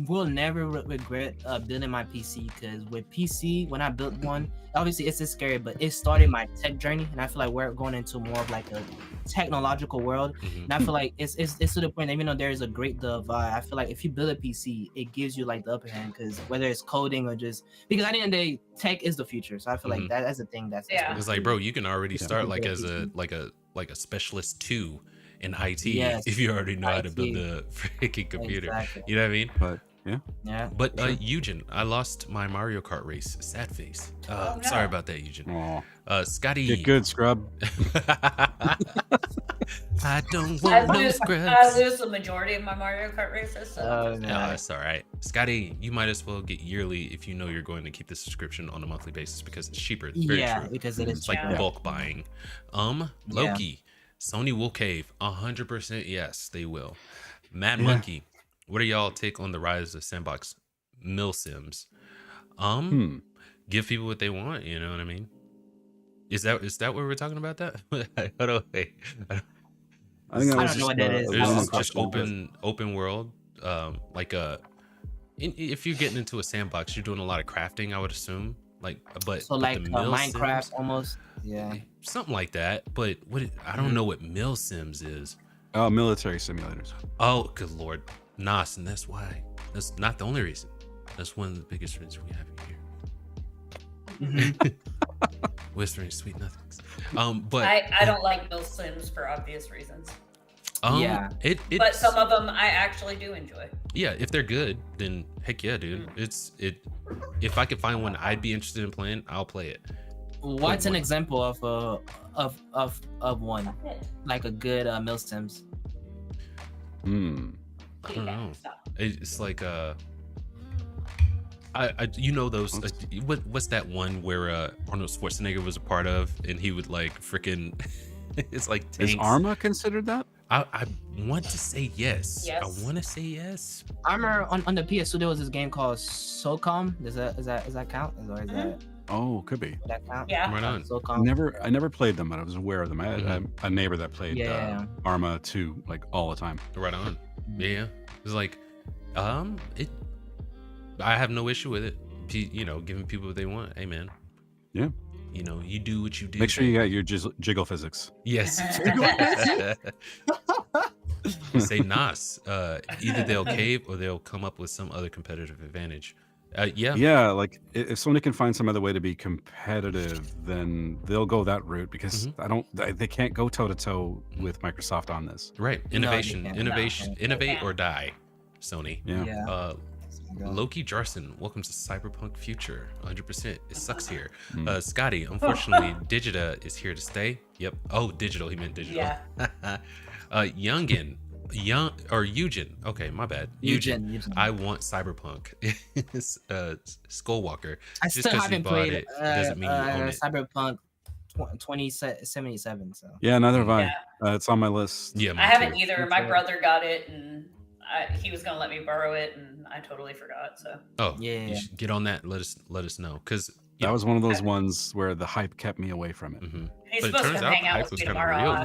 will never regret building my PC, because with PC, when I built one, obviously it's just scary, but it started my tech journey, and I feel like we're going into more of like a technological world, and I feel like it's to the point that even though there is a great divide, I feel like if you build a PC, it gives you like the upper hand, because whether it's coding or just because at the end of the day, tech is the future, so I feel like that's the thing that's it's like, bro, you can already start like as a specialist 2 in IT if you already know how to build a freaking computer. Exactly. You know what I mean? But But Eugen, I lost my Mario Kart race. Sad face. No. Sorry about that, Eugen. Scotty, get good, scrub. I don't want no scrubs. I lose the majority of my Mario Kart races. So. That's all right. Scotty, you might as well get yearly if you know you're going to keep the subscription on a monthly basis, because it's cheaper. Very true. Because it is like bulk buying. Loki, Sony will cave. 100% yes, they will. Mad Monkey, what do y'all take on the rise of sandbox milsims? Give people what they want, you know what I mean? Is that what we're talking about? That I don't know what that is. There's just open world. If you're getting into a sandbox, you're doing a lot of crafting, I would assume. But Minecraft Sims, almost, something like that. But I don't know what Mill Sims is. Oh, military simulators. Oh, good lord, Nos, and that's why. That's not the only reason. That's one of the biggest reasons we have you here. Whispering sweet nothings. But I don't like Mill Sims for obvious reasons. But some of them I actually do enjoy. Yeah, if they're good, then heck yeah, dude. If I could find one I'd be interested in playing, I'll play it. What's an example of one, like a good Mill Sims? I don't know. It's like you know those what's that one where Arnold Schwarzenegger was a part of, and he would like freaking it's like tanks. Is Arma considered that? I want to say yes. I want to say yes. I remember on the PS2 there was this game called SOCOM. Does that count? Or is that? Oh, could be. That count? Yeah. Right on. SOCOM. I never played them, but I was aware of them. I had a neighbor that played Arma 2 like all the time. Right on. Yeah. It's like I have no issue with it. You know, giving people what they want. Hey man. Yeah. You know, you do what you do. Make sure you got your jiggle physics. Yes. Say Nas. Either they'll cave or they'll come up with some other competitive advantage. Yeah, like if Sony can find some other way to be competitive, then they'll go that route, because they can't go toe to toe with Microsoft on this. Right. Innovate or die, Sony. Yeah. Loki Jarson, welcome to Cyberpunk Future. 100%. It sucks here. Scotty, unfortunately, Digita is here to stay. Yep. Oh, digital. He meant digital. Yeah. Eugen. Okay, my bad. Eugen. I want Cyberpunk. Skullwalker. I still haven't played it doesn't mean you own it. Cyberpunk 2077. So. Yeah, neither have I. It's on my list. Yeah, I haven't either. My brother got it, and he was gonna let me borrow it, and I totally forgot. So. Oh yeah. You should get on that. Let us know, because that was one of those ones where the hype kept me away from it. He's supposed to hang out with me tomorrow.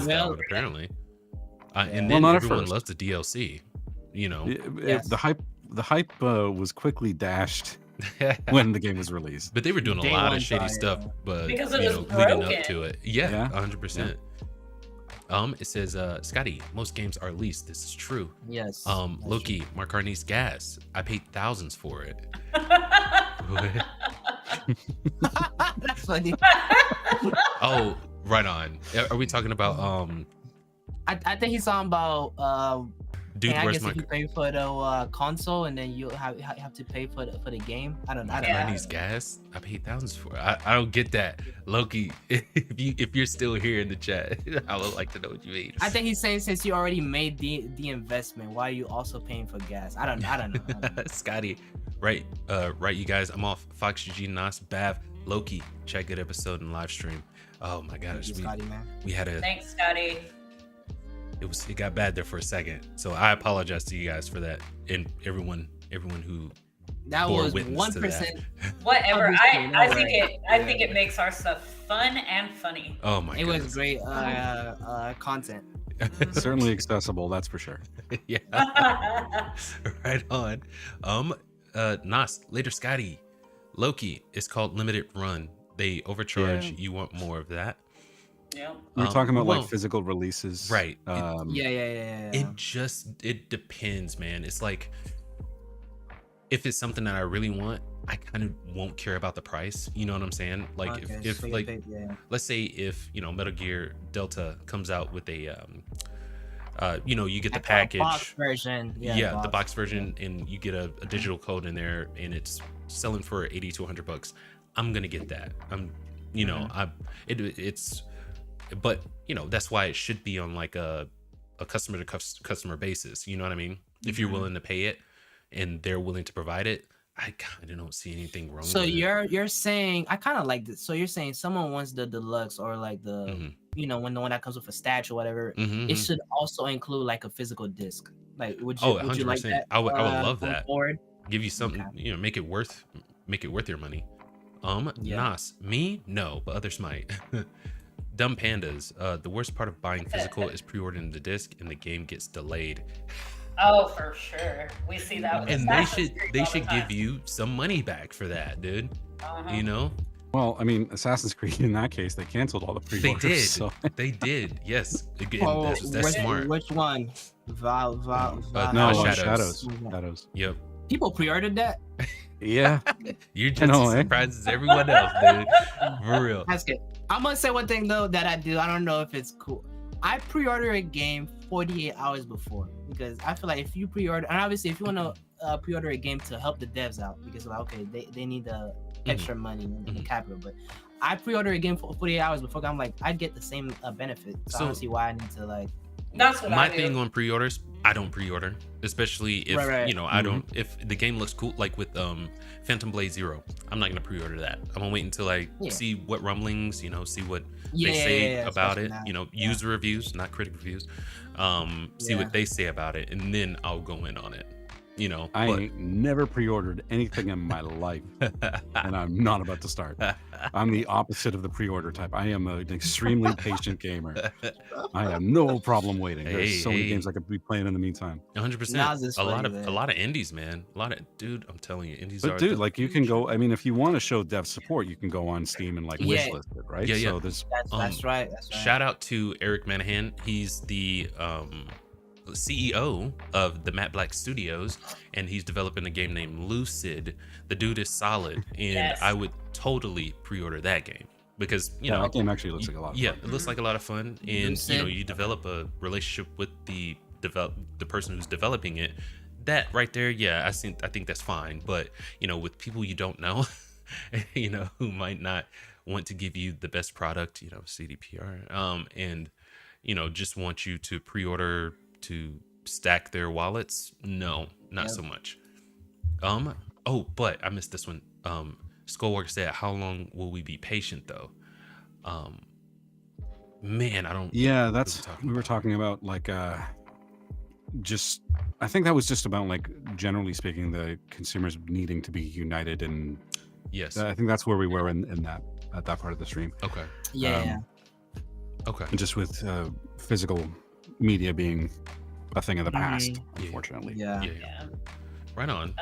Apparently. And then everyone loves the DLC. You know, the hype was quickly dashed when the game was released. But they were doing a lot of shady stuff, but because it was leading up to it. Yeah, 100%. It says, Scotty, most games are leased. This is true. Yes. Loki, Mark Carney's gas. I paid thousands for it. That's funny. Oh, right on. Are we talking about I think he's talking about dude, I where's guess if you pay for the console, and then you have to pay for the game. I don't know. Carney's gas. I paid thousands for it. I don't get that, Loki. If you're still here in the chat, I would like to know what you mean. I think he's saying since you already made the investment, why are you also paying for gas? I don't know. Scotty, right, you guys. I'm off. Fox Eugene Nas, Bav, Loki. Check good episode and live stream. Oh my gosh, we had a thanks, Scotty. It got bad there for a second, so I apologize to you guys for that, and everyone who that was 1%. Whatever. I think it makes our stuff fun and funny. Oh my! It was great content. Certainly accessible, that's for sure. Yeah. Right on. Nas, later Scotty. Loki is called Limited Run. They overcharge. Yeah. You want more of that? Yeah. We're talking about well, like physical releases. Right. Yeah. It depends, man. It's like, if it's something that I really want, I kind of won't care about the price. You know what I'm saying? Like, if like, let's say if, you know, Metal Gear Delta comes out with a, you know, you get the package box version. Yeah, the box version, and you get a digital code in there, and it's selling for $80 to $100. I'm gonna get that. You know, it's, but you know, that's why it should be on like a customer to customer basis. You know what I mean? If you're willing to pay it and they're willing to provide it, I kind of don't see anything wrong. So with you're saying, I kind of like this. So you're saying someone wants the deluxe or like the you know, when the one that comes with a statue or whatever, it should also include like a physical disc. Like, would you 100%. You like that? I would love that. Forward? Give you something, you know, make it worth your money. Nas, me no, but others might. Dumb pandas. The worst part of buying physical is pre-ordering the disc and the game gets delayed. Oh, for sure. We see that with and they should give you some money back for that, dude. You know? Well, I mean, Assassin's Creed, in that case, they canceled all the pre-orders. They did. So. They did. Yes. Again, Oh, that's smart. Which one? Shadows. Yep. People pre-ordered that? Yeah. You're just as surprised as everyone else, dude. For real. That's good. I'm gonna say one thing though that I do. I don't know if it's cool. I pre-order a game 48 hours before, because I feel like if you pre-order, and obviously if you want to pre-order a game to help the devs out, because like, okay, they need the extra money and the capital, but I pre-order a game for 48 hours before. I'm like, I get the same benefit, so I don't see why I need to like. That's what my I do. thing on pre-orders. I don't pre-order, especially if you know I don't. If the game looks cool, like with Phantom Blade Zero, I'm not gonna pre-order that. I'm gonna wait until I see what rumblings, you know, see what they say about it. You know, user reviews, not critic reviews. See what they say about it, and then I'll go in on it. You know, I ain't never pre-ordered anything in my life, and I'm not about to start. I'm the opposite of the pre-order type. I am an extremely patient gamer. I have no problem waiting. There's so many games I could be playing in the meantime. 100%. A lot of indies, man. Dude, I'm telling you, indies. But dude, like you can go. I mean, if you want to show dev support, you can go on Steam and like wishlist it, right? Yeah. So there's that's right. Shout out to Eric Manahan. He's the CEO of the Matte Black Studios, and he's developing a game named Lucid. The dude is solid, and I would totally pre-order that game because you know that game actually looks like a lot of fun. It looks like a lot of fun, and Lucid. you know, you develop a relationship with the person who's developing it. That right there, I think that's fine. But you know, with people you don't know, you know, who might not want to give you the best product, you know, CDPR, and you know, just want you to pre-order to stack their wallets. No, not so much. Oh, but I missed this one. Skullwalker said, how long will we be patient though? Man, I don't. Yeah, we were talking about like just, I think that was just about like generally speaking, the consumers needing to be united, and yes, I think that's where we were in that at that part of the stream. Okay. Yeah. Okay. And just with physical media being a thing of the past, unfortunately. Yeah. Right on.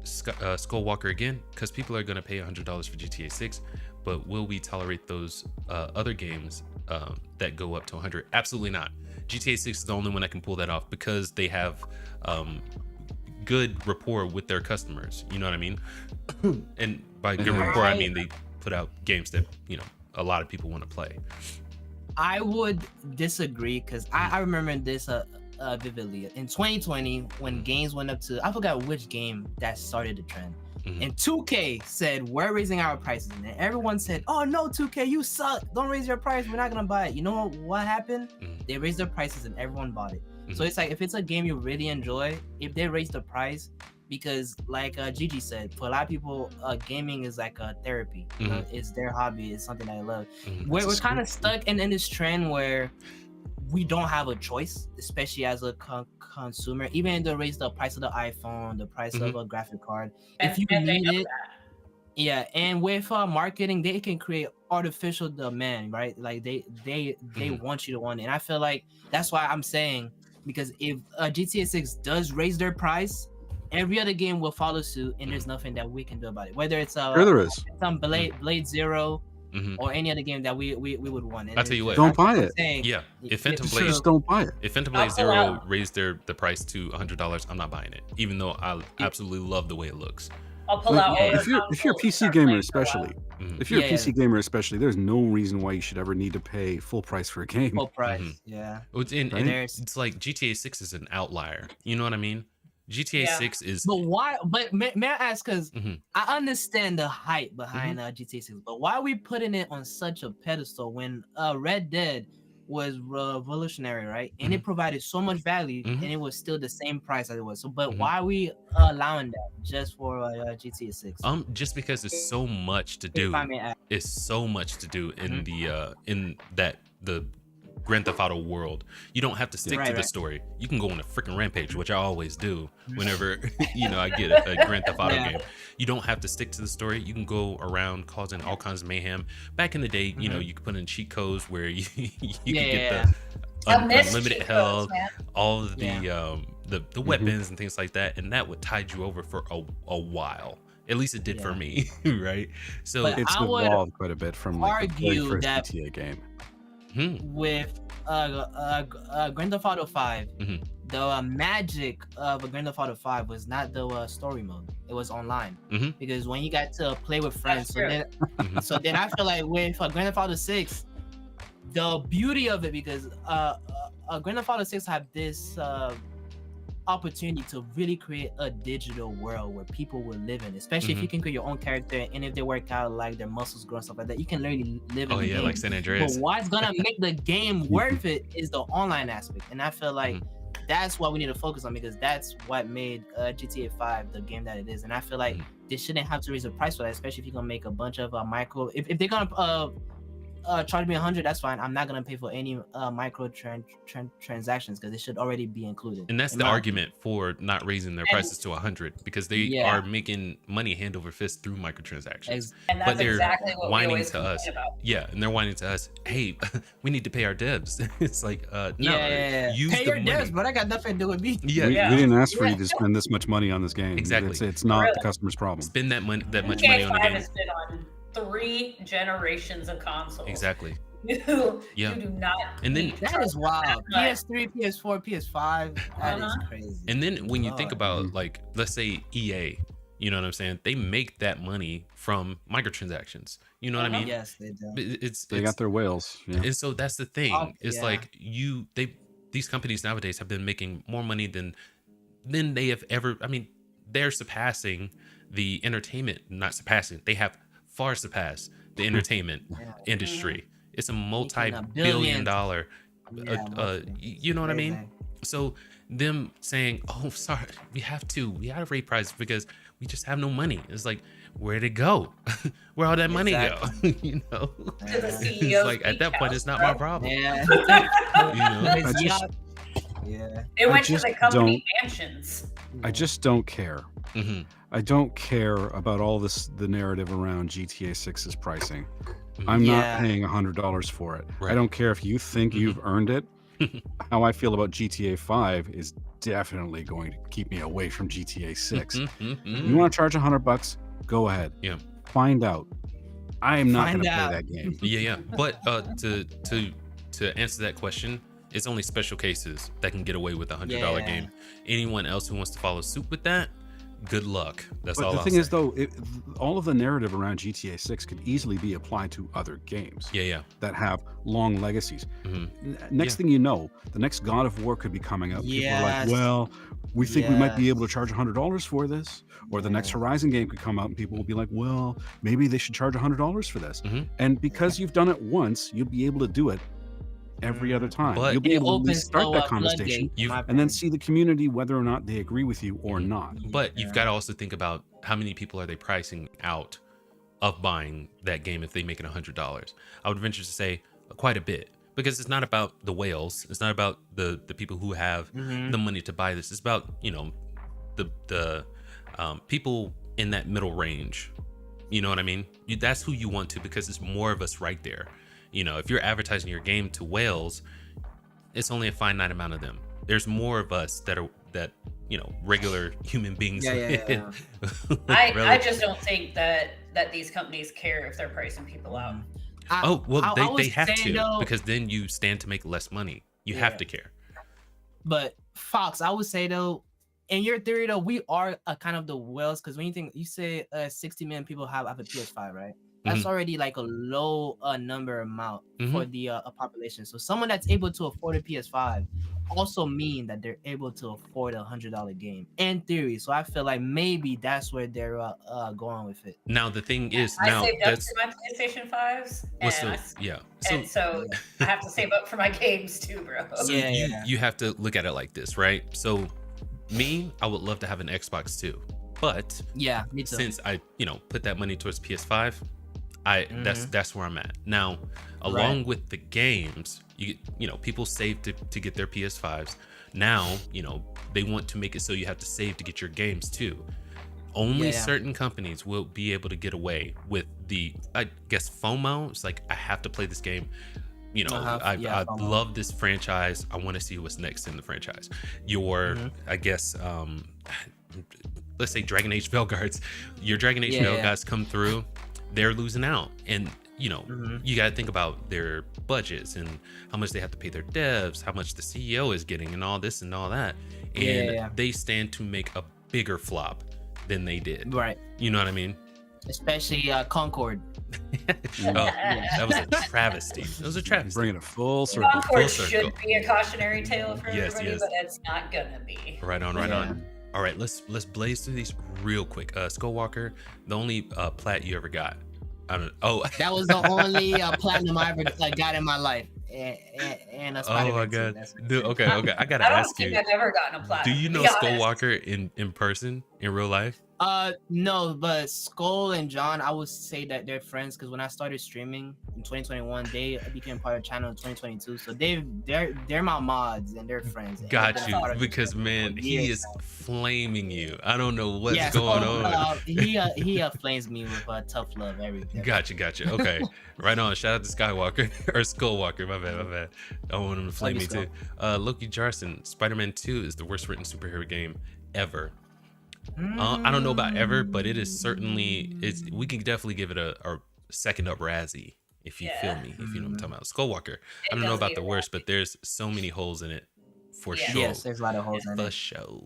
Skullwalker again, because people are going to pay $100 for GTA 6, but will we tolerate those other games that go up to 100? Absolutely not. GTA 6 is the only one that can pull that off because they have good rapport with their customers. You know what I mean? And by good rapport, I mean they put out games that, you know, a lot of people want to play. I would disagree because I remember this vividly in 2020 when games went up to, I forgot which game that started the trend, and 2K said we're raising our prices, and everyone said, oh no, 2K, you suck, don't raise your price, we're not gonna buy it. You know what happened? They raised their prices and everyone bought it. So it's like, if it's a game you really enjoy, if they raise the price, because like Gigi said, for a lot of people, gaming is like a therapy. You know, it's their hobby, it's something I love. We're kind of stuck in this trend where we don't have a choice, especially as a consumer. Even if they raise the price of the iPhone, the price of a graphic card, if you need it, Yeah, and with marketing, they can create artificial demand, right? Like they want you to want it. And I feel like that's why I'm saying, because if GTA 6 does raise their price, every other game will follow suit, and there's nothing that we can do about it. Whether it's Sure there is. some Blade Zero or any other game that we would want. And I'll tell you what. Don't buy it. Yeah, if Phantom Blade, just don't buy it. If Phantom Blade Zero raised the price to $100, I'm not buying it, even though I absolutely love the way it looks. I'll pull out. If you're a PC gamer, especially, there's no reason why you should ever need to pay full price for a game. Full price, yeah. It's like GTA 6 is an outlier. You know what I mean? GTA 6 is. But why? But may I ask? Because I understand the hype behind GTA 6, but why are we putting it on such a pedestal when Red Dead was revolutionary, right? And it provided so much value, and it was still the same price as it was. So, but why are we allowing that just for GTA 6? Just because there's so much to do. It's so much to do in the Grand Theft Auto world. You don't have to stick to the story. You can go on a freaking rampage, which I always do whenever I get a Grand Theft Auto game. You don't have to stick to the story. You can go around causing all kinds of mayhem. Back in the day, you could put in cheat codes where you could get the unlimited health, all of the weapons and things like that, and that would tide you over for a while. At least it did for me, right? So it's evolved quite a bit from like the very first that GTA game. With Grand Theft Auto 5, the magic of a Grand Theft Auto 5 was not the story mode; it was online. Because when you got to play with friends, so then I feel like with Grand Theft Auto 6, the beauty of it, because Grand Theft Auto 6 have this opportunity to really create a digital world where people will live in, especially if you can create your own character, and if they work out, like their muscles grow and stuff like that, you can literally live in the game. Like San Andreas. But what's gonna make the game worth it is the online aspect, and I feel like that's what we need to focus on, because that's what made GTA 5 the game that it is. And I feel like they shouldn't have to raise the price for that, especially if you're gonna make a bunch of micro. If they're gonna charge me 100, that's fine. I'm not gonna pay for any micro transactions, because it should already be included. And that's the argument for not raising their prices to 100, because they are making money hand over fist through microtransactions. And that's exactly what whining we always to us. about. Yeah, and they're whining to us, hey, we need to pay our devs. It's like, no, use pay the your money. devs, but I got nothing to do with me. We didn't ask for you to spend this much money on this game. Exactly. It's not the customer's problem. Spend that much money on the game. Has been on 3 generations of consoles. Exactly. You do not. And then that is wild. PS3, PS4, PS5. That is crazy. And then when you think about, like, let's say EA, you know what I'm saying? They make that money from microtransactions. You know what I mean? Yes, they do. They got their whales. Yeah. And so that's the thing. It's like these companies nowadays have been making more money than they have ever. I mean, they're surpassing the entertainment. Not surpassing. They have far surpassed the entertainment industry. It's a multi-billion dollar, you know what I mean? So them saying, oh, sorry, we have to raise prices because we just have no money. It's like, where'd it go? Where all that money go? You know? To the CEO's it's like, at that point, it's not my problem. Yeah. It went to the company mansions. I just don't care. I don't care about all the narrative around GTA 6's pricing. I'm not paying $100 for it. I don't care if you think you've earned it. How I feel about GTA 5 is definitely going to keep me away from GTA 6. You want to charge $100? Go ahead. Yeah. Find out. I am not going to play that game. Yeah. But to answer that question, it's only special cases that can get away with a $100 game. Anyone else who wants to follow suit with that, good luck. That's all. The thing is, though, all of the narrative around GTA 6 could easily be applied to other games. That have long legacies. Next thing you know, the next God of War could be coming out. People are like, well, we think we might be able to charge $100 for this. Or the next Horizon game could come out and people will be like, well, maybe they should charge $100 for this. And because you've done it once, you'll be able to do it every other time. But you'll be able to start that conversation and then see the community whether or not they agree with you or not. But you've got to also think about how many people are they pricing out of buying that game if they make it $100. I would venture to say quite a bit, because it's not about the whales. It's not about the people who have the money to buy this. It's about, the people in that middle range You know what I mean? That's who you want to, because it's more of us right there. You know, if you're advertising your game to whales, it's only a finite amount of them. There's more of us that regular human beings. Yeah. I just don't think that these companies care if they're pricing people out. They have to, because then you stand to make less money. You have to care. But Fox, I would say though, in your theory though, we are kind of the whales, because when you say 60 million people have a PS5, right? That's already like a low number amount for the population. So someone that's able to afford a PS5 also mean that they're able to afford a $100 game in theory. So I feel like maybe that's where they're going with it. Now the thing is, I saved up for my PlayStation 5s, so I have to save up for my games too, bro. So you have to look at it like this, right? So me, I would love to have an Xbox too, but me too. Since I put that money towards PS5, that's where I'm at now. Along with the games, people save to get their PS5s. Now they want to make it so you have to save to get your games too. Only certain companies will be able to get away with the, I guess, FOMO. It's like, I have to play this game. I love this franchise. I want to see what's next in the franchise. I guess, let's say Dragon Age Veilguards. Your Dragon Age Veilguards come through, they're losing out. And you got to think about their budgets and how much they have to pay their devs, how much the CEO is getting, and all this and all that. And they stand to make a bigger flop than they did. Right. You know what I mean? Especially Concord. That was a travesty. It was a travesty. Bringing it full circle. Concord should be a cautionary tale for everybody, but it's not gonna be. Right on. All right, let's blaze through these real quick. Skullwalker, the only plat you ever got. That was the only platinum I ever got in my life. And a oh my god, dude, okay, I gotta ask you. I don't think I've ever gotten a platinum. Do you know Skullwalker in person, in real life? No, but Skull and John, I would say that they're friends, because when I started streaming in 2021, they became part of the channel in 2022. So they're my mods and they're friends. Got you, because man, he is flaming you. I don't know what's going on. He flames me with tough love everything. Gotcha. Okay, right on. Shout out to Skywalker or Skullwalker. My bad. I don't want him to flame me too. Loki Jarson, Spider-Man 2 is the worst written superhero game ever. I don't know about ever, but it is certainly. We can definitely give it a second up Razzie, if you feel me, if you know what I'm talking about. Skullwalker. I don't know about the worst, but there's so many holes in it for sure. Yes, there's a lot of holes in it. For sure.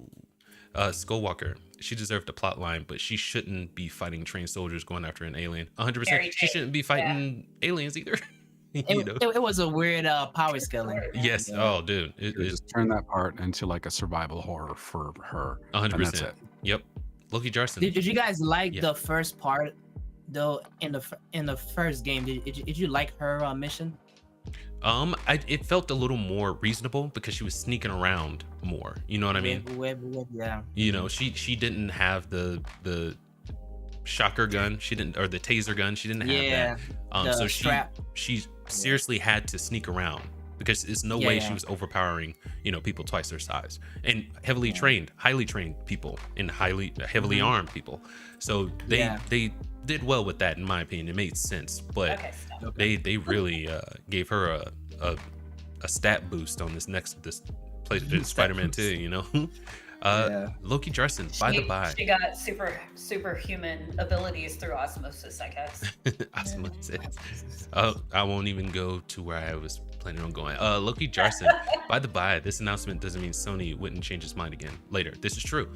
Skullwalker, she deserved a plot line, but she shouldn't be fighting trained soldiers going after an alien. 100%. She shouldn't be fighting aliens either. It was a weird power scaling. Yes. Oh, dude. It just turned that part into like a survival horror for her. 100%. Yep. Loki Jarson. Did you guys like the first part though? In the first game, did you like her mission? It felt a little more reasonable because she was sneaking around more. You know what I mean? Yeah. She didn't have the shocker gun. She didn't, or the taser gun. She didn't have that. So she seriously had to sneak around, because there's no way she was overpowering, people twice their size, and highly trained people, and heavily armed people. So they did well with that, in my opinion. It made sense, but they really gave her a stat boost on this PlayStation Spider-Man 2. Loki Jarson, by the by, she got superhuman abilities through osmosis, I guess. Osmosis. I won't even go to where I was planning on going. Loki Jarson, by the by, this announcement doesn't mean Sony wouldn't change its mind again later. This is true.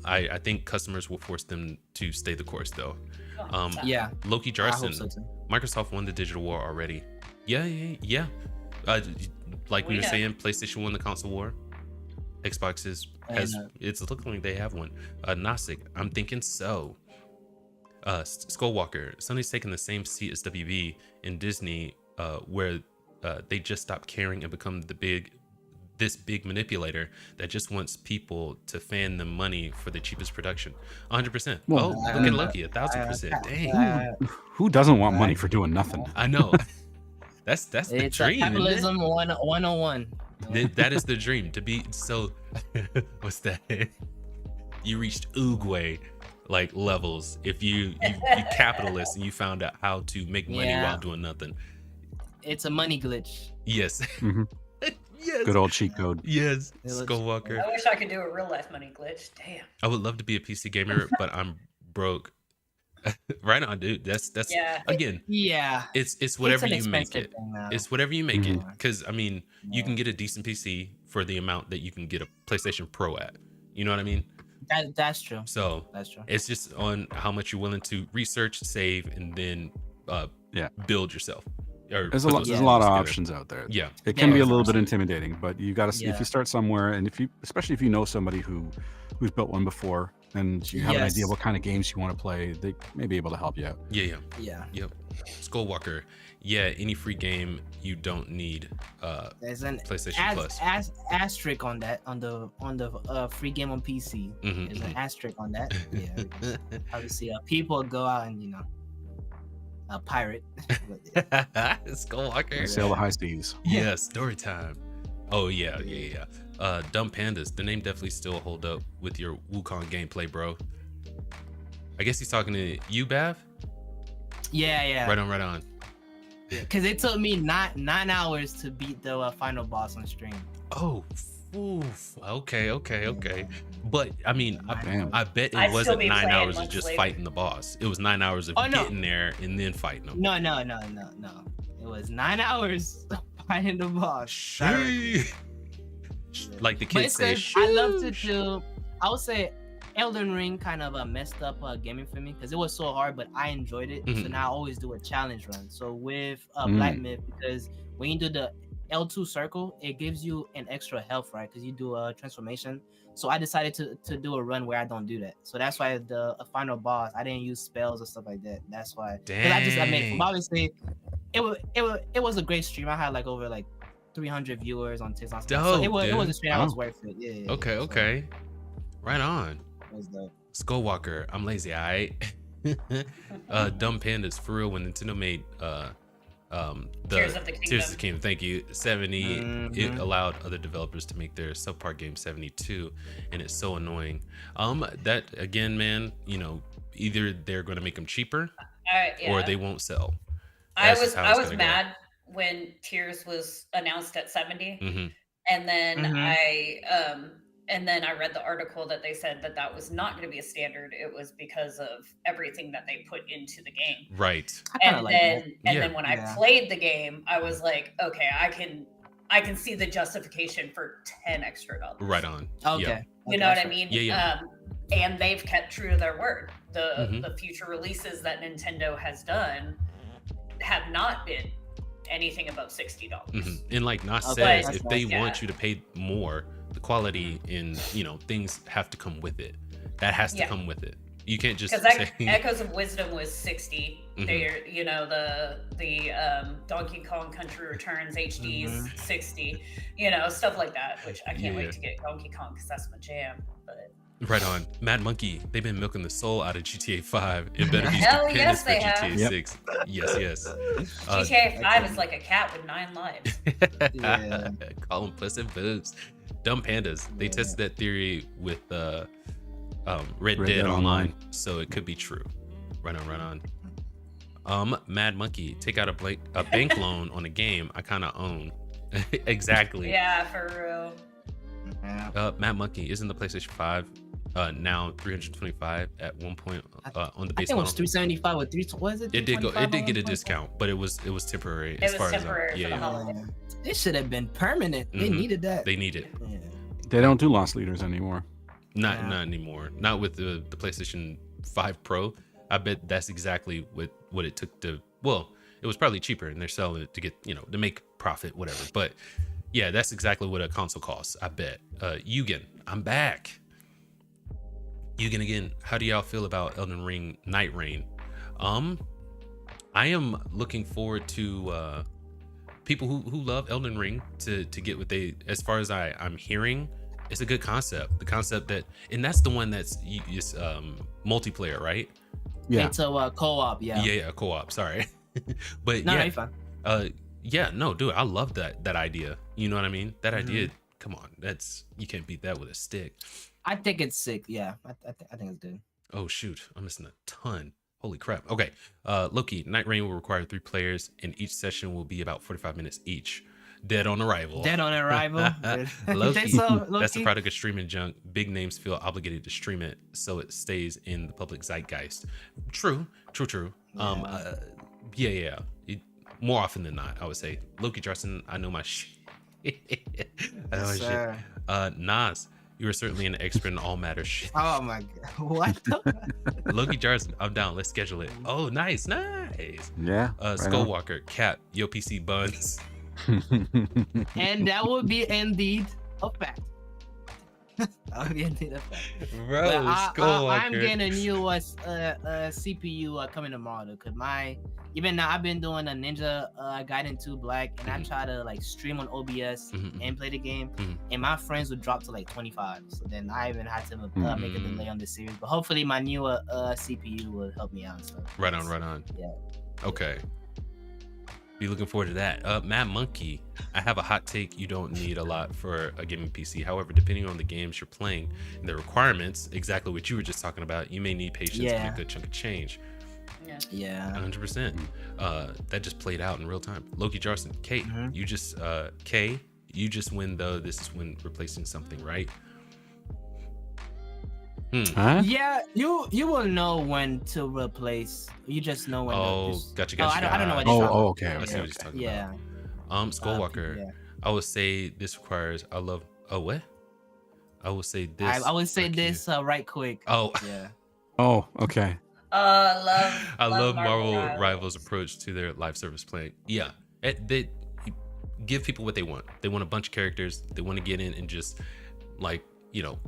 I think customers will force them to stay the course though. Loki Jarson, so Microsoft won the digital war already. Yeah. Like we were saying, PlayStation won the console war. Xbox it's looking like they have one. Knossig, I'm thinking so. Skullwalker, Sony's taking the same seat as WB in Disney, where they just stopped caring and become this big manipulator that just wants people to fan them money for the cheapest production. 100%. Well, look at Loki, 1,000%. Dang. Who doesn't want money for doing nothing? I know. That's the dream. Capitalism 101. That is the dream, to be so. What's that? You reached Uruguay. like levels if you capitalist and you found out how to make money while doing nothing. It's a money glitch. Yes. Yes. Good old cheat code. Yes. Skullwalker. I wish I could do a real life money glitch. Damn. I would love to be a PC gamer, but I'm broke. Right on, dude. That's again. Yeah. It's whatever you make it. Thing, it's whatever you make it. Because I mean, you can get a decent PC for the amount that you can get a PlayStation Pro at. You know what I mean? That's true. So that's true. It's just on how much you're willing to research, save, and then build yourself. There's a lot of options out there. Yeah, it can be a little bit intimidating, but you got to see if you start somewhere, and especially if you know somebody who's built one before, and you have an idea what kind of games you want to play, they may be able to help you out. Yeah. Yep. Skullwalker. Yeah, any free game you don't need there's an PlayStation Plus. Asterisk on that on the free game on PC. There's an asterisk on that. Yeah, obviously people go out and a pirate. Skullwalker. Sail the high seas. Yeah, story time. Oh yeah. Dumb Pandas. The name definitely still hold up with your Wuchang gameplay, bro. I guess he's talking to you, Bav. Yeah. Right on. Because it took me 9 hours to beat the final boss on stream. Oh, oof. Okay. But I mean, I bet it wasn't 9 hours of just fighting the boss. It was 9 hours of getting there and then fighting him. No. It was 9 hours fighting the boss. Like the kids say. I love to do. I would say Elden Ring kind of messed up gaming for me because it was so hard, but I enjoyed it. So now I always do a challenge run. So with Black Myth, because when you do the L2 circle, it gives you an extra health, right? Because you do a transformation. So I decided to do a run where I don't do that. So that's why the final boss, I didn't use spells or stuff like that. That's why. Because I made it. Obviously, it was a great stream. I had like over 300 viewers on TikTok. So it was a stream that was worth it. Yeah. Okay. Right on. Was dope. Skullwalker, I'm lazy, alright. Dumb Pandas, for real, when Nintendo made the Tears of the Kingdom, thank you, 70, it allowed other developers to make their subpart game 72, and it's so annoying. That again, man, either they're going to make them cheaper or they won't sell. I was mad when Tears was announced at 70, and then and then I read the article that they said that was not going to be a standard. It was because of everything that they put into the game. Right. And then when I played the game, I was like, okay, I can see the justification for $10 extra. Right on. Okay. Yeah. You know what I mean? Yeah. And they've kept true to their word. The future releases that Nintendo has done have not been anything above $60. And like Nas says, if they want you to pay more, the quality in things have to come with it. That has to come with it. You can't just say Echoes of Wisdom was 60. They're the Donkey Kong Country Returns HD's 60. Stuff like that, which I can't wait to get Donkey Kong because that's my jam. But right on. Mad Monkey, they've been milking the soul out of GTA 5. It better be Hell stupendous yes, for they GTA have. 6. Yes. GTA 5 is like a cat with 9 lives. Call them Puss in Boots. Dumb Pandas. They tested that theory with Red Dead Online, so it could be true. Right on. Mad Monkey, take out a bank loan on a game I kind of own. Exactly. Yeah, for real. Mad Monkey, isn't the PlayStation 5 now $325 at one point on the base model? I think it was $375 with 3. Was it? It did get a discount, but it was temporary. It was temporary for the holiday. It should have been permanent. They needed that. They need it. Yeah. They don't do loss leaders anymore. Not anymore. Not with the PlayStation 5 Pro. I bet that's exactly what it took to. Well, it was probably cheaper, and they're selling it to get to make profit, whatever. But yeah, that's exactly what a console costs. I bet. Eugen, I'm back. Eugen again. How do y'all feel about Elden Ring Night Rain? I am looking forward to people who love Elden Ring to get what they, as far as I'm hearing, it's a good concept. The concept and that's the one that's multiplayer, right? Yeah. It's a co-op, yeah. Yeah, co-op. Sorry, but no, you're fine. No, dude, I love that idea. You know what I mean? That idea. Come on, you can't beat that with a stick. I think it's sick. Yeah, I think it's good. Oh shoot, I'm missing a ton. Holy crap. Okay. Loki, Night Rain will require 3 players, and each session will be about 45 minutes each. Dead on arrival. Dead on arrival. Loki, so, that's the product of streaming junk. Big names feel obligated to stream it so it stays in the public zeitgeist. True. Yeah. More often than not, I would say. Loki Jarson, I know my shit. I know my shit. Nas, you are certainly an expert in all matters shit. Oh my god. What? Loki Jarson, I'm down. Let's schedule it. Oh, nice. Yeah. Skullwalker, Cap, yo PC buns. And that would be indeed a fact. That would be indeed a fact. Bro, I'm getting a new CPU coming tomorrow because even now I've been doing a Ninja Gaiden 2 Black, and I try to like stream on OBS and play the game, and my friends would drop to like 25. So then I even had to make a delay on the series. But hopefully my newer CPU will help me out. So right on. Yeah. Okay. Be looking forward to that. Mad Monkey, I have a hot take. You don't need a lot for a gaming PC. However, depending on the games you're playing and the requirements, exactly what you were just talking about, you may need patience and a good chunk of change. Yeah. 100%. That just played out in real time. Loki Jarson, Kate, you just win though. This is when replacing something, right? Huh? Yeah, you will know when to replace. You just know when. Gotcha. I don't know what you're talking okay. I see what you're talking about. Skullwalker. I would say this requires. What? I will say this. I would say this right quick. Oh. Yeah. Oh, okay. I love Marvel Rivals' approach to their live service playing. Yeah, they give people what they want. They want a bunch of characters. They want to get in and just like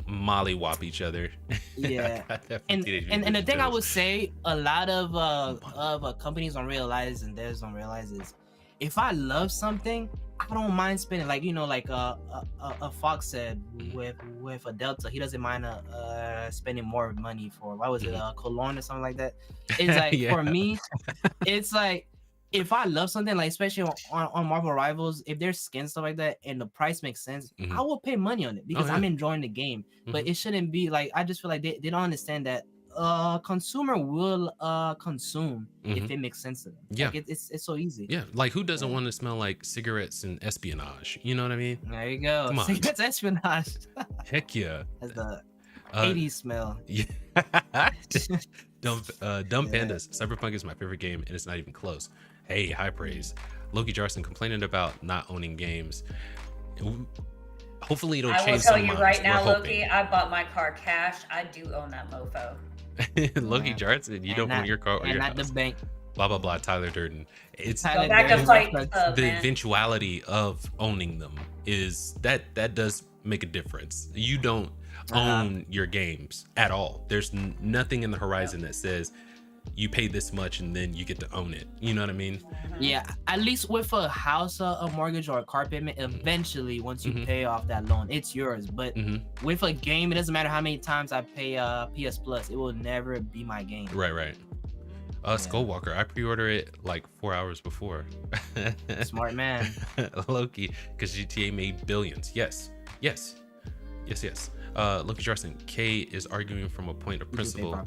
mollywop each other. Yeah. and the thing I would say, a lot of companies don't realize, and theirs don't realize, is if I love something, I don't mind spending, like a Fox said with a Delta, he doesn't mind spending more money for, what was it, Cologne or something like that. It's like for me, it's like if I love something, like especially on Marvel Rivals, if there's skins, stuff like that, and the price makes sense, I will pay money on it because I'm enjoying the game. But it shouldn't be like, I just feel like they don't understand that consumer will consume if it makes sense to them. Yeah, like it's so easy. Yeah, like who doesn't want to smell like cigarettes and espionage? You know what I mean? There you go. Come on. Cigarettes, espionage. Heck yeah. That's the 80s smell. Yeah. Dumb Pandas. Cyberpunk is my favorite game, and it's not even close. Hey, high praise. Loki Jarson complaining about not owning games. Hopefully it'll change some minds. I will tell you right now, Loki, I bought my car cash. I do own that mofo. Loki Jarson, you don't own your car or your not house. the bank. Blah blah blah. Tyler Durden. It's Go back to fight the eventuality of owning them is that does make a difference. You don't own your games at all. There's nothing in the horizon that says you pay this much and then you get to own it. You know what I mean? Yeah, at least with a house, a mortgage, or a car payment, eventually once you pay off that loan, it's yours. But with a game, it doesn't matter how many times I pay PS Plus, it will never be my game. Right. Skullwalker, I pre-order it like 4 hours before. Smart man. Loki, because GTA made billions. Yes. Loki Jarson, K is arguing from a point of principle.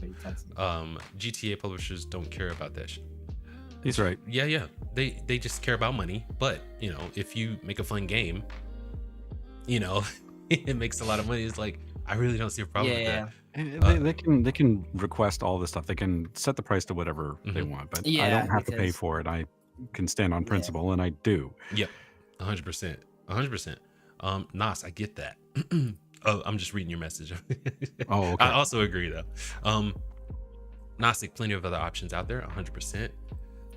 GTA publishers don't care about that shit. He's right. Yeah. They just care about money. But if you make a fun game, it makes a lot of money. It's like, I really don't see a problem with that. And they can request all this stuff. They can set the price to whatever they want, but I don't have to pay for it. I can stand on principle, and I do. Yep, 100%. Nas, I get that. I'm just reading your message. Oh, okay. I also agree though. Knossig, plenty of other options out there. 100%.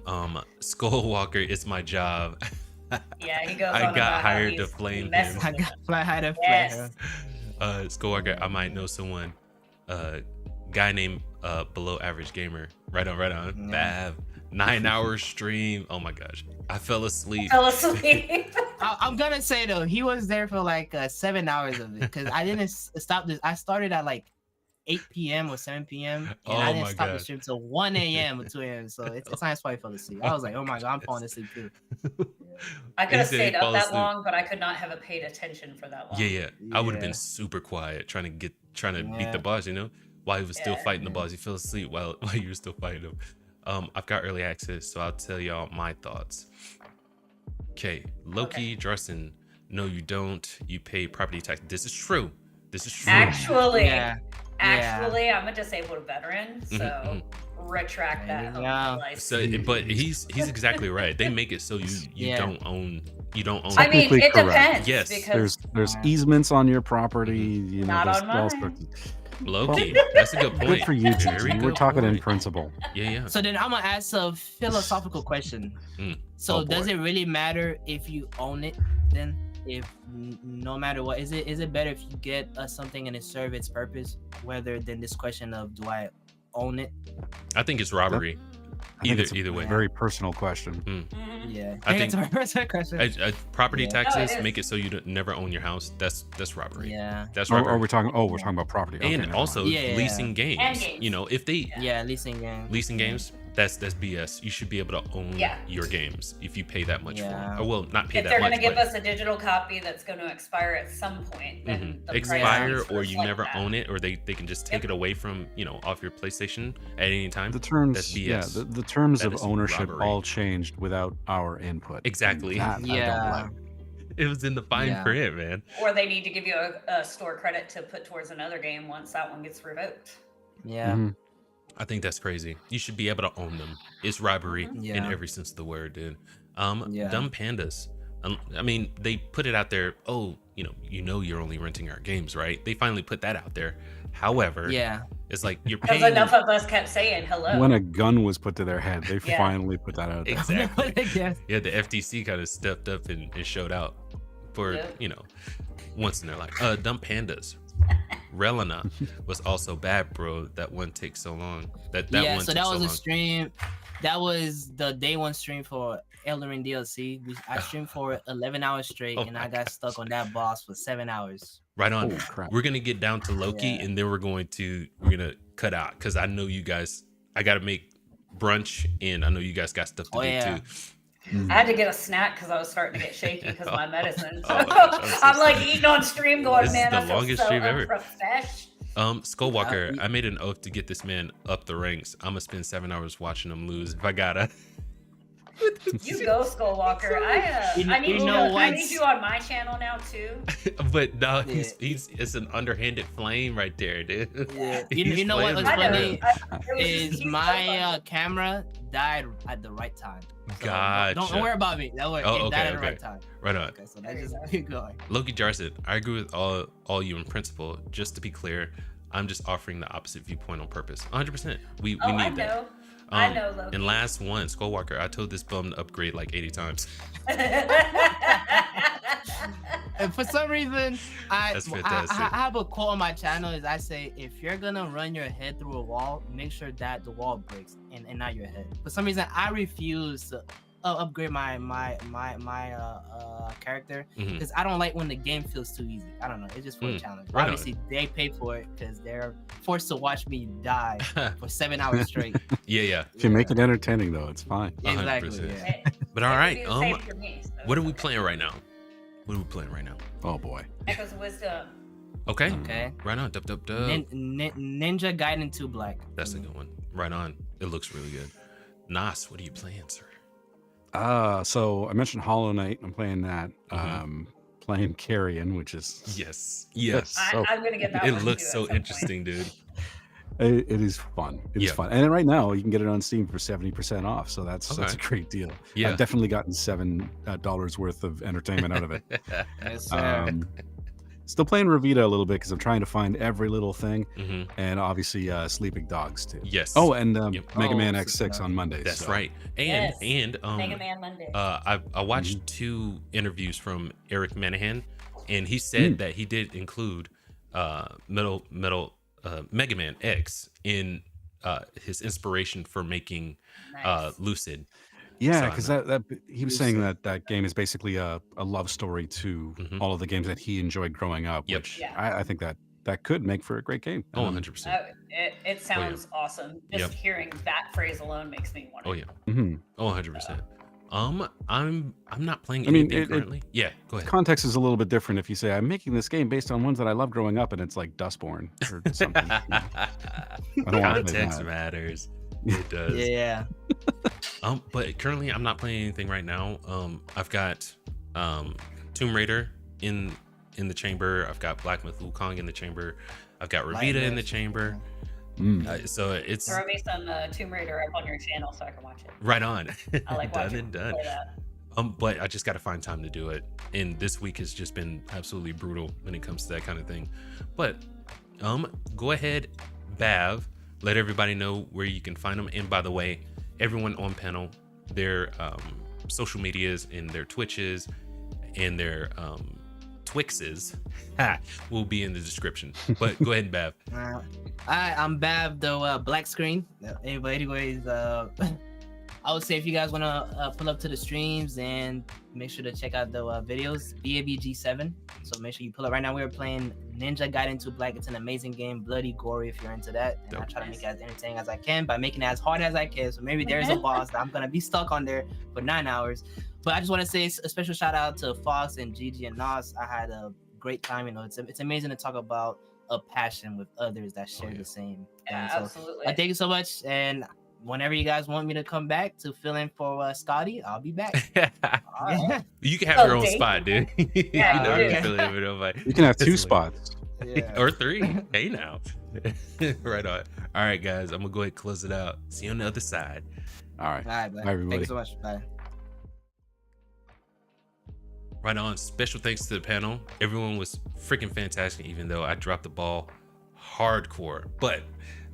Skullwalker, it's my job. Yeah, he goes. I got hired to flame him. I got hired to flame him. Skullwalker, I might know someone. Guy named Below Average Gamer. Right on. BAV. 9-hour stream. Oh my gosh, I fell asleep. I'm gonna say though, he was there for like 7 hours of it because I didn't stop this. I started at like 8 p.m. or 7 p.m. and I didn't stop the stream till 1 a.m. or 2 a.m. So it's nice why I fell asleep. I was like, oh my god, I'm falling asleep too. I could have stayed up that long, but I could not have paid attention for that long. Yeah. I would have been super quiet trying to beat the boss, while he was still fighting the boss. He fell asleep while you were still fighting him. I've got early access, so I'll tell y'all my thoughts. Okay, Loki Jarson. No, you don't. You pay property tax. This is true. Actually, I'm a disabled veteran, so retract that. But he's exactly right. They make it so you don't own. You don't own. I mean, it depends. Yes, because there's easements on your property. You know, not on mine. Loki, that's a good point. Good for you, Gigi. We're talking in principle. Yeah. So then I'm gonna ask a philosophical question. So does it really matter if you own it? Then, if no matter what, is it better if you get something and it serve its purpose, rather than this question of do I own it? I think it's robbery. Either way. Very personal question. Yeah, I think it's a personal question. Property taxes make it so you never own your house. That's robbery. Yeah, that's robbery. We're talking about property. Okay, and also leasing games. And games. You know, if they leasing games. That's BS. You should be able to own your games if you pay that much for them. Or well, not pay that much. If they're going to give us a digital copy that's going to expire at some point, then the expire, or you never own it, or they can just take it away from off your PlayStation at any time. The terms, that's BS. the terms of ownership all changed without our input. Exactly. It was in the fine print, man. Or they need to give you a store credit to put towards another game once that one gets revoked. Yeah. I think that's crazy. You should be able to own them. It's robbery in every sense of the word, dude. Dumb pandas. I mean, they put it out there. Oh, you're only renting our games, right? They finally put that out there. However, it's like you're paying. Because enough of us kept saying hello. When a gun was put to their head, they finally put that out there. Exactly. Yeah, the FTC kind of stepped up and showed out for once in their life. Dumb pandas. Relina was also bad, bro. That one takes so long. That was a stream. That was the day one stream for Elden Ring DLC. I streamed for 11 hours straight, and I got stuck on that boss for 7 hours. Right on. Oh, crap. We're gonna get down to Loki, and then we're gonna cut out because I know you guys. I gotta make brunch, and I know you guys got stuff to do too. I had to get a snack because I was starting to get shaky because of my medicine. So I'm like eating on stream going, man, I feel so ever. Skullwalker, Yeah. I made an oath to get this man up the ranks. I'm gonna spend 7 hours watching him lose if I gotta. You go, Skullwalker. I need you on my channel now too. But no, it's an underhanded flame right there, dude. Yeah. You know what was funny is my camera died at the right time. So gotcha. Don't worry about me. Don't worry. It died at the right time. Right on. Okay, so let's just keep going. Loki Jarson, I agree with all you in principle. Just to be clear, I'm just offering the opposite viewpoint on purpose. 100%. We need that. I know, Loki. And last one, Skullwalker, I told this bum to upgrade like 80 times. And for some reason, I fantastic. I have a quote on my channel is I say, if you're gonna run your head through a wall, make sure that the wall breaks and not your head. For some reason, I refuse to upgrade my character because I don't like when the game feels too easy. I don't know. It's just for a challenge. Right Obviously, they pay for it because they're forced to watch me die for 7 hours straight. Yeah. If you make it entertaining, though, it's fine. Exactly. Yeah. But all right, what are we playing right now? Oh boy. Echoes of Wisdom. Okay. Right on. Dub. Ninja Gaiden 2 Black. That's a good one. Right on. It looks really good. Nas, what are you playing, sir? So I mentioned Hollow Knight. I'm playing that. Playing Carrion, which is yes. I'm gonna get that. It looks so interesting, dude. It is fun. It is fun, and right now you can get it on Steam for 70% off. So that's a great deal. Yeah, I've definitely gotten $7 worth of entertainment out of it. Yes, still playing Revita a little bit because I'm trying to find every little thing, and obviously Sleeping Dogs too. Yes. Oh, and Mega Man X6 on Mondays. That's right. And Mega Man Monday. I watched 2 interviews from Eric Manahan, and he said that he did include Mega Man X in his inspiration for making Lucid. Yeah, because that he was saying that game is basically a love story to all of the games that he enjoyed growing up, which I think that could make for a great game. 100%. It sounds awesome. Just hearing that phrase alone makes me want to. Oh 100%. I'm not playing anything currently. Yeah, go ahead. Context is a little bit different if you say I'm making this game based on ones that I loved growing up, and it's like Dustborn or something. Context matters. It does. Yeah. But currently I'm not playing anything right now. I've got Tomb Raider in the chamber. I've got Black Myth Wuchang in the chamber. I've got Ravita in the chamber. So it's throw me some Tomb Raider up on your channel so I can watch it. Right on. I like watching done. Play that. But I just got to find time to do it. And this week has just been absolutely brutal when it comes to that kind of thing. But go ahead, Bav, let everybody know where you can find them. And by the way, everyone on panel, their social medias and their Twitches and their Twixes will be in the description. But go ahead, Bav. I'm Bav, the black screen. Anyways, I would say if you guys want to pull up to the streams and make sure to check out the videos, BAVG 7. So make sure you pull up. Right now we're playing Ninja Gaiden 2 Black. It's an amazing game, bloody, gory if you're into that. And I try to make it as entertaining as I can by making it as hard as I can. So maybe there's a boss that I'm going to be stuck on there for 9 hours. But I just want to say a special shout out to Fox and Gigi and Nos. I had a great time. You know, it's amazing to talk about a passion with others that share the same. Yeah, so, absolutely. thank you so much. And whenever you guys want me to come back to fill in for Scotty, I'll be back. You can have your own spot, dude. Yeah, you can have 2 spots. Or 3. Hey now. Right on. All right, guys, I'm gonna go ahead and close it out. See you on the other side. All right. Bye, everybody. Thank you so much. Bye. Right on. Special thanks to the panel. Everyone was freaking fantastic, even though I dropped the ball hardcore. But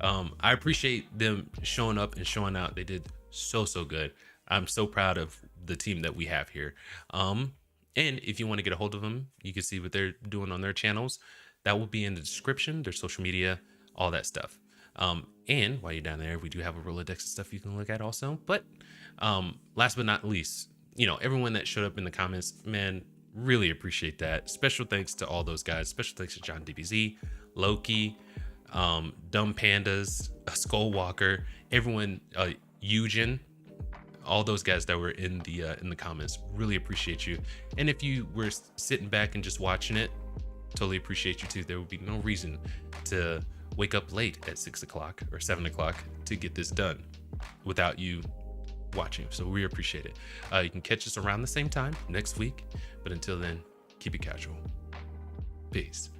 I appreciate them showing up and showing out. They did so good. I'm so proud of the team that we have here. And if you want to get a hold of them, you can see what they're doing on their channels. That will be in the description, their social media, all that stuff. And while you're down there, we do have a Rolodex of stuff you can look at also. But last but not least, you know, everyone that showed up in the comments, man, really appreciate that. Special thanks to all those guys. Special thanks to John DBZ, Loki, Dumb Pandas, Skullwalker, everyone, Eugen, all those guys that were in the comments. Really appreciate you. And if you were sitting back and just watching it, totally appreciate you too. There would be no reason to wake up late at 6 o'clock or 7 o'clock to get this done without you watching. So we appreciate it. You can catch us around the same time next week, but until then, keep it casual. Peace.